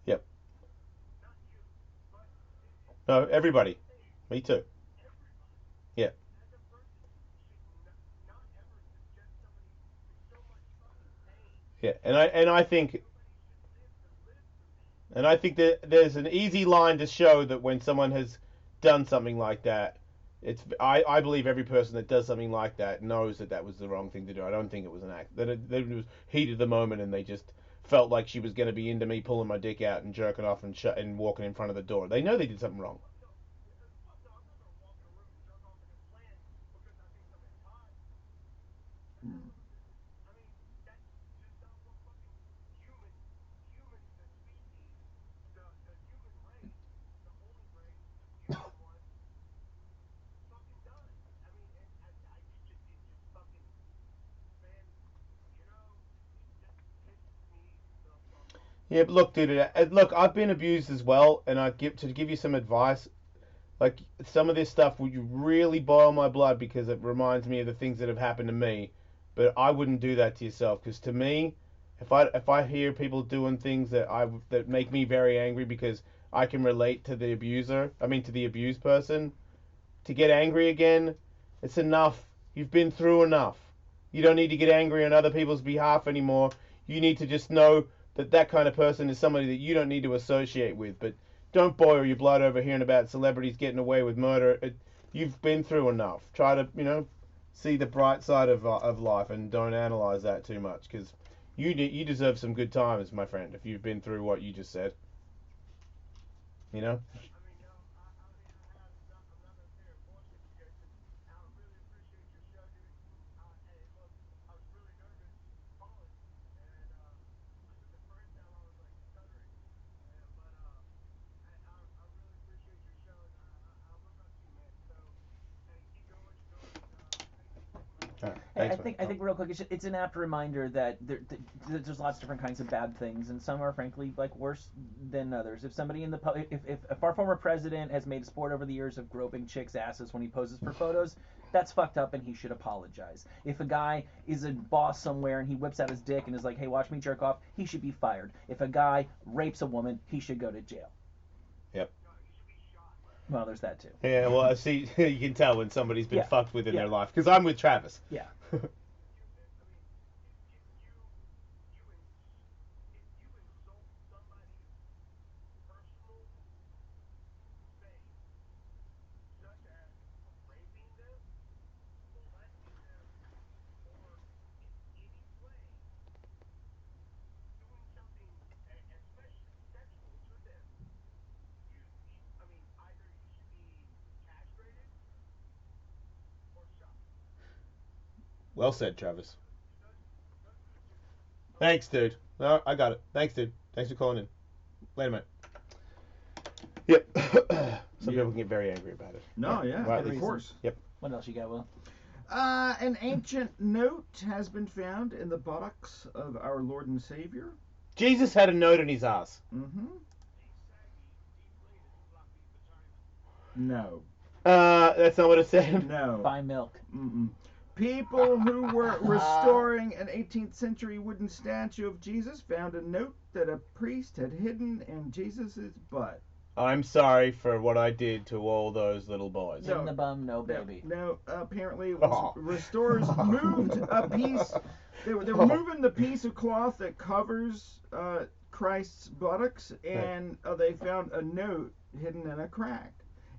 Yep. No, everybody. Me too. Yeah. Yeah. And I think that there's an easy line to show that when someone has done something like that, I believe every person that does something like that knows that that was the wrong thing to do. I don't think it was an act. That it was heat of the moment and they just felt like she was going to be into me pulling my dick out and jerking off and walking in front of the door. They know they did something wrong. Yeah, but look, dude. Look, I've been abused as well, and to give you some advice. Like some of this stuff would you really boil my blood because it reminds me of the things that have happened to me. But I wouldn't do that to yourself because to me, if I hear people doing things that make me very angry because I can relate to the abuser, I mean to the abused person, to get angry again, it's enough. You've been through enough. You don't need to get angry on other people's behalf anymore. You need to just know that that kind of person is somebody that you don't need to associate with. But don't boil your blood over hearing about celebrities getting away with murder. You've been through enough. Try to, see the bright side of life and don't analyze that too much because you deserve some good times, my friend, if you've been through what you just said. You know? Thanks, I man. think real quick, it's an apt reminder that there's lots of different kinds of bad things, and some are frankly like worse than others. If somebody in the if our former president has made a sport over the years of groping chicks' asses when he poses for photos, that's fucked up, and he should apologize. If a guy is a boss somewhere and he whips out his dick and is like, "Hey, watch me jerk off," he should be fired. If a guy rapes a woman, he should go to jail. Yep. Well, there's that too. Yeah, well, I see, you can tell when somebody's been Yeah. fucked with in Yeah. their life. Because I'm with Travis. Yeah. Well said, Travis. Thanks, dude. No, I got it. Thanks, dude. Thanks for calling in. Later, mate. Yep. Some people can get very angry about it. No, yeah, Rightly of so. course. Yep. What else you got, Will? An ancient note has been found in the buttocks of our Lord and Savior. Jesus had a note in his ass. Mm-hmm. No. That's not what it said. No. Buy milk. Mm-mm. People who were restoring an 18th century wooden statue of Jesus found a note that a priest had hidden in Jesus' butt. I'm sorry for what I did to all those little boys. In the bum, no baby. No, apparently it was restorers moved a piece. They were moving the piece of cloth that covers Christ's buttocks, and they found a note hidden in a crack.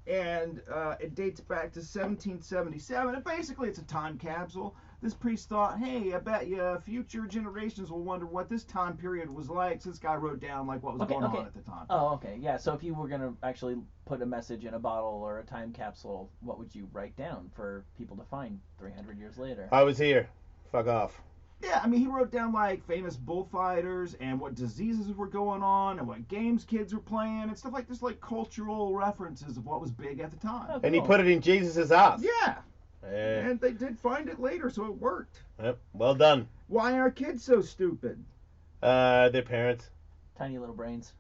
And it dates back to 1777. And basically, it's a time capsule. This priest thought, hey, I bet you future generations will wonder what this time period was like. So this guy wrote down like what was going on at the time. Oh, okay. Yeah, so if you were going to actually put a message in a bottle or a time capsule, what would you write down for people to find 300 years later? I was here. Fuck off. Yeah, I mean, he wrote down like famous bullfighters and what diseases were going on and what games kids were playing and stuff like this, like cultural references of what was big at the time. Oh, And he cool. put it in Jesus' ass. Yeah. Yeah. And they did find it later, so it worked. Yep. Well done. Why are kids so stupid? Their parents. Tiny little brains.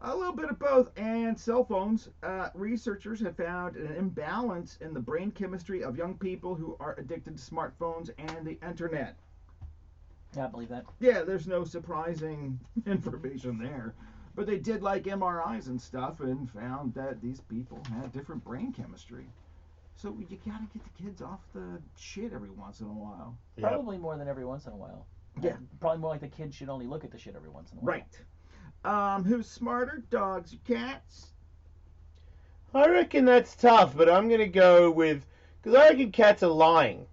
A little bit of both. And cell phones. Researchers have found an imbalance in the brain chemistry of young people who are addicted to smartphones and the internet. Yeah, I believe that. Yeah, there's no surprising information there. But they did like MRIs and stuff and found that these people had different brain chemistry. So you gotta get the kids off the shit every once in a while. Yep. Probably more than every once in a while. Yeah. Probably more like the kids should only look at the shit every once in a while. Right. Who's smarter, dogs or cats? I reckon that's tough, but I'm gonna go with, because I reckon cats are lying.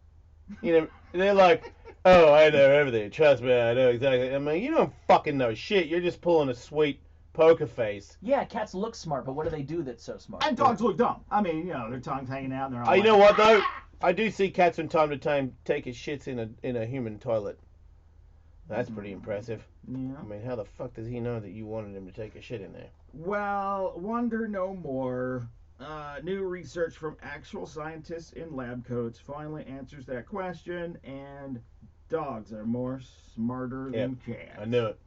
You know, they're like, oh, I know everything. Trust me, I know exactly. I mean, you don't fucking know shit. You're just pulling a sweet poker face. Yeah, cats look smart, but what do they do that's so smart? And dogs look dumb. I mean, you know, their tongue's hanging out and they're all You know what though? I do see cats from time to time take his shits in a human toilet. That's pretty impressive. Yeah. I mean, how the fuck does he know that you wanted him to take a shit in there? Well, wonder no more. New research from actual scientists in lab coats finally answers that question, and dogs are more smarter than cats. I knew it.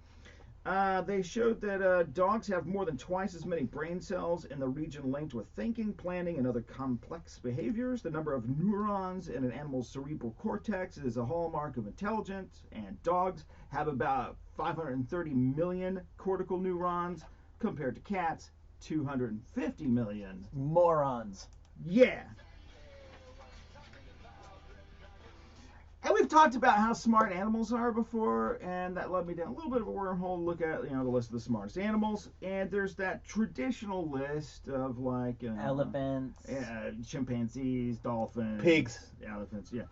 They showed that dogs have more than twice as many brain cells in the region linked with thinking, planning, and other complex behaviors. The number of neurons in an animal's cerebral cortex is a hallmark of intelligence, and dogs have about 530 million cortical neurons compared to cats, 250 million. Morons. Yeah. And we've talked about how smart animals are before, and that led me down a little bit of a wormhole to look at, you know, the list of the smartest animals. And there's that traditional list of like Elephants. Chimpanzees, dolphins, Pigs. elephants, yeah.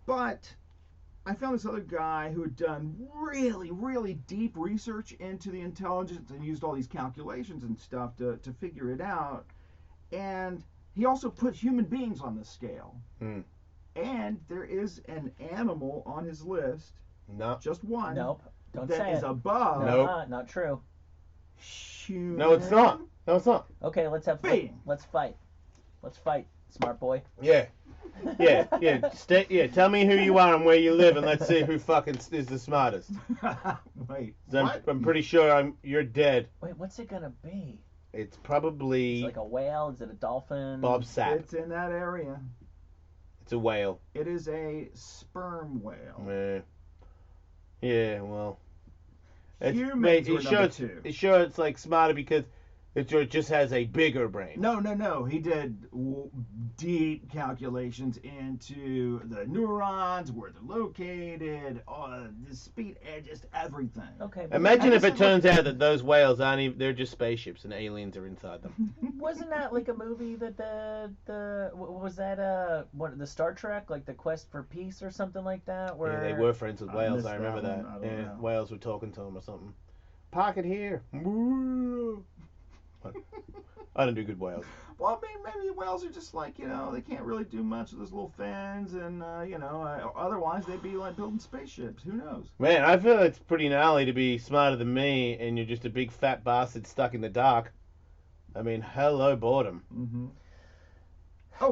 But I found this other guy who had done really, really deep research into the intelligence and used all these calculations and stuff to figure it out. And he also put human beings on the scale. And there is an animal on his list, No. just one, Nope. Don't that say is it. above Nope. Not true. human. No, it's not. No, it's not. Okay, let's have Being. let's fight. Let's fight, smart boy. Yeah. Tell me who you are and where you live, and let's see who fucking is the smartest. Wait. I'm pretty sure you're dead. Wait, what's it gonna be? It's probably Is it like a whale? Is it a dolphin? Bob Sapp. It's in that area. It's a whale. It is a sperm whale. Yeah, well. Humans were number 2. It's sure it's like smarter because it just has a bigger brain. No. He did deep calculations into the neurons, where they're located, the speed, and just everything. Okay. Imagine if it turns out that those whales aren't even, they're just spaceships and aliens are inside them. Wasn't that like a movie that what was that the Star Trek, like the Quest for Peace or something like that? Where Yeah, they were friends with whales. missed I remember that that. one. I don't know. Whales were talking to them or something. Park it here. I don't do good whales. Well, maybe whales are just like, they can't really do much with those little fins, and, otherwise they'd be like building spaceships. Who knows? Man, I feel it's pretty gnarly to be smarter than me and you're just a big fat bastard stuck in the dark. I mean, hello, boredom. Mm-hmm.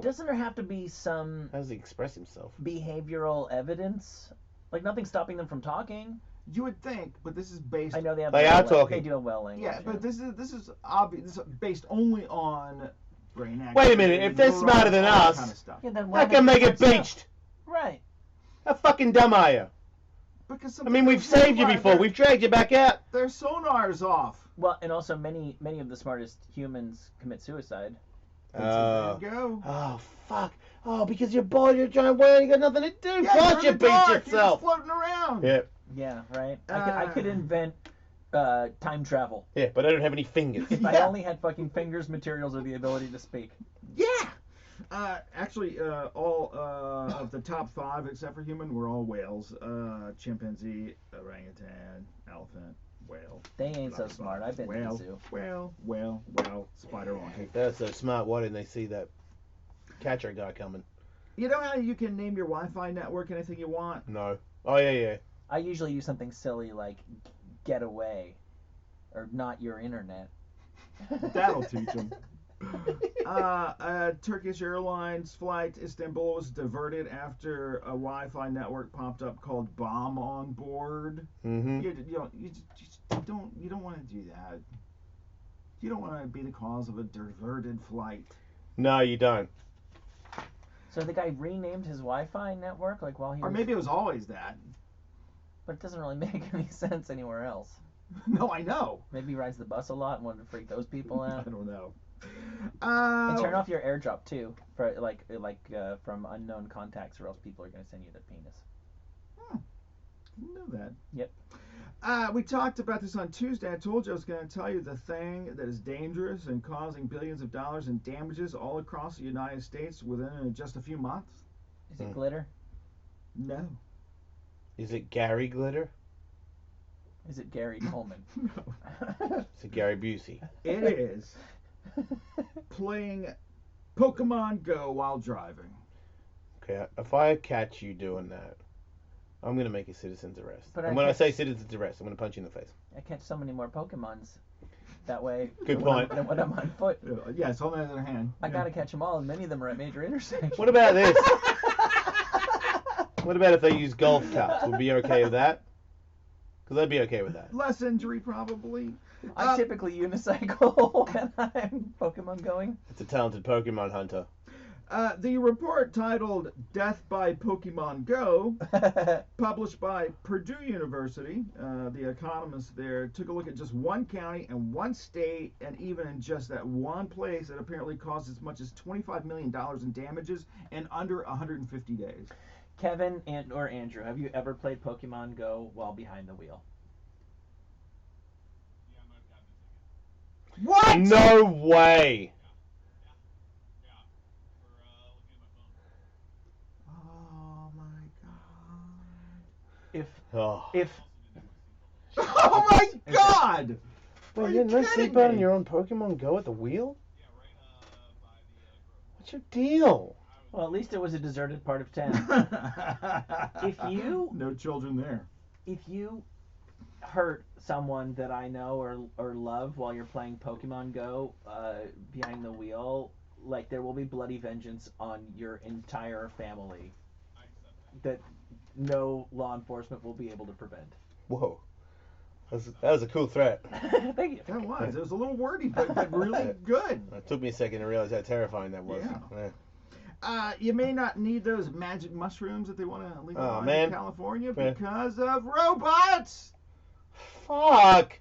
Doesn't there have to be some How does he express himself? behavioral evidence? Like nothing stopping them from talking. You would think, but this is based. I know they have. They are talking. They do have well language. Yeah, but this is obvious. This is based only on brain activity. Wait a minute, if they're neurons, smarter than all that us, kind of stuff. Yeah, then How why come they get stuff? beached? Right. How fucking dumb are you? Because I mean, we've saved you before. We've dragged you back out. Their sonar's off. Well, and also many of the smartest humans commit suicide. There you go. Oh, fuck. Oh, because you're bored, you're trying to wait, you got nothing to do. Yeah, Of course you're you in the beat dark, yourself. You're just floating around. Yeah. Yeah, right. I could invent time travel. Yeah, but I don't have any fingers. If I only had fucking fingers, materials, or the ability to speak. Yeah. Actually, all of the top 5, except for human, were all whales. Chimpanzee, orangutan, elephant, whale. They ain't so smart. I've been to the zoo. Whale, spider monkey. They're so smart, why didn't they see that catcher guy coming? You know how you can name your Wi-Fi network anything you want? No. Oh, yeah. I usually use something silly like get away or not your internet. That'll teach them. Turkish Airlines flight Istanbul was diverted after a Wi-Fi network popped up called Bomb on Board. Mm-hmm. You don't want to do that. You don't want to be the cause of a diverted flight. No, you don't. So the guy renamed his Wi-Fi network like while he Or was... maybe it was always that. But it doesn't really make any sense anywhere else. No, I know. Maybe he rides the bus a lot and wanted to freak those people I out. don't know. And turn off your AirDrop too, for from unknown contacts, or else people are gonna send you their penis. Didn't know that. Yep. We talked about this on Tuesday. I told you I was going to tell you the thing that is dangerous and causing billions of dollars in damages all across the United States within just a few months. Is it glitter? No. Is it Gary Glitter? Is it Gary Coleman? No. Is it Gary Busey? It is playing Pokemon Go while driving. Okay, if I catch you doing that, I'm going to make a citizen's arrest. But and when I say citizen's arrest, I'm going to punch you in the face. I catch so many more Pokemons that way. Good point. Than when I'm on foot. Yes, on the other hand. I gotta catch them all, and many of them are at major intersections. What about this? What about if they use golf carts? Would be okay with that? Because I'd be okay with that. Less injury, probably. I typically unicycle when I'm Pokemon going. It's a talented Pokemon hunter. The report titled Death by Pokemon Go, published by Purdue University, the economists there took a look at just one county and one state, and even in just that one place, it apparently caused as much as $25 million in damages in under 150 days. Kevin or Andrew, have you ever played Pokemon Go while behind the wheel? What? No way! Oh my god. If Oh, Oh my god! Wait, Are you you didn't kidding sleep on me? your own Pokemon Go at the wheel? What's your deal? well, at least it was a deserted part of town. No children there. If you hurt someone that I know or love while you're playing Pokemon Go behind the wheel, like there will be bloody vengeance on your entire family that no law enforcement will be able to prevent. Whoa. That was a cool threat. Thank you. That was. It was a little wordy, but really good. It took me a second to realize how terrifying that was. Yeah. You may not need those magic mushrooms that they want to legalize man. in California because of robots. Fuck.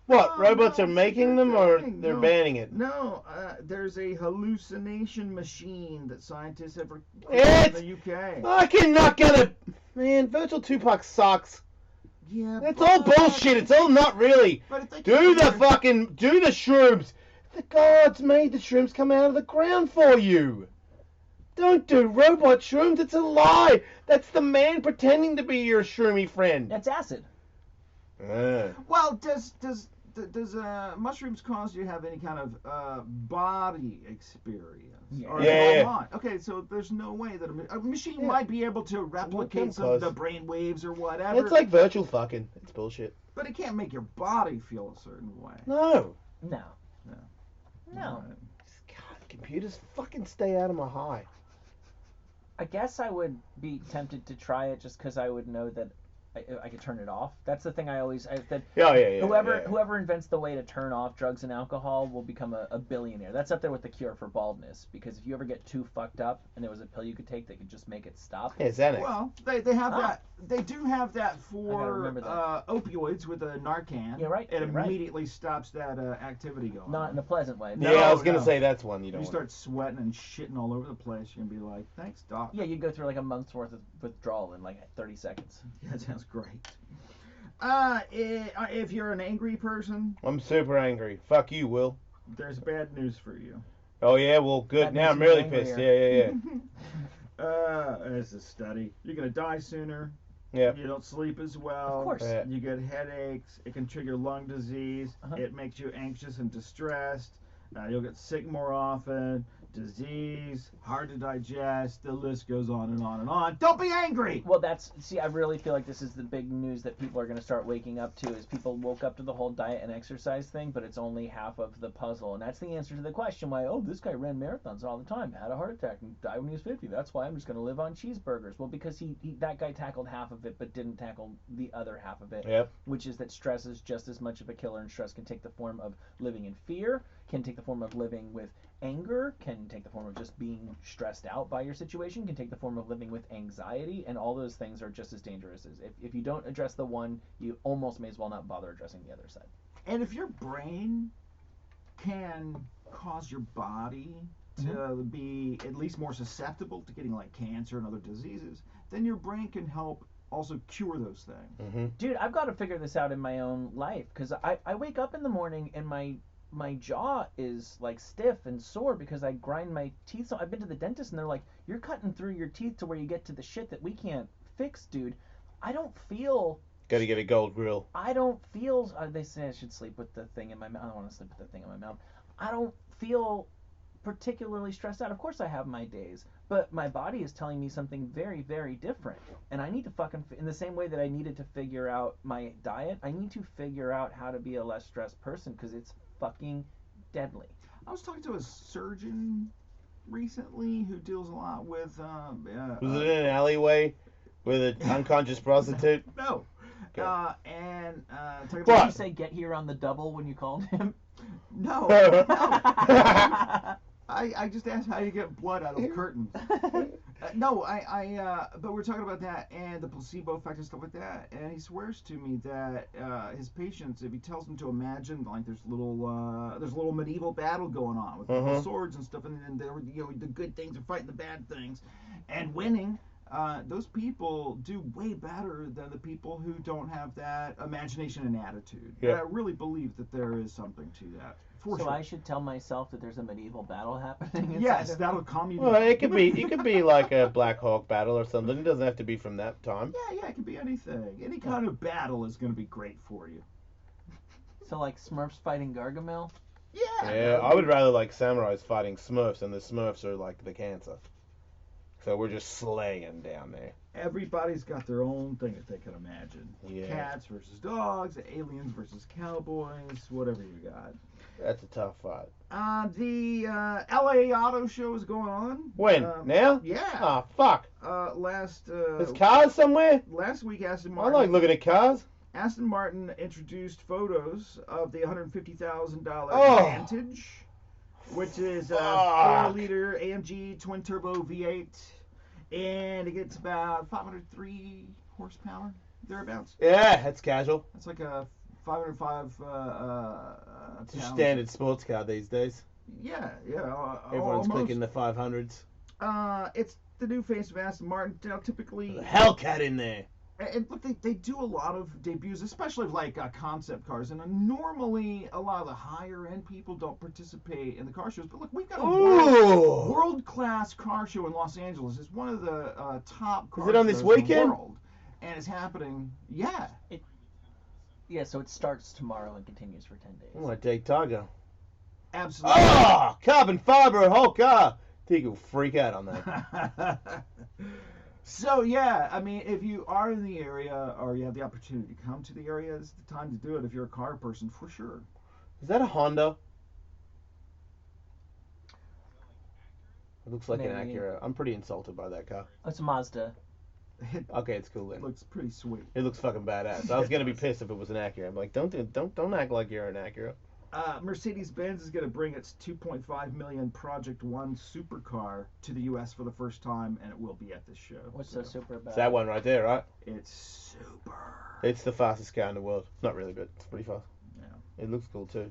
What? Oh, robots no, are it's a making good them, or thing. they're No. banning it? No, there's a hallucination machine that scientists have It's in the UK. fucking not gonna. Man, Virtual Tupac sucks. Yeah, It's all bullshit. It's all not really. But if they Do the can't- fucking. Do the shrooms. The gods made the shrooms come out of the ground for you. Don't do robot shrooms. It's a lie. That's the man pretending to be your shroomy friend. That's acid. Well, does mushrooms cause you to have any kind of body experience? Yeah. Or Yeah. not? Okay, so there's no way that a machine Yeah. might be able to replicate some of the brain waves or whatever. It's like virtual fucking. It's bullshit. But it can't make your body feel a certain way. No. No. Right. God, computers fucking stay out of my high. I guess I would be tempted to try it just because I would know that I could turn it off. That's the thing I said. Yeah. Whoever invents the way to turn off drugs and alcohol will become a billionaire. That's up there with the cure for baldness. Because if you ever get too fucked up and there was a pill you could take that could just make it stop. Yeah, Xanax. Well, they have that. They do have that for remember that. opioids with a Narcan. Yeah, right, It you're right. immediately stops that activity going. Not in a pleasant way. Yeah, I was gonna no. say that's one you don't. You want. start sweating and shitting all over the place. You're gonna be like, "Thanks, doc." Yeah, you'd go through like a month's worth of withdrawal in like 30 seconds. Yeah, that sounds great. If you're an angry person, I'm super angry. Fuck you, Will. there's bad news for you. Oh yeah, well good. That Now makes I'm me really angrier. pissed. Yeah. It's a study. You're gonna die sooner. Yeah. You don't sleep as well. Of course. Yeah. You get headaches. It can trigger lung disease. Uh-huh. It makes you anxious and distressed. You'll get sick more often. Disease, hard to digest. The list goes on and on and on. Don't be angry. Well, I really feel like this is the big news that people are going to start waking up to, is people woke up to the whole diet and exercise thing, but it's only half of the puzzle. And that's the answer to the question why, this guy ran marathons all the time, had a heart attack, and died when he was 50. That's why I'm just going to live on cheeseburgers. Well, because that guy tackled half of it, but didn't tackle the other half of it, Yep. which is that stress is just as much of a killer, and stress can take the form of living in fear, can take the form of living with anger, can take the form of just being stressed out by your situation, can take the form of living with anxiety, and all those things are just as dangerous. As if you don't address the one, you almost may as well not bother addressing the other side. And if your brain can cause your body to be at least more susceptible to getting like cancer and other diseases, then your brain can help also cure those things. Mm-hmm. Dude, I've got to figure this out in my own life, because I wake up in the morning and my jaw is like stiff and sore because I grind my teeth. So I've been to the dentist and they're like, you're cutting through your teeth to where you get to the shit that we can't fix, dude. I don't feel. Gotta get a gold grill. I don't feel. They say I should sleep with the thing in my mouth. I don't want to sleep with the thing in my mouth. I don't feel particularly stressed out. Of course I have my days, but my body is telling me something very, very different. And I need to fucking, in the same way that I needed to figure out my diet, I need to figure out how to be a less stressed person, because it's fucking deadly. I was talking to a surgeon recently who deals a lot with. Was it in an alleyway with an unconscious prostitute? No. Okay. Talking Did about you say get here on the double when you called him? no. I just asked how you get blood out of curtains. But we're talking about that and the placebo effect and stuff like that. And he swears to me that his patients, if he tells them to imagine like there's a little medieval battle going on with little swords and stuff, and then the good things are fighting the bad things, and winning. Those people do way better than the people who don't have that imagination and attitude. Yeah. And I really believe that there is something to that. For So sure. I should tell myself that there's a medieval battle happening inside Yes, of that'll calm you Well, down. it could be like a Black Hawk battle or something. It doesn't have to be from that time. Yeah, it can be anything. Any kind of battle is going to be great for you. So like Smurfs fighting Gargamel? Yeah. Yeah, I would rather like samurais fighting Smurfs, and the Smurfs are like the cancer. So we're just slaying down there. Everybody's got their own thing that they can imagine. Yeah. Cats versus dogs, aliens versus cowboys, whatever you got. That's a tough fight. The LA Auto Show is going on. When? Now? Yeah. Oh, fuck. There's cars somewhere? Last week, Aston I Martin. like looking at cars. Aston Martin introduced photos of the $150,000 Oh. Vantage, which is a Fuck. 4-liter AMG twin turbo V8, and it gets about 503 horsepower thereabouts. Yeah, that's casual. That's like a 505. It's a standard sports car these days. Yeah. Everyone's almost. clicking the 500s. It's the new face of Aston Martin. Now, typically. There's a Hellcat in there. And look, they do a lot of debuts, especially of like concept cars. And normally, a lot of the higher end people don't participate in the car shows. But look, we've got a world class car show in Los Angeles. It's one of the top car Is it on shows this in the weekend? world, and it's happening. Yeah. Yeah, so it starts tomorrow and continues for 10 days. I want to take Tiger. Absolutely. Oh, carbon fiber, a whole car. Tiger will freak out on that. So yeah, I mean, if you are in the area or you have the opportunity to come to the area, it's the time to do it. If you're a car person, for sure. Is that a Honda? It looks like an Maybe. Acura. I'm pretty insulted by that car. It's a Mazda. Okay, it's cool then. Looks pretty sweet. It looks fucking badass. I was gonna be pissed if it was an Acura. I'm like, don't act like you're an Acura. Mercedes-Benz is going to bring its 2.5 million Project One supercar to the U.S. for the first time, and it will be at this show. What's so super about It's that one right there, right? It's super. It's the fastest car in the world. Not really, but it's pretty fast. Yeah. It looks cool too.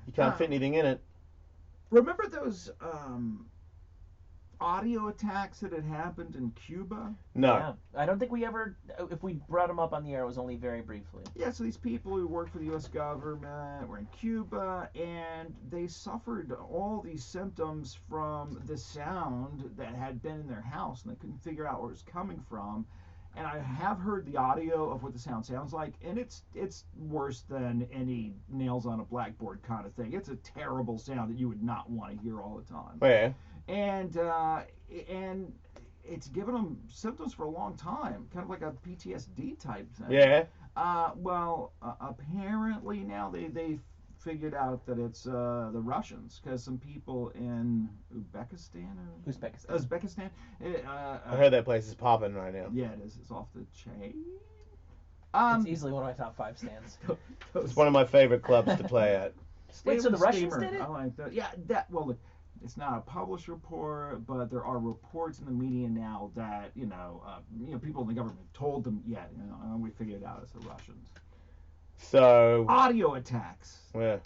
You can't fit anything in it. Remember those audio attacks that had happened in Cuba? No. Yeah. I don't think we ever, if we brought them up on the air, it was only very briefly. Yeah, so these people who work for the U.S. government were in Cuba, and they suffered all these symptoms from the sound that had been in their house, and they couldn't figure out where it was coming from. And I have heard the audio of what the sound sounds like, and it's worse than any nails on a blackboard kind of thing. It's a terrible sound that you would not want to hear all the time. Where? And it's given them symptoms for a long time, kind of like a PTSD type thing. Yeah. Apparently now they figured out that it's the Russians, because some people in Uzbekistan. I heard that place is popping right now. Yeah, it is. It's off the chain. It's easily one of my top 5 stands. It's one of my favorite clubs to play at. Wait, so the Russians Steamer. did it? I like that. Yeah, well, look, it's not a published report, but there are reports in the media now that people in the government told them, and we figured it out it's the Russians. So. Audio attacks. Yeah.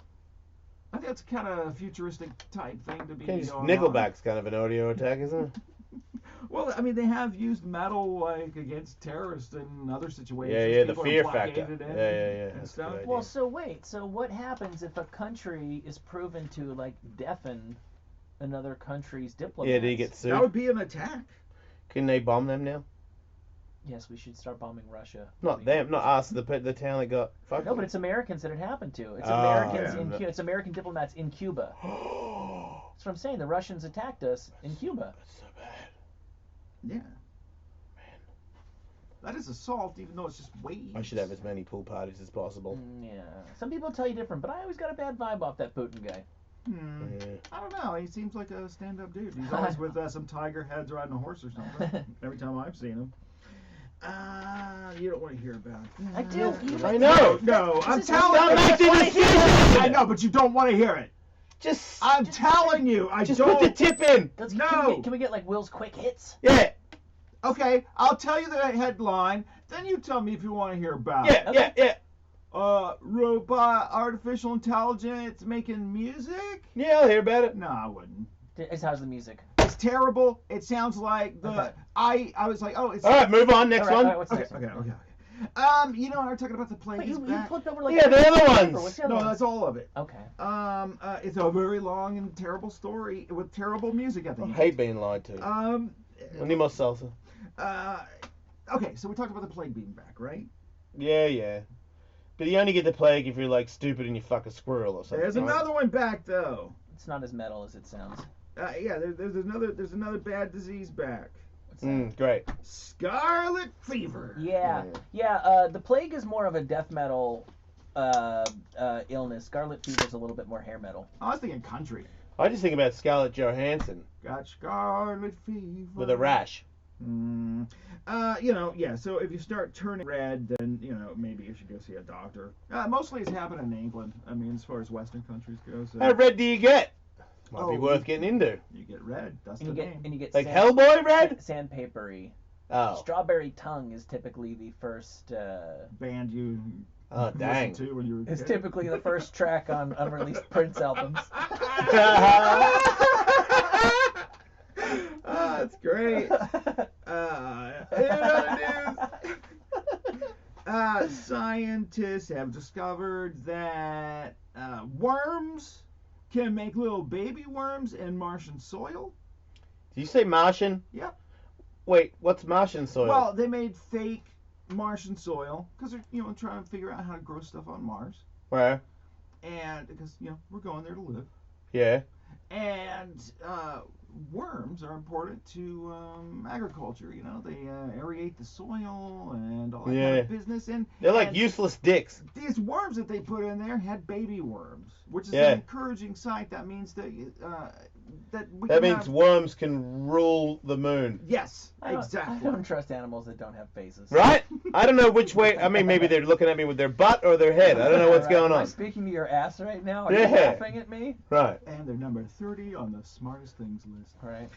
I think that's kind of a futuristic type thing to be. Nickelback's kind of an audio attack, isn't it? Well, I mean, they have used metal like against terrorists in other situations. Yeah, the People are fear factor. blockaded in Yeah. and That's stuff. a good idea. Well, so wait, so what happens if a country is proven to like deafen another country's diplomats? Yeah, do you get sued? That would be an attack. Can they bomb them now? Yes, we should start bombing Russia. Not them, not us. The town that got fucked. No, but it's Americans that it happened to. It's Oh, Americans yeah. in Cuba. It's American diplomats in Cuba. That's what I'm saying. The Russians attacked us in Cuba. That's so bad. Yeah. Man. That is assault, even though it's just waves. I should have as many pool parties as possible. Yeah. Some people tell you different, but I always got a bad vibe off that Putin guy. Yeah. I don't know. He seems like a stand-up dude. He's always with some tiger heads riding a horse or something. Every time I've seen him. You don't want to hear about it. I do. I know. No, I'm This is telling Don't you. make the decision. I know, but you don't want to hear it. I'm telling you, I Just don't. put the tip in. Can we get like Will's quick hits? Yeah. Okay, I'll tell you the headline. Then you tell me if you want to hear about Yeah, it. yeah. Robot artificial intelligence making music? Yeah, I'll hear about it. No, I wouldn't. How's the music? It's terrible. It sounds like the Okay. I was like, oh, it's All right, move on. Next one. What's okay, next? okay. We were talking about the play. Wait, you back. flipped over like Yeah, the other ones. What's the other No, ones? that's all of it. Okay. It's a very long and terrible story with terrible music at the I end. hate being lied to. I need more salsa. Okay, so we talked about the plague being back, right? Yeah. But you only get the plague if you're like stupid and you fuck a squirrel or something. There's another one back though. It's not as metal as it sounds. There's another bad disease back. Sam. Great. Scarlet Fever. Yeah. The plague is more of a death metal illness. Scarlet Fever is a little bit more hair metal. I was thinking country. I just think about Scarlett Johansson Got Scarlet Fever. with a rash. So if you start turning red, then, maybe you should go see a doctor. Mostly it's happening in England. I mean, as far as Western countries go. So How red do you get? Might be worth getting into. You get red. That's And the name. you get Like Hellboy red? Sandpapery. Oh. Strawberry Tongue is typically the first. Band you Oh, dang. listened to when you were a It's kid. typically the first track on unreleased Prince albums. That's great. Scientists have discovered that worms can make little baby worms in Martian soil. Did you say Martian? Yep. Wait, what's Martian soil? Well, they made fake Martian soil because they're trying to figure out how to grow stuff on Mars, Where? and because we're going there to live. Yeah. And worms are important to agriculture. They aerate the soil and all that kind of business. And They're like and useless dicks. these worms that they put in there had baby worms, which is Yeah. an encouraging sight. That means that we That can means have, worms can rule the moon. yes, I exactly. don't trust animals that don't have faces. Right? I don't know which way. I mean, maybe they're looking at me with their butt or their head. I don't know what's Right. going Am I on. speaking to your ass right now? Are Yeah. you laughing at me? Right. And they're number 30 on the smartest things list. Right.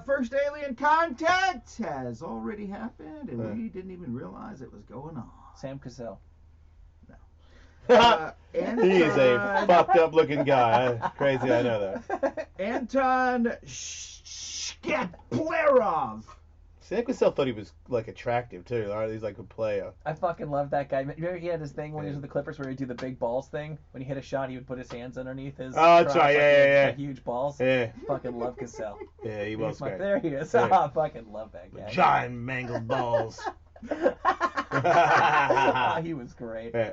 First alien contact has already happened, and we didn't even realize it was going on. Sam Cassell. He is a Anton fucked up looking guy. Crazy, I know that. Anton Shkaplerov. Sam Cassell thought he was like attractive too. Right? He's like a player. I fucking love that guy. Remember he had his thing when he was with the Clippers where he'd do the big balls thing? When he hit a shot, he would put his hands underneath his Oh, that's crotch, right. like Yeah, he had, yeah, like, huge balls. Yeah. Fucking love Cassell. Yeah, he was He's like, great. there he is. Yeah. I fucking love that guy. Giant mangled balls. He was great. Yeah.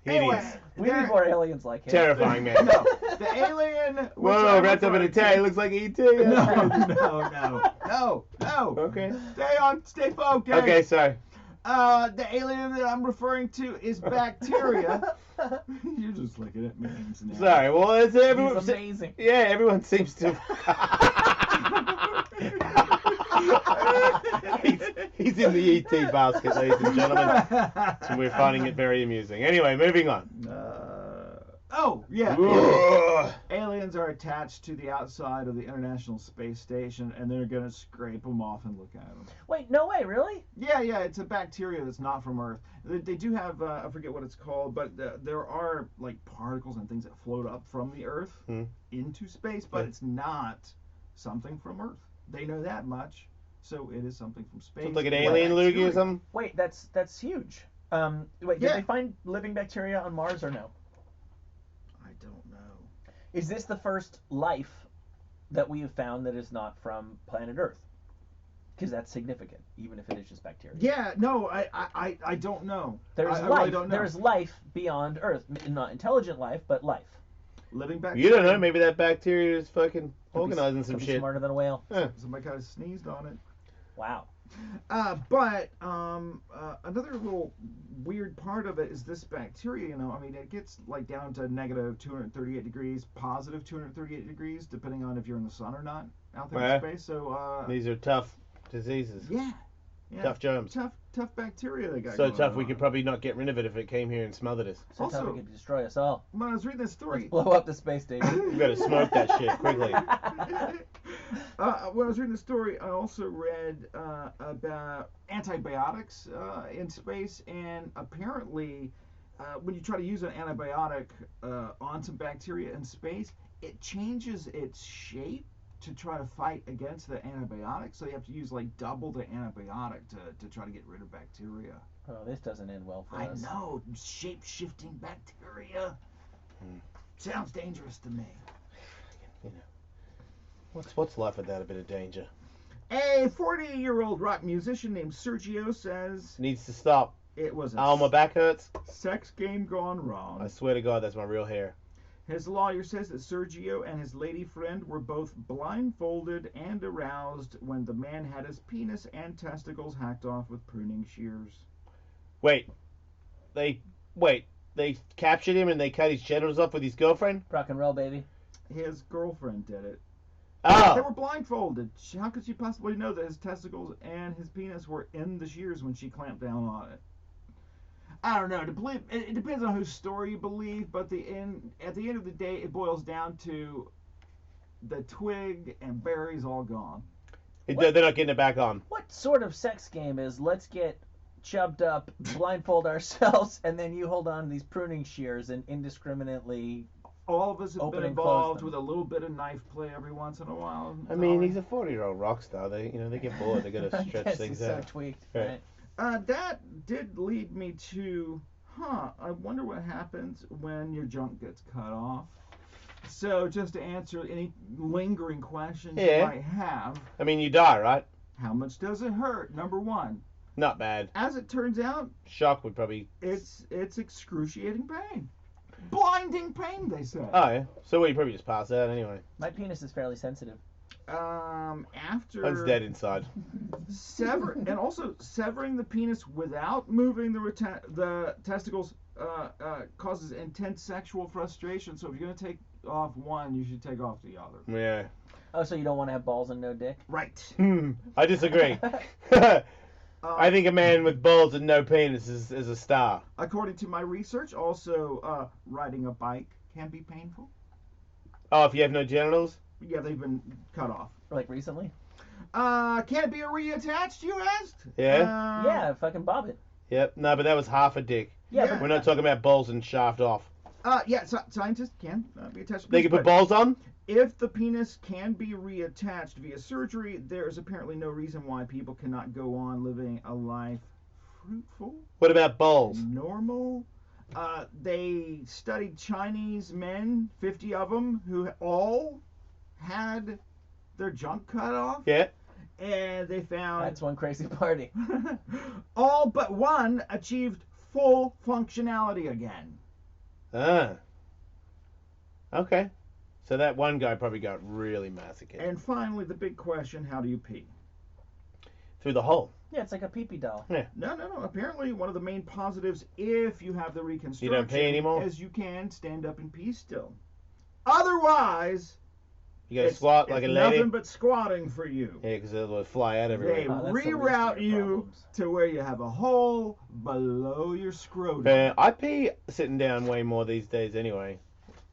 Anyway, Hideous. We need more aliens like him. Terrifying man. No, the alien. which Whoa, I'm wrapped up in a referring tie. to- He looks like E.T. No. Okay. Stay focused. Okay, sorry. The alien that I'm referring to is bacteria. You're just looking at memes now. Sorry. Well, it's everyone. He's amazing. Yeah, everyone seems to. he's in the ET basket, ladies and gentlemen. And we're finding it very amusing. Anyway, moving on. Ugh. Aliens are attached to the outside of the International Space Station, and they're gonna scrape them off and look at them. Wait, no way, really? Yeah, it's a bacteria that's not from Earth. They do have, I forget what it's called, but there are like particles and things that float up from the Earth into space, but it's not something from Earth. They know that much, so it is something from space. So it's like an alien loogie or something? Wait, that's huge. Wait, did they find living bacteria on Mars or no? I don't know. Is this the first life that we have found that is not from planet Earth? Because that's significant, even if it is just bacteria. Yeah, no, I don't know. There's I life. really don't know. There's life beyond Earth, not intelligent life, but life. Living bacteria. You don't know. Maybe that bacteria is fucking organizing some Could be shit. smarter than a whale. Yeah. Somebody kind of sneezed on it. Wow. But another little weird part of it is this bacteria, I mean, it gets like down to negative 238 degrees, positive 238 degrees, depending on if you're in the sun or not out there in space. So these are tough diseases. yeah, Tough germs. Tough bacteria they got. So going tough we on. could probably not get rid of it if it came here and smothered us. So Also- we could destroy us all. When I was reading this story, Blow up the space station. We gotta smoke that shit quickly. when I was reading the story, I also read about antibiotics in space, and apparently, when you try to use an antibiotic on some bacteria in space, it changes its shape to try to fight against the antibiotic. So you have to use like double the antibiotic to try to get rid of bacteria. Oh, this doesn't end well for I us. know, shape-shifting bacteria. Sounds dangerous to me. You know, what's life without a bit of danger? A 40-year-old rock musician named Sergio says Needs to stop. it was a Oh, my back hurts. sex game gone wrong. I swear to God, that's my real hair. His lawyer says that Sergio and his lady friend were both blindfolded and aroused when the man had his penis and testicles hacked off with pruning shears. Wait, they captured him and they cut his genitals off with his girlfriend? Rock and roll, baby. His girlfriend did it. Oh! They were blindfolded. How could she possibly know that his testicles and his penis were in the shears when she clamped down on it? I don't know. It depends on whose story you believe, but at the end of the day, it boils down to the twig and berries all gone. They're not getting it back on. What sort of sex game is let's get chubbed up, blindfold ourselves, and then you hold on to these pruning shears and indiscriminately... All of us have Open been and close involved them. with a little bit of knife play every once in a while. I mean, he's a 40-year-old rock star. They get bored. They gotta I stretch guess things he's out. so tweaked, Right. right? That did lead me to, I wonder what happens when your junk gets cut off. So, just to answer any lingering questions you might have, I mean, you die, right? how much does it hurt? Number one. Not bad. As it turns out, Shock would probably... it's excruciating pain. Blinding pain, they say. Oh, yeah. So you probably just pass out anyway. My penis is fairly sensitive. After Mine's dead inside. severing the penis without moving the testicles causes intense sexual frustration. So if you're gonna take off one, you should take off the other. Yeah. Oh, so you don't want to have balls and no dick? Right. I disagree. I think a man with balls and no penis is a star. According to my research, also riding a bike can be painful. Oh, if you have no genitals? Yeah, they've been cut off. Like recently? Can it be reattached, you asked? Yeah? Yeah, fucking bob it. Yep. No, but that was half a dick. Yeah, We're not talking about balls and shaft off. Scientists can be attached. They can put balls on? If the penis can be reattached via surgery, there is apparently no reason why people cannot go on living a life fruitful. What about balls? Normal. They studied Chinese men, 50 of them, who all had their junk cut off. Yeah. And they found... That's one crazy party. all but one achieved full functionality again. Ah. Okay. So that one guy probably got really masochistic. And finally, the big question, how do you pee? Through the hole. Yeah, it's like a pee-pee doll. Yeah. No. Apparently, one of the main positives, if you have the reconstruction, You don't pee anymore? is you can stand up and pee still. Otherwise, You gotta squat like a lady? nothing but squatting for you. Yeah, because it'll fly out everywhere. They reroute you to where you have a hole below your scrotum. I pee sitting down way more these days anyway.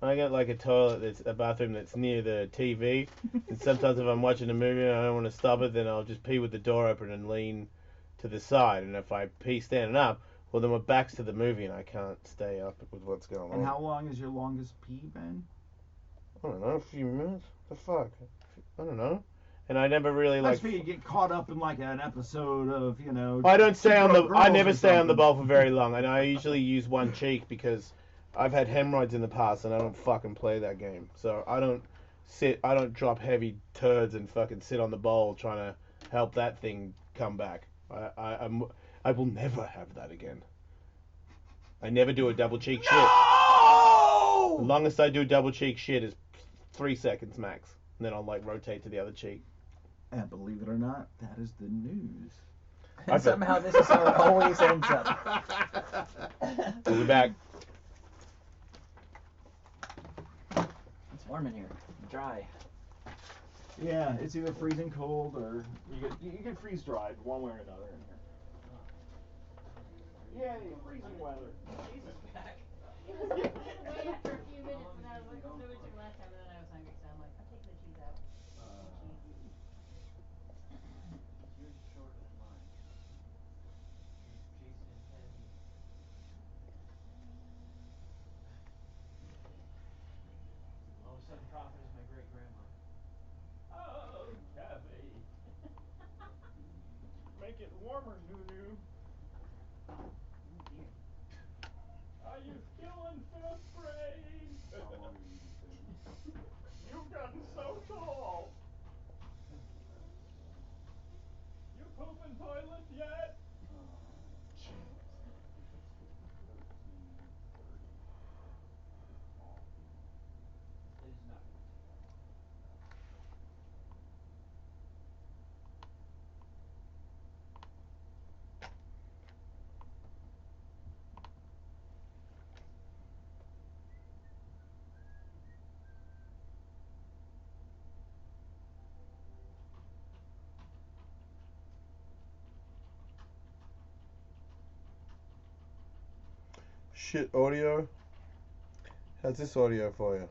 I got like a bathroom that's near the TV, and sometimes if I'm watching a movie and I don't want to stop it, then I'll just pee with the door open and lean to the side. And if I pee standing up, well then my back's to the movie and I can't stay up with what's going on. And how long is your longest pee, Ben? I don't know, a few minutes. The fuck? I don't know. And I never really That's like. for you to get caught up in like an episode of, you know. I don't stay on the. I Girls never or stay on the something. bowl for very long, and I usually use one cheek because I've had hemorrhoids in the past, and I don't fucking play that game. So I don't drop heavy turds and fucking sit on the bowl trying to help that thing come back. I will never have that again. I never do a double cheek shit. The longest I do double cheek shit is 3 seconds max, and then I'll like rotate to the other cheek. And believe it or not, that is the news. And somehow this is how it always ends up. We'll be back. It's warm in here. Dry. Yeah, it's either freezing cold or you get freeze dried one way or another in here. Yay, freezing weather. Jesus, back. It was waiting for a few minutes and I was like, oh, no, it took last time, and then I was hungry, so I'm like, I'm taking the cheese out. Yours is shorter than mine. Jason and Kathy. All of a sudden, Prophet is my great grandma. Oh, Kathy. Make it warmer, Nunu. Are you still in 5th grade? How long have you been saving? You've gotten so tall. You pooping toilets yet? 13:30. shit audio. How's this audio for you?